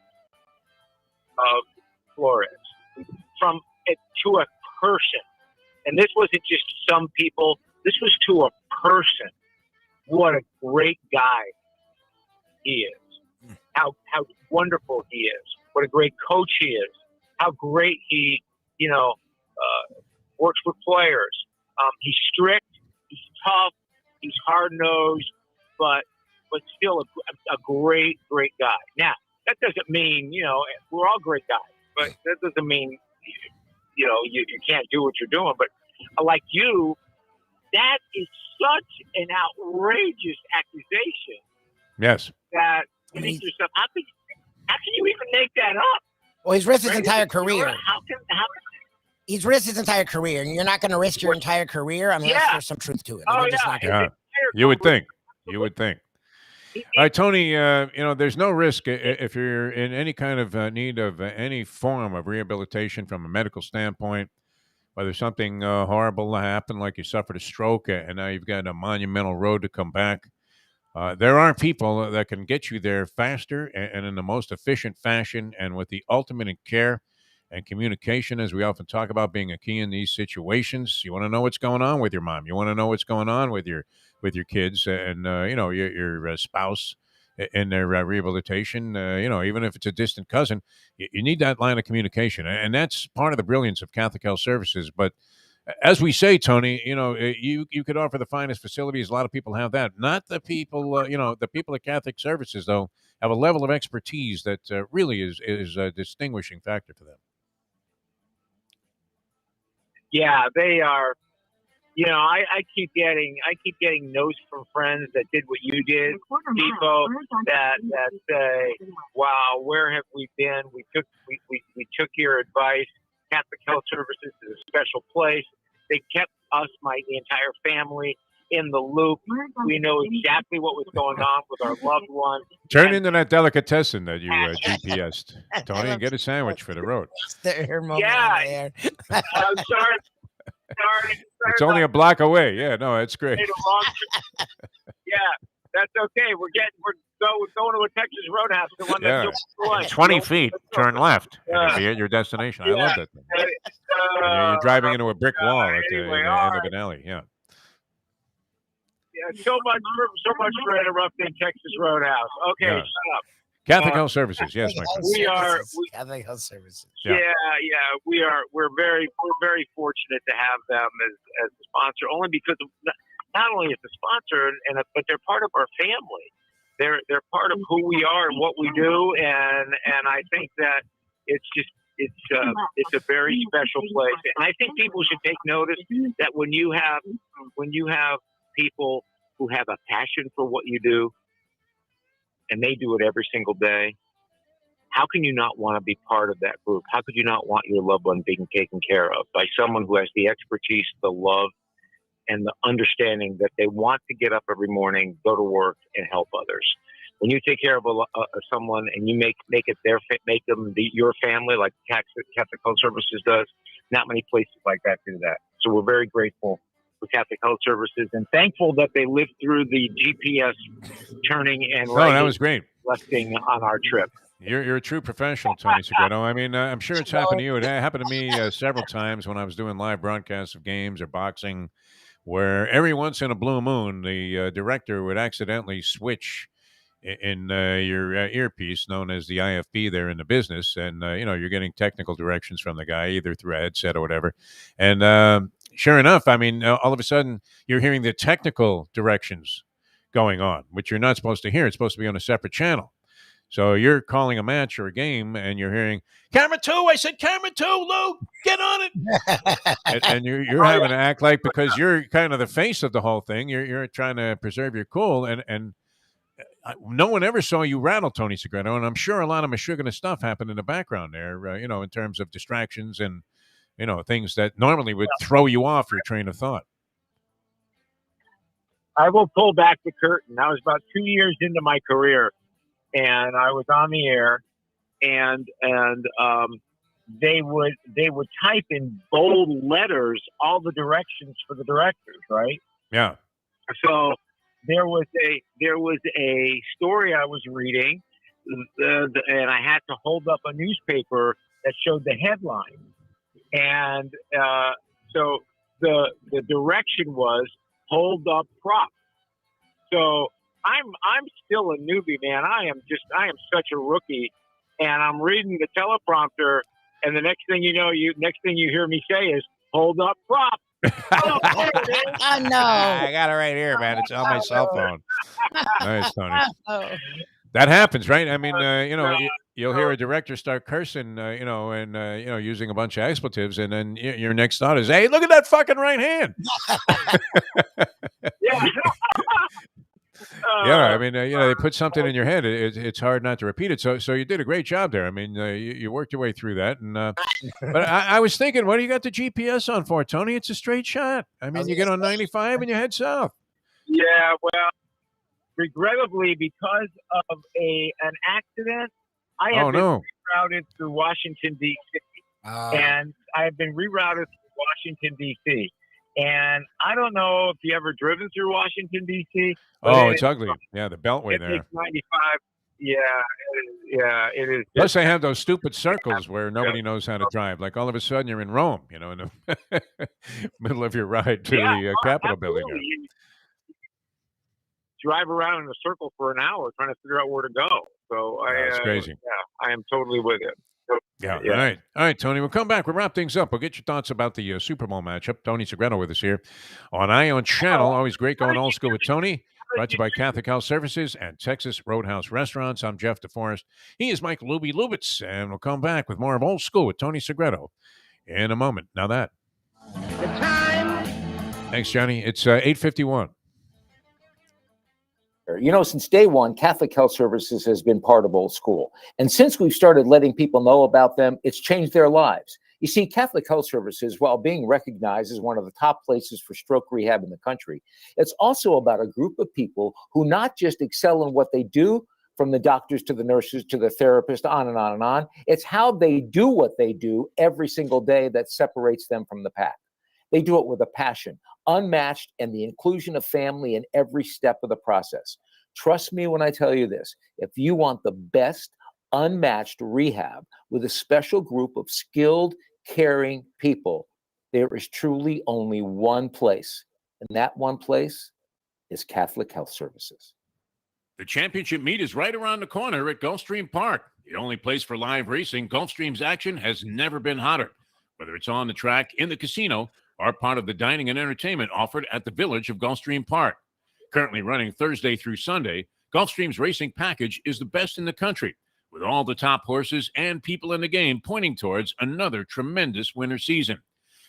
J: of Flores from it to a person, and this wasn't just some people, this was to a person. What a great guy he is. How wonderful he is. What a great coach he is. How great he, works with players. He's strict. He's tough. He's hard-nosed, but but still a great guy. Now, that doesn't mean, we're all great guys, but that doesn't mean, you can't do what you're doing. But like you, that is such an outrageous accusation.
A: Yes.
J: That you think to yourself, how can you even make that up?
C: Well, he's risked his entire career.
J: How can
C: He's risked his entire career, and you're not going to risk your entire career unless there's some truth to it.
J: Oh,
C: You're just not gonna-
A: Yeah. You would think. You would think. All right, Tony, there's no risk if you're in any kind of need of any form of rehabilitation from a medical standpoint, whether something horrible happened, like you suffered a stroke and now you've got a monumental road to come back. There are people that can get you there faster and in the most efficient fashion and with the ultimate in care and communication, as we often talk about being a key in these situations. You want to know what's going on with your mom. You want to know what's going on with your kids and your spouse in their rehabilitation. Even if it's a distant cousin, you need that line of communication, and that's part of the brilliance of Catholic Health Services. But as we say, Tony, you could offer the finest facilities. A lot of people have that. Not the people, the people at Catholic Services, though, have a level of expertise that really is a distinguishing factor for them.
J: Yeah, they are. I keep getting notes from friends that did what you did, Defo, that say, "Wow, where have we been? We took your advice. Catholic Health Services is a special place. They kept us, the entire family, in the loop. We know exactly what was going on with our loved one."
A: Turn into that delicatessen that you GPS'd, Tony, and get a sandwich for the road.
J: Yeah. I'm sorry.
A: It's only a block away. Yeah, no, it's great.
J: Yeah, that's okay. We're going to a Texas Roadhouse. The one that's
A: 20 feet, turn left. You'll be at your destination. I love that thing. You're driving into a brick wall at the end of an alley. Yeah.
J: Yeah, so much for interrupting Texas Roadhouse. Okay,
A: Yeah.
J: shut up.
A: Catholic Health Services, yes, my friend.
C: Catholic Health Services.
J: We're very fortunate to have them as a sponsor, only because of, not only as a sponsor, but they're part of our family. They're part of who we are and what we do, and I think that it's a very special place. And I think people should take notice that when you have people who have a passion for what you do, and they do it every single day, how can you not want to be part of that group? How could you not want your loved one being taken care of by someone who has the expertise, the love, and the understanding that they want to get up every morning, go to work, and help others? When you take care of someone and you make them your family, like Catholic Health Services does, not many places like that do that. So we're very grateful for Catholic Health Services and thankful that they lived through the GPS turning and
A: that was great.
J: Lifting on our trip.
A: You're a true professional, Tony Segreto. I mean, I'm sure it's happened to you. It happened to me several times when I was doing live broadcasts of games or boxing, where every once in a blue moon, the director would accidentally switch in your earpiece, known as the IFB there in the business, and you're getting technical directions from the guy, either through a headset or whatever. And sure enough, I mean, all of a sudden, you're hearing the technical directions going on, which you're not supposed to hear. It's supposed to be on a separate channel. So you're calling a match or a game, and you're hearing, "Camera 2, I said camera 2, Lou, get on it." and you're having to act like, because you're kind of the face of the whole thing, you're trying to preserve your cool, and no one ever saw you rattle, Tony Segreto, and I'm sure a lot of Meshuggah stuff happened in the background there, in terms of distractions and, things that normally would throw you off your train of thought.
J: I will pull back the curtain. I was about 2 years into my career, and I was on the air, and they would type in bold letters all the directions for the directors, right?
A: Yeah.
J: So there was a story I was reading, and I had to hold up a newspaper that showed the headline, and so the direction was "Hold up prop." So I'm still a newbie, man. I am such a rookie, and I'm reading the teleprompter, and the next thing you hear me say is "Hold up prop."
C: Oh no!
A: I got it right here, man. It's on my cell phone. Nice, Tony.
C: Oh.
A: That happens, right? I mean,
J: No,
A: you'll hear a director start cursing, and using a bunch of expletives, and then your next thought is, "Hey, look at that fucking right hand."
J: yeah.
A: Yeah, I mean, they put something in your head. It's hard not to repeat it. So you did a great job there. I mean, you worked your way through that. And but I was thinking, what do you got the GPS on for, Tony? It's a straight shot. I mean, you get on 95 and you head south.
J: Yeah, well, regrettably, because of an accident, I have been rerouted through Washington, D.C. And I have been rerouted through Washington, D.C. And I don't know if you ever driven through Washington, D.C.
A: Oh, it's ugly. Yeah, the Beltway
J: it
A: there.
J: takes 95. Yeah, it is.
A: Plus, they have those stupid circles where nobody knows how to drive. Like all of a sudden, you're in Rome, in the middle of your ride to the Capitol building.
J: Absolutely. You drive around in a circle for an hour trying to figure out where to go. So
A: That's crazy.
J: Yeah, I am totally with it.
A: Yeah. All right, Tony. We'll come back. We'll wrap things up. We'll get your thoughts about the Super Bowl matchup. Tony Segreto with us here on Ion Channel. Always great going old school with Tony. Brought to you by Catholic Health Services and Texas Roadhouse Restaurants. I'm Jeff Deforrest. He is Mike Lubitz, and we'll come back with more of Old School with Tony Segreto in a moment. Now that.
I: The time.
A: Thanks, Johnny. It's 8:51.
F: Since day one, Catholic Health Services has been part of Old School. And since we've started letting people know about them, it's changed their lives. You see, Catholic Health Services, while being recognized as one of the top places for stroke rehab in the country, it's also about a group of people who not just excel in what they do, from the doctors to the nurses to the therapist, on and on and on. It's how they do what they do every single day that separates them from the pack. They do it with a passion, unmatched, and the inclusion of family in every step of the process. Trust me when I tell you this. If you want the best, unmatched rehab with a special group of skilled, caring people, there is truly only one place, and that one place is Catholic Health Services.
A: The championship meet is right around the corner at Gulfstream Park. The only place for live racing, Gulfstream's action has never been hotter. Whether it's on the track, in the casino, or part of the dining and entertainment offered at the Village of Gulfstream Park. Currently running Thursday through Sunday, Gulfstream's racing package is the best in the country, with all the top horses and people in the game pointing towards another tremendous winter season.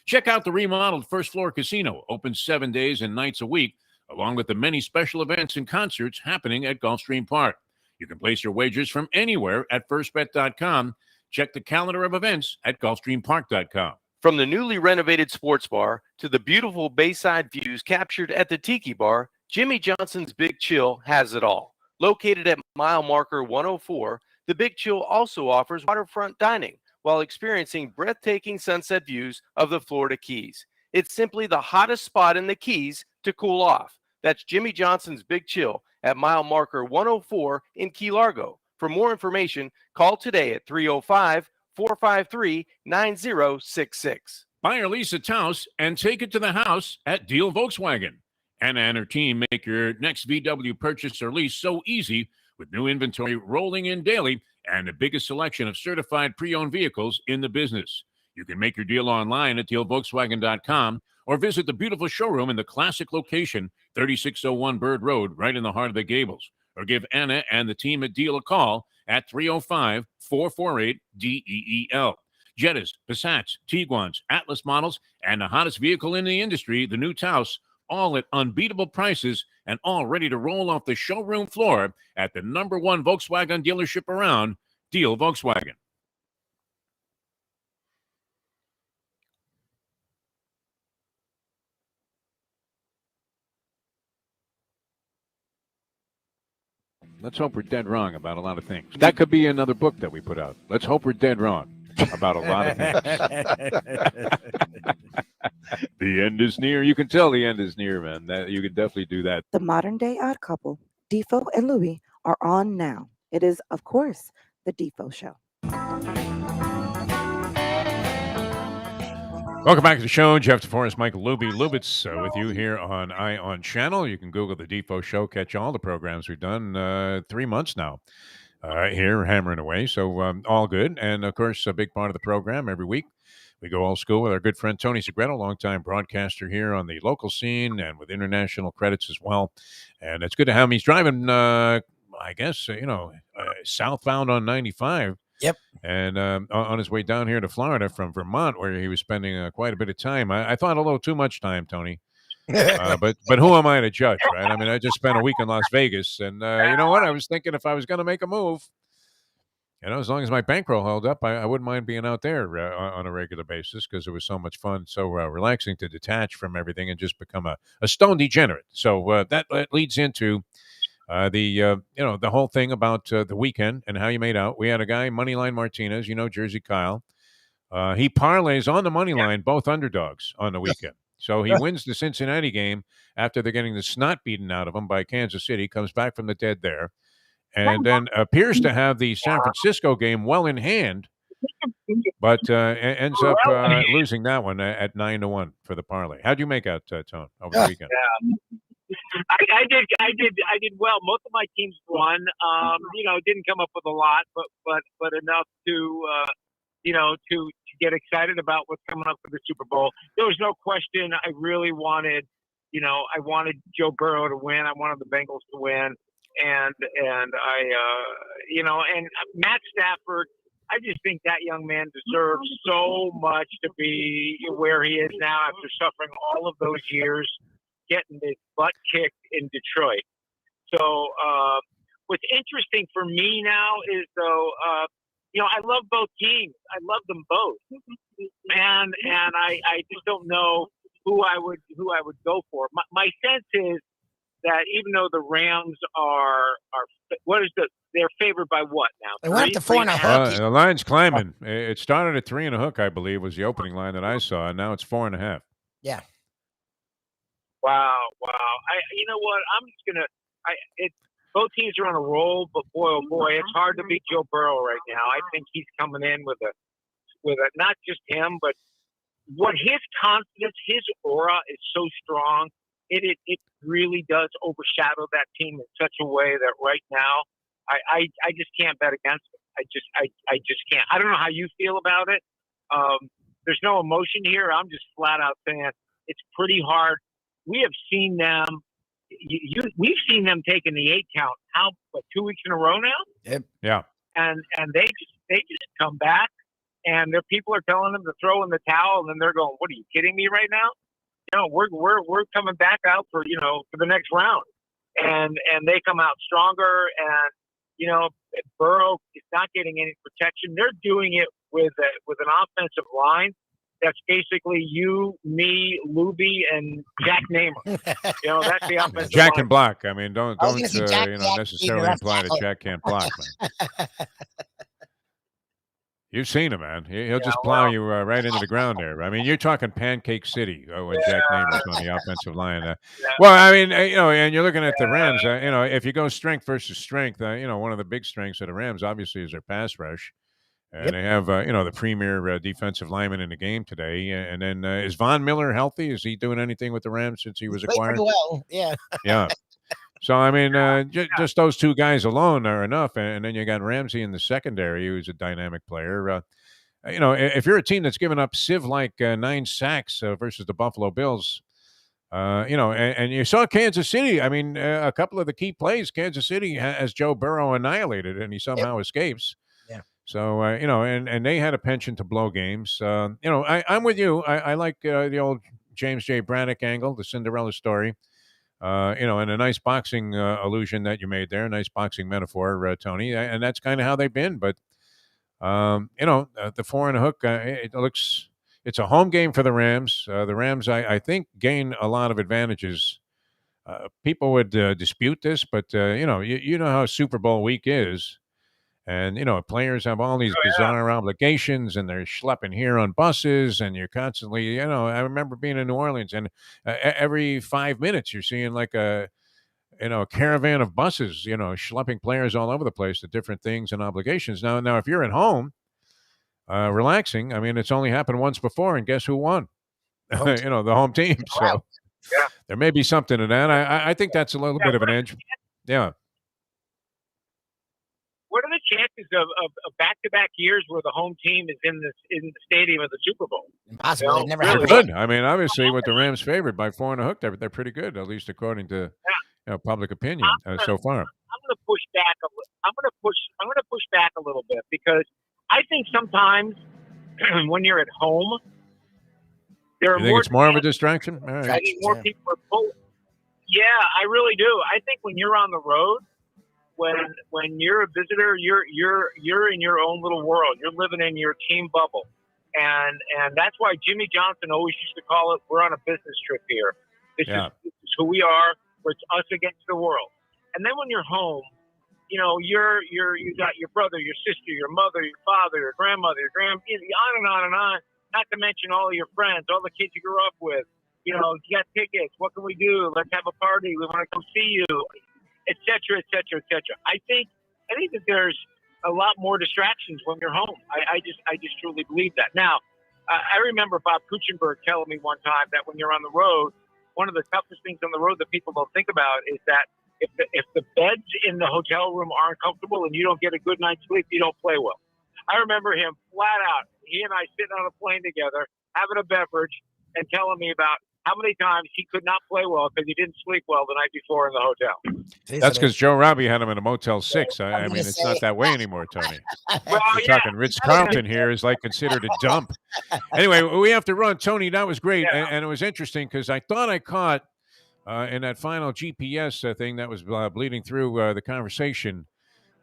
A: Check out the remodeled first floor casino, open 7 days and nights a week, along with the many special events and concerts happening at Gulfstream Park. You can place your wagers from anywhere at firstbet.com. Check the calendar of events at gulfstreampark.com.
M: From the newly renovated sports bar to the beautiful bayside views captured at the Tiki Bar, Jimmy Johnson's Big Chill has it all. Located at mile marker 104, the Big Chill also offers waterfront dining while experiencing breathtaking sunset views of the Florida Keys. It's simply the hottest spot in the Keys to cool off. That's Jimmy Johnson's Big Chill at mile marker 104 in Key Largo. For more information, call today at 305-453-9066.
A: Buy or lease a Taos and take it to the house at Deal Volkswagen. Anna and her team make your next VW purchase or lease so easy with new inventory rolling in daily and the biggest selection of certified pre-owned vehicles in the business. You can make your deal online at dealvolkswagen.com or visit the beautiful showroom in the classic location, 3601 Bird Road, right in the heart of the Gables. Or give Anna and the team at Deal a call at 305-448-DEEL. Jettas, Passats, Tiguans, Atlas models, and the hottest vehicle in the industry, the new Taos, all at unbeatable prices and all ready to roll off the showroom floor at the #1 Volkswagen dealership around, Deal Volkswagen. Let's hope we're dead wrong about a lot of things. That could be another book that we put out. Let's hope we're dead wrong about a lot of things. The end is near. You can tell the end is near, man. That you could definitely do that.
D: The modern day odd couple, Defo and Lubie, are on now. It is, of course, the Defo Show.
A: Welcome back to the show. Jeff Deforrest, Michael Lubitz with you here on Ion Channel. You can Google the Defo Show, catch all the programs we've done 3 months now here, hammering away. So all good. And, of course, a big part of the program every week We go old school with our good friend Tony Segreto, longtime broadcaster here on the local scene and with international credits as well. And it's good to have him. He's driving, I guess, southbound on 95.
C: Yep.
A: And on his way down here to Florida from Vermont, where he was spending quite a bit of time. I thought a little too much time, Tony. But who am I to judge, right? I mean, I just spent a week in Las Vegas, and you know what? I was thinking if I was going to make a move, as long as my bankroll held up, I wouldn't mind being out there on a regular basis because it was so much fun, so relaxing to detach from everything and just become a stone degenerate. So that leads into the whole thing about the weekend and how you made out. We had a guy, Moneyline Martinez, Jersey Kyle. He parlays on the money line, both underdogs on the weekend. So he wins the Cincinnati game after they're getting the snot beaten out of him by Kansas City, comes back from the dead there, and then appears to have the San Francisco game well in hand, but ends up losing that one at 9-1 for the parlay. How'd you make out, Tone, over the weekend?
J: I did well. Most of my teams won. Didn't come up with a lot, but enough to get excited about what's coming up for the Super Bowl. There was no question. I really wanted, I wanted Joe Burrow to win. I wanted the Bengals to win, and Matt Stafford. I just think that young man deserves so much to be where he is now after suffering all of those years, getting his butt kicked in Detroit. So what's interesting for me now is, though, I love both teams. I love them both, and I just don't know who I would go for. My sense is that even though the Rams are they're favored by what now?
C: They went up to 4.5.
A: The line's climbing. It started at 3.5, I believe, was the opening line that I saw, and now it's 4.5.
C: Yeah.
J: Wow. You know what? I'm just gonna. Both teams are on a roll, but boy, oh boy, it's hard to beat Joe Burrow right now. I think he's coming in with a not just him, but what his confidence, his aura is so strong. It really does overshadow that team in such a way that right now, I just can't bet against him. I just can't. I don't know how you feel about it. There's no emotion here. I'm just flat out saying it's pretty hard. We have seen them. We've seen them taking the 8 count. 2 weeks in a row now?
C: Yep.
A: Yeah.
J: And they just come back, and their people are telling them to throw in the towel, and then they're going, "What, are you kidding me right now? We're coming back out for the next round," and they come out stronger. And Burrow is not getting any protection. They're doing it with an offensive line that's basically you, me, Lubie, and Jack Namer. That's the offensive
A: Jack
J: line.
A: can block. I mean, don't necessarily
C: Jack
A: imply that Jack can't block, man. You've seen him, man. He'll just plow you right into the ground there. I mean, you're talking Pancake City when Jack Namer's on the offensive line. Well, I mean, and you're looking at the Rams. If you go strength versus strength, one of the big strengths of the Rams obviously is their pass rush. And they have, the premier defensive lineman in the game today. And then is Von Miller healthy? Is he doing anything with the Rams since he was acquired?
C: Pretty well, yeah.
A: Yeah. So, I mean, just those two guys alone are enough. And then you got Ramsey in the secondary, who's a dynamic player. If you're a team that's given up sieve-like 9 sacks versus the Buffalo Bills, and you saw Kansas City. I mean, a couple of the key plays, Kansas City has Joe Burrow annihilated, and he somehow escapes.
C: Yeah.
A: So, and they had a penchant to blow games. I'm with you. I like the old James J. Braddock angle, the Cinderella story. And a nice boxing allusion that you made there, a nice boxing metaphor, Tony. And that's kind of how they've been. But, the 4 and a hook, it's a home game for the Rams. The Rams, I think, gain a lot of advantages. People would dispute this, but, you know how Super Bowl week is. And, players have all these bizarre obligations, and they're schlepping here on buses, and you're constantly, I remember being in New Orleans, and every 5 minutes you're seeing like a caravan of buses, schlepping players all over the place to different things and obligations. Now, if you're at home relaxing, I mean, it's only happened once before, and guess who won? The home team. So there may be something to that. I think that's a little bit of an edge. Yeah.
J: What are the chances of back-to-back years where the home team is in the stadium of the Super Bowl?
C: Impossible. It never
A: They're
C: happened.
A: good. I mean, obviously, with the Rams favored by 4.5, they're pretty good, at least according to public opinion so far.
J: I'm going to push back. I'm going to push back a little bit because I think sometimes when you're at home, there are
A: You think it's more of a distraction? All right.
J: I think more people are full. Yeah, I really do. I think when you're on the road, when you're a visitor, you're in your own little world. You're living in your team bubble, and that's why Jimmy Johnson always used to call it, "We're on a business trip here. This is who we are. It's us against the world." And then when you're home, you got your brother, your sister, your mother, your father, your grandmother, on and on and on. Not to mention all of your friends, all the kids you grew up with. You got tickets. What can we do? Let's have a party. We want to come see you, et cetera, et cetera, et cetera. I think that there's a lot more distractions when you're home. I just truly believe that. Now, I remember Bob Kuchenberg telling me one time that when you're on the road, one of the toughest things on the road that people don't think about is that if the beds in the hotel room aren't comfortable and you don't get a good night's sleep, you don't play well. I remember him flat out. He and I sitting on a plane together, having a beverage, and telling me about how many times he could not play well because he didn't sleep well the night before in the hotel.
A: That's because Joe Robbie had him in a Motel 6. I mean, it's not that way anymore, Tony. We're talking Ritz-Carlton here is like considered a dump. Anyway, we have to run. Tony, that was great. And it was interesting because I thought I caught in that final GPS thing that was bleeding through the conversation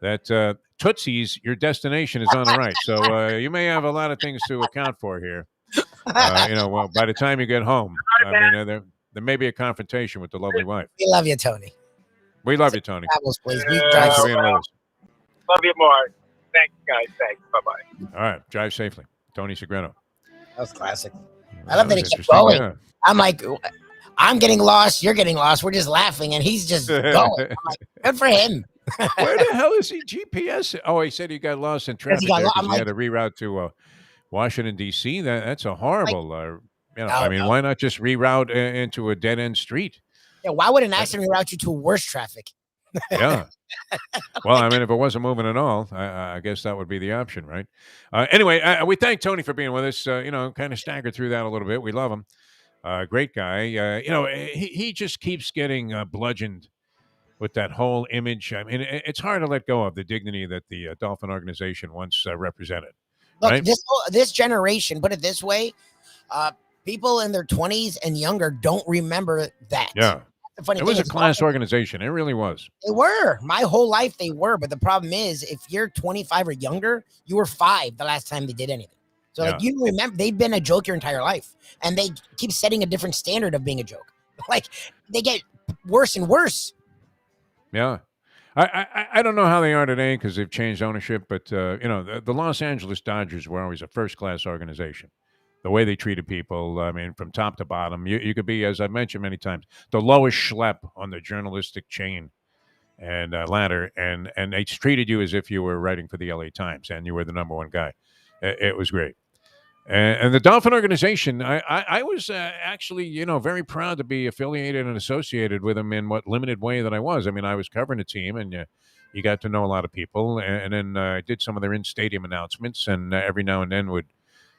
A: that Tootsie's, your destination, is on the right. So you may have a lot of things to account for here. Well, by the time you get home, I mean, there may be a confrontation with the lovely wife.
C: We love you, Tony.
A: We love you, Tony.
C: Travels, please.
A: Thanks for being with us.
J: Love you more. Thanks, guys. Thanks. Bye-bye.
A: All right. Drive safely. Tony Segredo.
C: That was classic. I love that he kept
A: interesting,
C: going.
A: yeah.
C: I'm like, I'm getting lost. You're getting lost. We're just laughing, and he's just going. I'm like, good for him.
A: Where the hell is he GPS? Oh, he said he got lost in traffic there because he had to reroute to Washington, D.C. That's a horrible, I mean, why not just reroute into a dead-end street?
C: Yeah, why would an accident reroute you to worse traffic?
A: Yeah. Well, I mean, if it wasn't moving at all, I guess that would be the option, right? Anyway, we thank Tony for being with us. Kind of staggered through that a little bit. We love him. Great guy. He just keeps getting bludgeoned with that whole image. I mean, it's hard to let go of the dignity that the Dolphin organization once represented.
C: Look,
A: right?
C: this generation, put it this way, people in their 20s and younger don't remember that.
A: Yeah.
C: Funny
A: it was a class organization. It really was.
C: They were. My whole life they were. But the problem is, if you're 25 or younger, you were 5 the last time they did anything. So, like, you remember, they've been a joke your entire life. And they keep setting a different standard of being a joke. Like, they get worse and worse.
A: Yeah. I don't know how they are today because they've changed ownership. But, the Los Angeles Dodgers were always a first-class organization. The way they treated people, I mean, from top to bottom, you could be, as I've mentioned many times, the lowest schlep on the journalistic chain and ladder, and they treated you as if you were writing for the LA Times and you were the number one guy. It was great. And the Dolphin organization, I was actually, very proud to be affiliated and associated with them in what limited way that I was. I mean, I was covering the team, and you got to know a lot of people, and then I did some of their in-stadium announcements, and every now and then would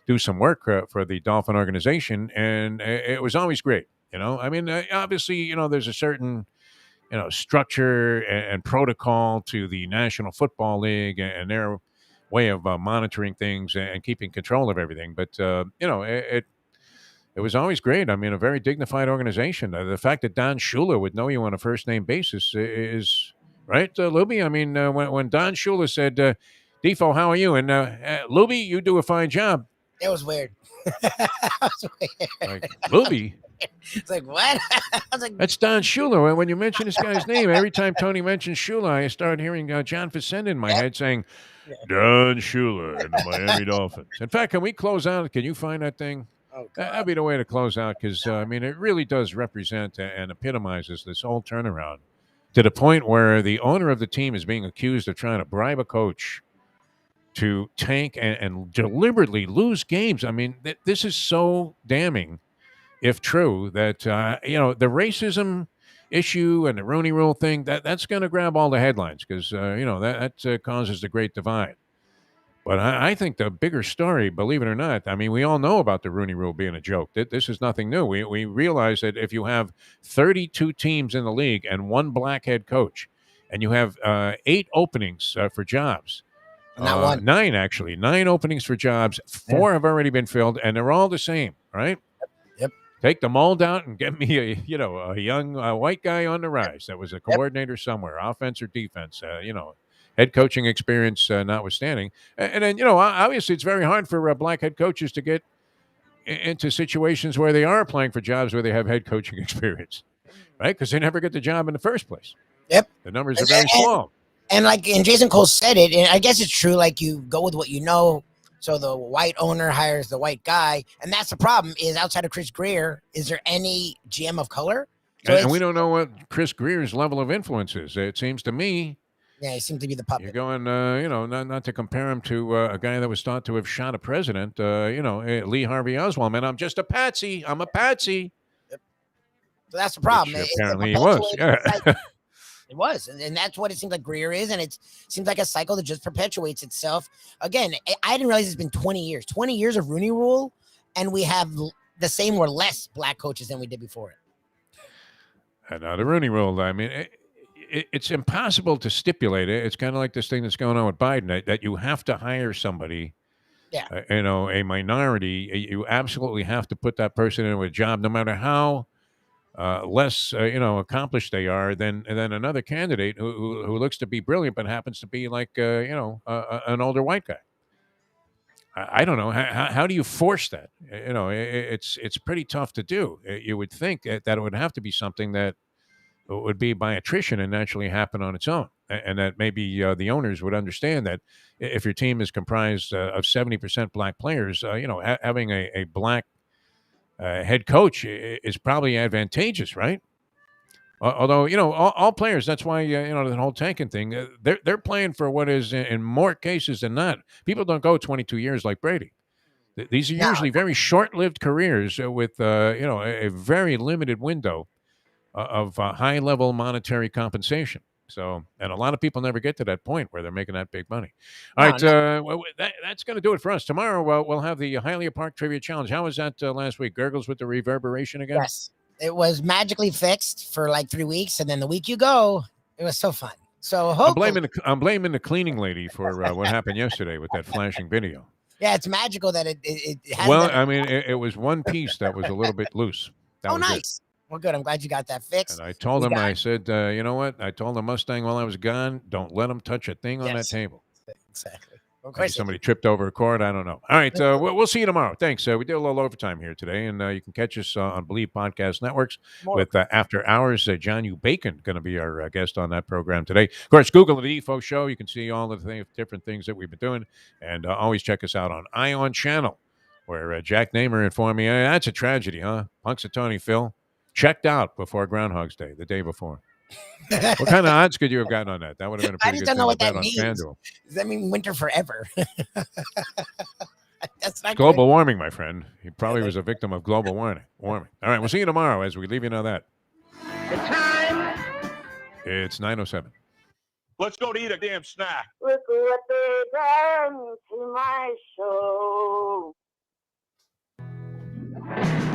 A: do some work for the Dolphin organization, and it was always great. I mean, obviously, there's a certain, structure and protocol to the National Football League and their way of monitoring things and keeping control of everything. But, it was always great. I mean, a very dignified organization. The fact that Don Shula would know you on a first-name basis is, right, Lubie? I mean, when Don Shula said, Defo, how are you? And Lubie, you do a fine job.
C: It was weird.
A: Like, Lubie?
C: It's like, what? I was like,
A: that's Don Shula. When you mention this guy's name, every time Tony mentions Shula, I start hearing John Facenda in my head saying, Don Shula and the Miami Dolphins. In fact, can we close out? Can you find that thing?
C: Oh,
A: that'd be the way to close out because, I mean, it really does represent and epitomizes this whole turnaround to the point where the owner of the team is being accused of trying to bribe a coach to tank and deliberately lose games. I mean, this is so damning, if true, that, the racism issue and the Rooney Rule thing, that's going to grab all the headlines because that causes the great divide. But I think the bigger story, believe it or not, I mean, we all know about the Rooney Rule being a joke. This is nothing new. We realize that if you have 32 teams in the league and one black head coach, and you have 8 openings for jobs,
C: Not one.
A: 9 actually, 9 openings for jobs. 4 have already been filled, and they're all the same, right?
C: Yep.
A: Take the mold out and get me a young white guy on the rise that was a coordinator somewhere, offense or defense. Head coaching experience notwithstanding. And then, obviously it's very hard for black head coaches to get into situations where they are applying for jobs where they have head coaching experience, right? Because they never get the job in the first place.
C: Yep.
A: The numbers are very small.
C: And Jason Cole said it, and I guess it's true, like you go with what you know. So the white owner hires the white guy. And that's the problem is outside of Chris Greer, is there any GM of color? So
A: And we don't know what Chris Greer's level of influence is. It seems to me.
C: Yeah, he seems to be the puppet.
A: You're going, not to compare him to a guy that was thought to have shot a president, Lee Harvey Oswald. Man, I'm just a patsy. I'm a patsy.
C: Yep. So that's the problem.
A: Which apparently he was. Yeah.
C: It was. And that's what it seems like Greer is. And it seems like a cycle that just perpetuates itself. Again, I didn't realize it's been 20 years. 20 years of Rooney Rule, and we have the same or less black coaches than we did before it.
A: And the Rooney Rule, I mean, it's impossible to stipulate it. It's kind of like this thing that's going on with Biden, that you have to hire somebody, a minority. You absolutely have to put that person into a job, no matter how less accomplished they are than another candidate who looks to be brilliant but happens to be like an older white guy. I don't know how do you force that? It's pretty tough to do. You would think that it would have to be something that would be by attrition and naturally happen on its own, and that maybe the owners would understand that if your team is comprised of 70% black players, having a black head coach is probably advantageous, right? Although all players, that's why the whole tanking thing, they're playing for what is in more cases than not. People don't go 22 years like Brady. These are usually very short-lived careers with a very limited window of high-level monetary compensation. So, and a lot of people never get to that point where they're making that big money. All right, that's going to do it for us. Tomorrow, we'll have the Hialeah Park Trivia Challenge. How was that last week? Gurgles with the reverberation again?
C: Yes. It was magically fixed for like 3 weeks, and then the week you go, it was so fun. So
A: I'm blaming the cleaning lady for what happened yesterday with that flashing video.
C: Yeah, it's magical that it has.
A: Well, I mean, it was one piece that was a little bit loose. That was
C: nice.
A: It.
C: Well, good. I'm glad you got that fixed.
A: And I told him, I said, you know what? I told the Mustang while I was gone, don't let him touch a thing on that table.
C: Exactly.
A: Maybe somebody tripped over a cord. I don't know. All right. We'll see you tomorrow. Thanks. We did a little overtime here today, and you can catch us on Believe Podcast Networks with After Hours. John U. Bacon going to be our guest on that program today. Of course, Google the Defo Show. You can see all the different things that we've been doing, and always check us out on Ion Channel, where Jack Namer informed me, that's a tragedy, huh? Punxsutawney Phil checked out before Groundhog's Day, the day before. What kind of odds could you have gotten on that? That would have been a pretty good
C: I just don't know what that
A: bet
C: means.
A: on FanDuel.
C: Does that mean winter forever? That's not
A: global warming, my friend. He probably was a victim of global warming. All right, we'll see you tomorrow as we leave you know that.
N: The time.
A: It's 9:07.
N: Let's go to eat a damn snack.
O: Look what they done to my soul.